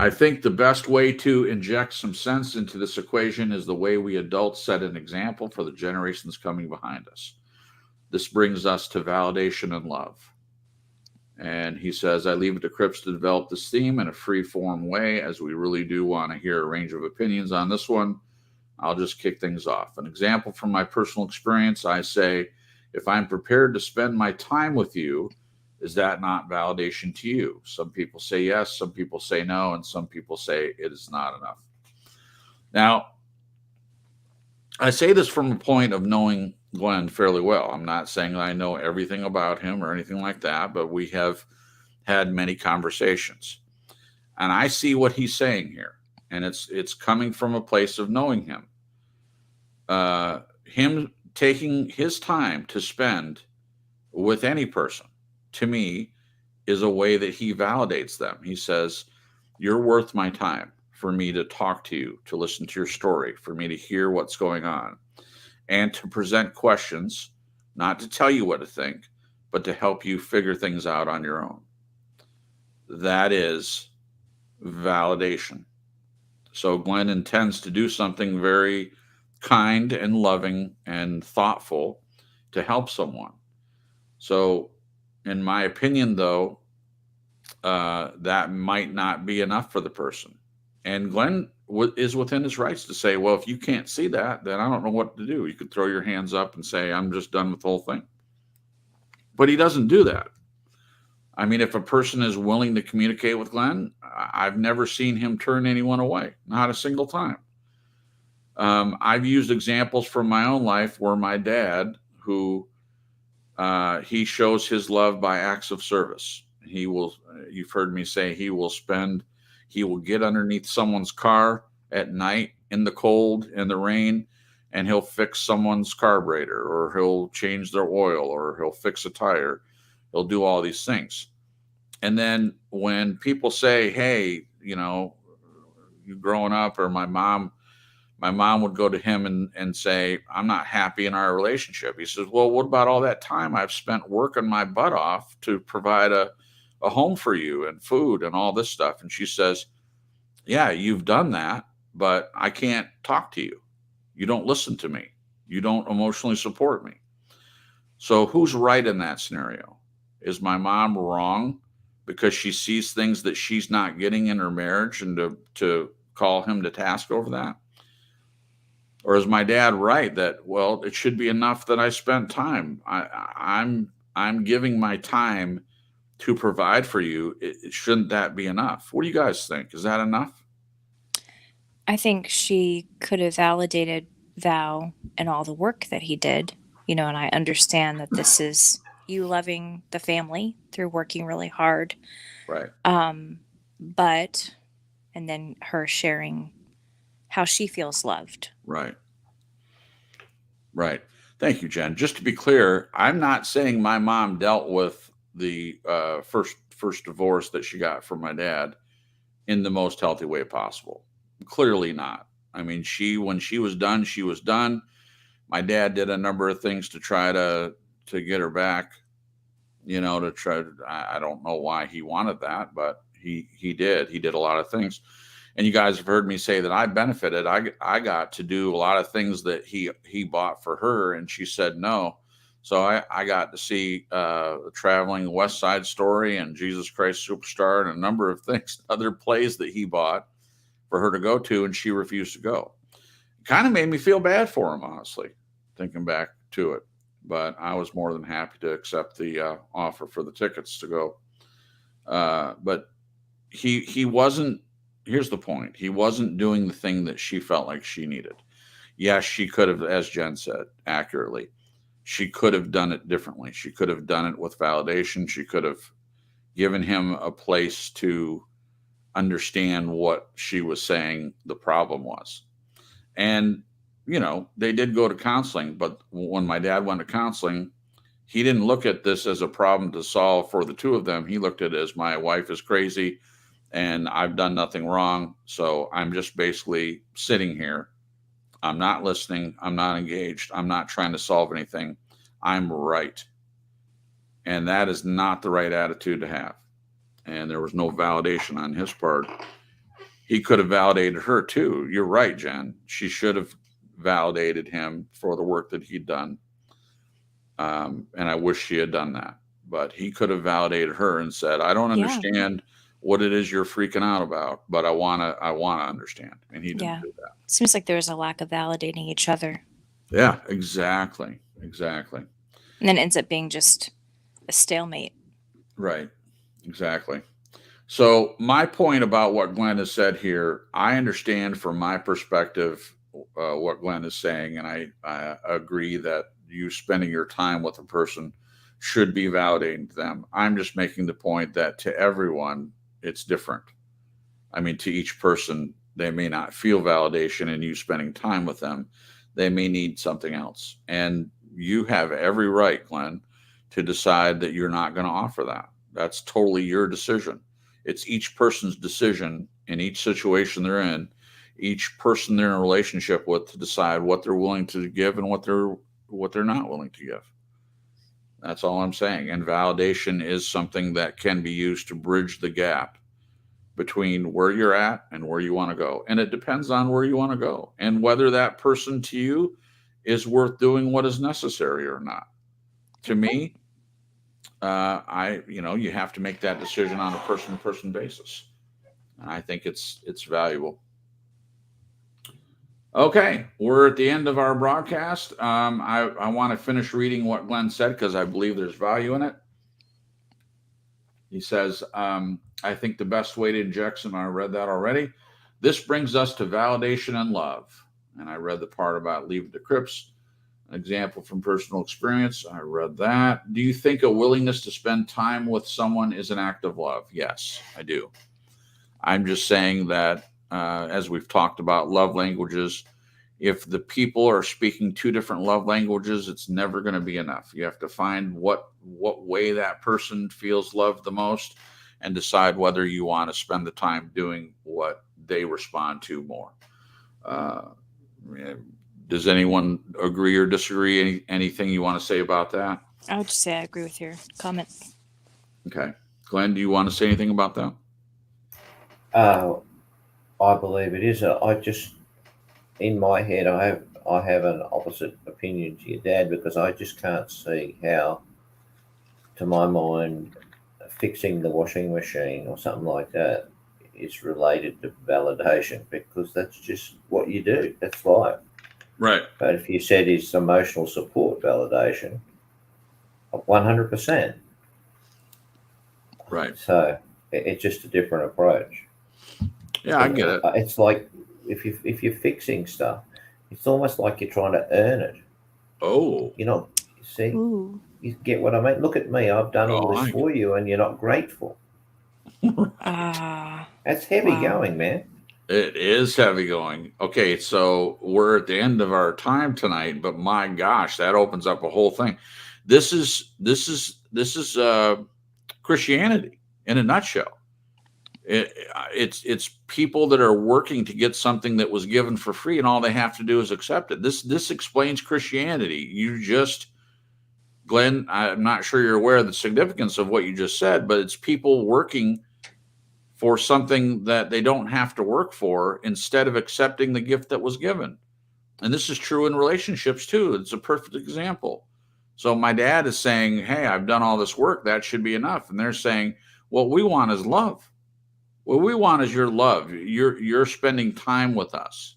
I think the best way to inject some sense into this equation is the way we adults set an example for the generations coming behind us. This brings us to validation and love. And he says, I leave it to Cripps to develop this theme in a free-form way, as we really do want to hear a range of opinions on this one. I'll just kick things off. An example from my personal experience, I say, if I'm prepared to spend my time with you, is that not validation to you? Some people say yes, some people say no, and some people say it is not enough. Now, I say this from a point of knowing Glenn fairly well. I'm not saying that I know everything about him or anything like that, but we have had many conversations. And I see what he's saying here. And it's coming from a place of knowing him. Him taking his time to spend with any person, to me, is a way that he validates them. He says, you're worth my time for me to talk to you, to listen to your story, for me to hear what's going on, and to present questions, not to tell you what to think, but to help you figure things out on your own. That is validation. So Glenn intends to do something very kind and loving and thoughtful to help someone. So in my opinion, though, that might not be enough for the person. And Glenn is within his rights to say, well, if you can't see that, then I don't know what to do. You could throw your hands up and say, I'm just done with the whole thing. But he doesn't do that. I mean, if a person is willing to communicate with Glenn, I've never seen him turn anyone away, not a single time. I've used examples from my own life where my dad, who he shows his love by acts of service. You've heard me say, he will get underneath someone's car at night in the cold and the rain, and he'll fix someone's carburetor, or he'll change their oil, or he'll fix a tire. He'll do all these things. And then when people say, hey, you growing up, or my mom would go to him and say, I'm not happy in our relationship. He says, well, what about all that time I've spent working my butt off to provide a home for you and food and all this stuff? And she says, yeah, you've done that, but I can't talk to you. You don't listen to me. You don't emotionally support me. So who's right in that scenario? Is my mom wrong because she sees things that she's not getting in her marriage, and to call him to task over that? Or is my dad right that, well, it should be enough that I spent time? I'm giving my time to provide for you. Shouldn't that be enough? What do you guys think? Is that enough?
I think she could have validated Val and all the work that he did, and I understand that this is you loving the family through working really hard.
Right.
But, and then her sharing how she feels loved.
Right. Right. Thank you, Jen. Just to be clear, I'm not saying my mom dealt with the first divorce that she got from my dad in the most healthy way possible. Clearly not. I mean, when she was done, she was done. My dad did a number of things to try to get her back, I don't know why he wanted that, but he did a lot of things. And you guys have heard me say that I benefited. I got to do a lot of things that he bought for her, and she said no. So I got to see Traveling West Side Story and Jesus Christ Superstar and a number of things, other plays that he bought for her to go to, and she refused to go. It kind of made me feel bad for him, honestly, thinking back to it. But I was more than happy to accept the offer for the tickets to go. But he wasn't. Here's the point. He wasn't doing the thing that she felt like she needed. Yes, she could have, as Jen said accurately, she could have done it differently. She could have done it with validation. She could have given him a place to understand what she was saying the problem was. And, they did go to counseling, but when my dad went to counseling, he didn't look at this as a problem to solve for the two of them. He looked at it as, my wife is crazy and I've done nothing wrong. So I'm just basically sitting here. I'm not listening. I'm not engaged. I'm not trying to solve anything. I'm right. And that is not the right attitude to have. And there was no validation on his part. He could have validated her too. You're right, Jen. She should have validated him for the work that he'd done. And I wish she had done that. But he could have validated her and said, I don't understand what it is you're freaking out about, but I wanna understand. And he didn't do that.
Seems like there was a lack of validating each other.
Yeah, exactly.
And then it ends up being just a stalemate.
Right. Exactly. So my point about what Glenn has said here, I understand from my perspective what Glenn is saying, and I agree that you spending your time with a person should be validating to them. I'm just making the point that to everyone, it's different. I mean, to each person, they may not feel validation in you spending time with them. They may need something else. And you have every right, Glenn, to decide that you're not going to offer that. That's totally your decision. It's each person's decision in each situation they're in, each person they're in a relationship with, to decide what they're willing to give and what they're not willing to give. That's all I'm saying. And validation is something that can be used to bridge the gap between where you're at and where you want to go. And it depends on where you want to go and whether that person to you is worth doing what is necessary or not. To me, you have to make that decision on a person-to-person basis. And I think it's valuable. Okay, we're at the end of our broadcast. I want to finish reading what Glenn said because I believe there's value in it. He says, I think the best way to inject some, I read that already. This brings us to validation and love. And I read the part about leave the crypts, an example from personal experience. I read that. Do you think a willingness to spend time with someone is an act of love? Yes, I do. I'm just saying that as we've talked about love languages, if the people are speaking two different love languages, it's never going to be enough. You have to find what way that person feels loved the most and decide whether you want to spend the time doing what they respond to more. Does anyone agree or disagree? Anything you want to say about that?
I would just say I agree with your comment.
Okay. Glenn, do you want to say anything about that?
I believe it is. I just, in my head, I have an opposite opinion to your dad because I just can't see how, to my mind, fixing the washing machine or something like that is related to validation because that's just what you do. That's life.
Right.
But if you said it's emotional support validation, 100%.
Right.
So it's just a different approach.
Yeah, I get it.
It's like if you're fixing stuff, it's almost like you're trying to earn it.
Oh.
See,
Ooh.
you get what I mean? Look at me. I've done all this for you and you're not grateful. That's heavy going, man.
It is heavy going. Okay, so we're at the end of our time tonight, but my gosh, that opens up a whole thing. This is Christianity in a nutshell. It's people that are working to get something that was given for free, and all they have to do is accept it. This explains Christianity. Glenn, I'm not sure you're aware of the significance of what you just said, but it's people working for something that they don't have to work for instead of accepting the gift that was given. And this is true in relationships too. It's a perfect example. So my dad is saying, hey, I've done all this work. That should be enough. And they're saying, what we want is love. What we want is your love. You're spending time with us.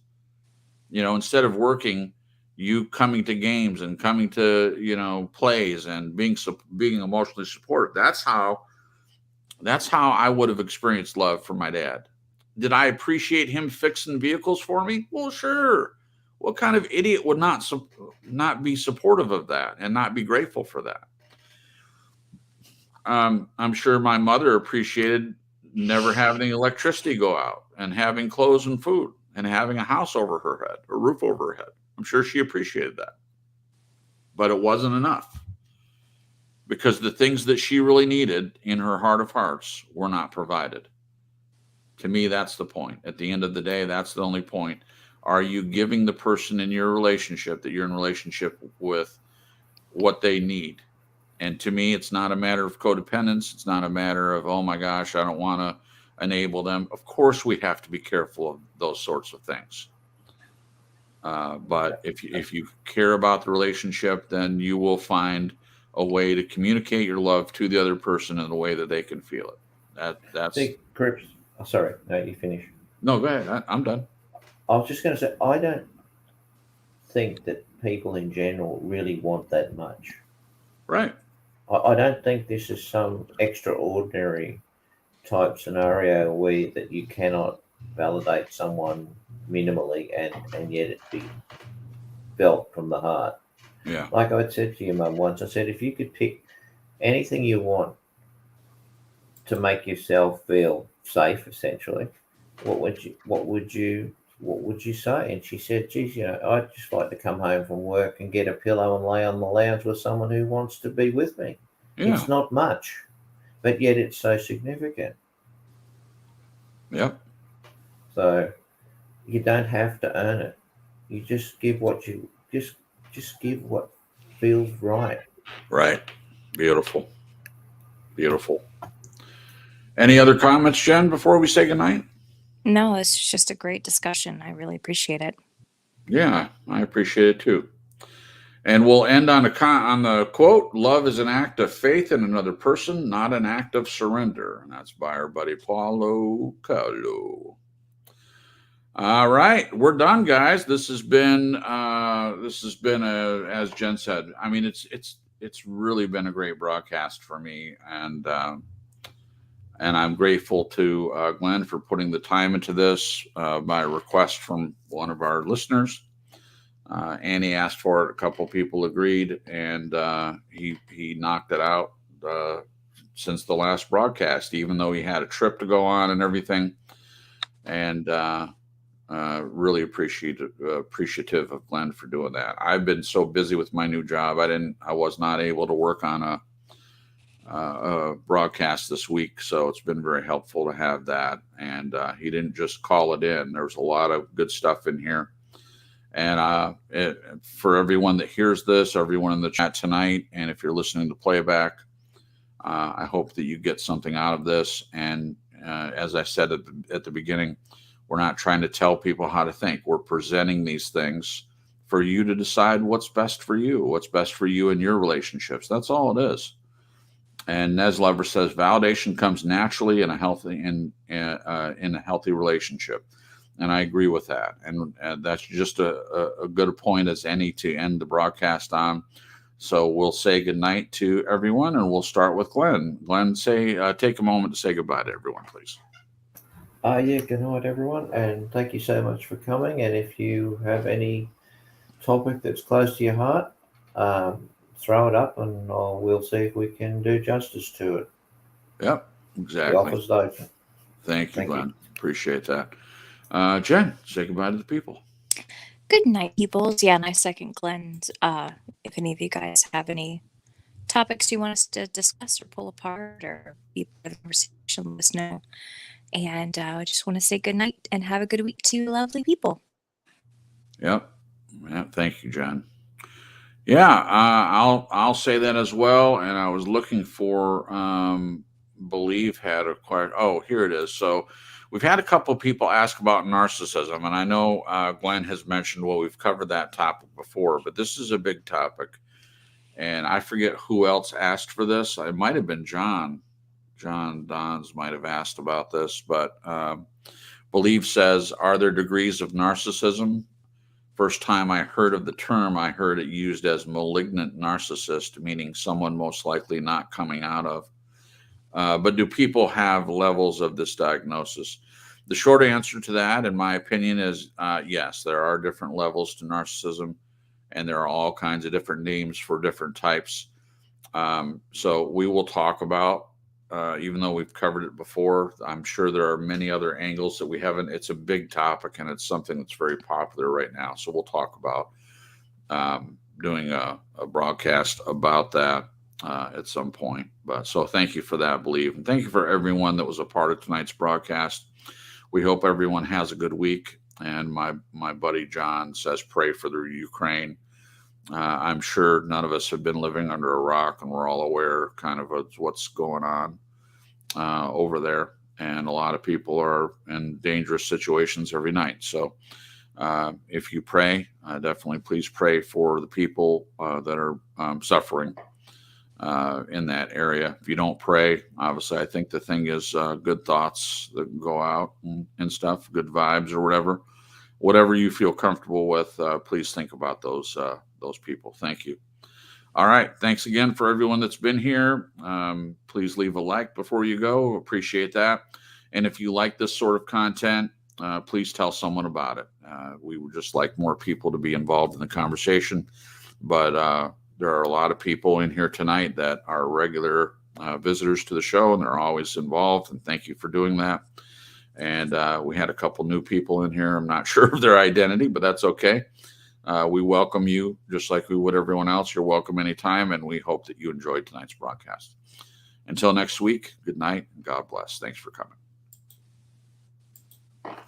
You know, instead of working, you coming to games and coming to, you know, plays and being emotionally supported. That's how I would have experienced love from my dad. Did I appreciate him fixing vehicles for me? Well, sure. What kind of idiot would not be supportive of that and not be grateful for that? I'm sure my mother appreciated never having electricity go out and having clothes and food and having a house over her head, a roof over her head. I'm sure she appreciated that. But it wasn't enough because the things that she really needed in her heart of hearts were not provided. To me, that's the point. At the end of the day, that's the only point. Are you giving the person in your relationship that you're in relationship with what they need? And to me, it's not a matter of codependence. It's not a matter of, oh my gosh, I don't want to enable them. Of course, we have to be careful of those sorts of things. But if you care about the relationship, then you will find a way to communicate your love to the other person in a way that they can feel it. That's.
See, Chris, sorry, no, you finish.
No, go ahead. I'm done.
I was just going to say, I don't think that people in general really want that much.
Right.
I don't think this is some extraordinary type scenario that you cannot validate someone minimally and yet it be felt from the heart.
Yeah.
Like I said to your mum once, I said, if you could pick anything you want to make yourself feel safe, essentially, what would you say? And she said, geez, you know, I'd just like to come home from work and get a pillow and lay on the lounge with someone who wants to be with me. Yeah. It's not much, but yet it's so significant.
Yep.
So you don't have to earn it. You just give what you just give what feels right.
Right. Beautiful. Beautiful. Any other comments, Jen, before we say goodnight?
No, it's just a great discussion. I really appreciate it.
Yeah, I appreciate it too. And we'll end on the quote, love is an act of faith in another person, not an act of surrender. And that's by our buddy Paulo Coelho. All right, we're done, guys. This has been as Jen said, I mean, it's really been a great broadcast for me. And I'm grateful to Glenn for putting the time into this by request from one of our listeners. Annie asked for it. A couple of people agreed, and he knocked it out since the last broadcast, even though he had a trip to go on and everything. And really appreciative of Glenn for doing that. I've been so busy with my new job. I was not able to work on a broadcast this week, so it's been very helpful to have that. And he didn't just call it in. There was a lot of good stuff in here. And for everyone that hears this, everyone in the chat tonight, and if you're listening to playback, I hope that you get something out of this. And as I said at the beginning, we're not trying to tell people how to think. We're presenting these things for you to decide what's best for you in your relationships. That's all it is. And Nez Lever says validation comes naturally in a healthy relationship. And I agree with that. And that's just a good point as any to end the broadcast on. So we'll say goodnight to everyone, and we'll start with Glenn. Glenn, take a moment to say goodbye to everyone, please.
Yeah, good night, everyone. And thank you so much for coming. And if you have any topic that's close to your heart, throw it up and we'll see if we can do justice to it.
Yep, exactly.
The offer's open.
Thank you, Glenn. Appreciate that. Jen, say goodbye to the people.
Good night, peoples. Yeah, and I second Glenn's. If any of you guys have any topics you want us to discuss or pull apart or be part of the conversation, let us know. And I just want to say good night and have a good week to lovely people.
Yep. Yeah, thank you, Jen. Yeah, I'll say that as well. And I was looking for believe had a question. Oh, here it is. So we've had a couple of people ask about narcissism, and I know Glenn has mentioned, well, we've covered that topic before, but this is a big topic. And I forget who else asked for this. It might have been John. John Dons might have asked about this, but Believe says, are there degrees of narcissism? First time I heard of the term, I heard it used as malignant narcissist, meaning someone most likely not coming out of. But do people have levels of this diagnosis? The short answer to that, in my opinion, is yes, there are different levels to narcissism, and there are all kinds of different names for different types. So we will talk about, even though we've covered it before, I'm sure there are many other angles that we haven't. It's a big topic, and it's something that's very popular right now. So we'll talk about doing a broadcast about that at some point. But so thank you for that, Believe. And thank you for everyone that was a part of tonight's broadcast. We hope everyone has a good week. And my buddy John says, pray for the Ukraine. I'm sure none of us have been living under a rock, and we're all aware kind of what's going on over there. And a lot of people are in dangerous situations every night. So if you pray, definitely please pray for the people that are suffering in that area. If you don't pray, obviously, I think the thing is good thoughts that go out and stuff, good vibes or whatever. Whatever you feel comfortable with, please think about those people. Thank you. All right. Thanks again for everyone that's been here. Please leave a like before you go. Appreciate that. And if you like this sort of content, please tell someone about it. We would just like more people to be involved in the conversation. But there are a lot of people in here tonight that are regular visitors to the show, and they're always involved. And thank you for doing that. And we had a couple new people in here. I'm not sure of their identity, but that's okay. We welcome you just like we would everyone else. You're welcome anytime, and we hope that you enjoyed tonight's broadcast. Until next week, good night and God bless. Thanks for coming.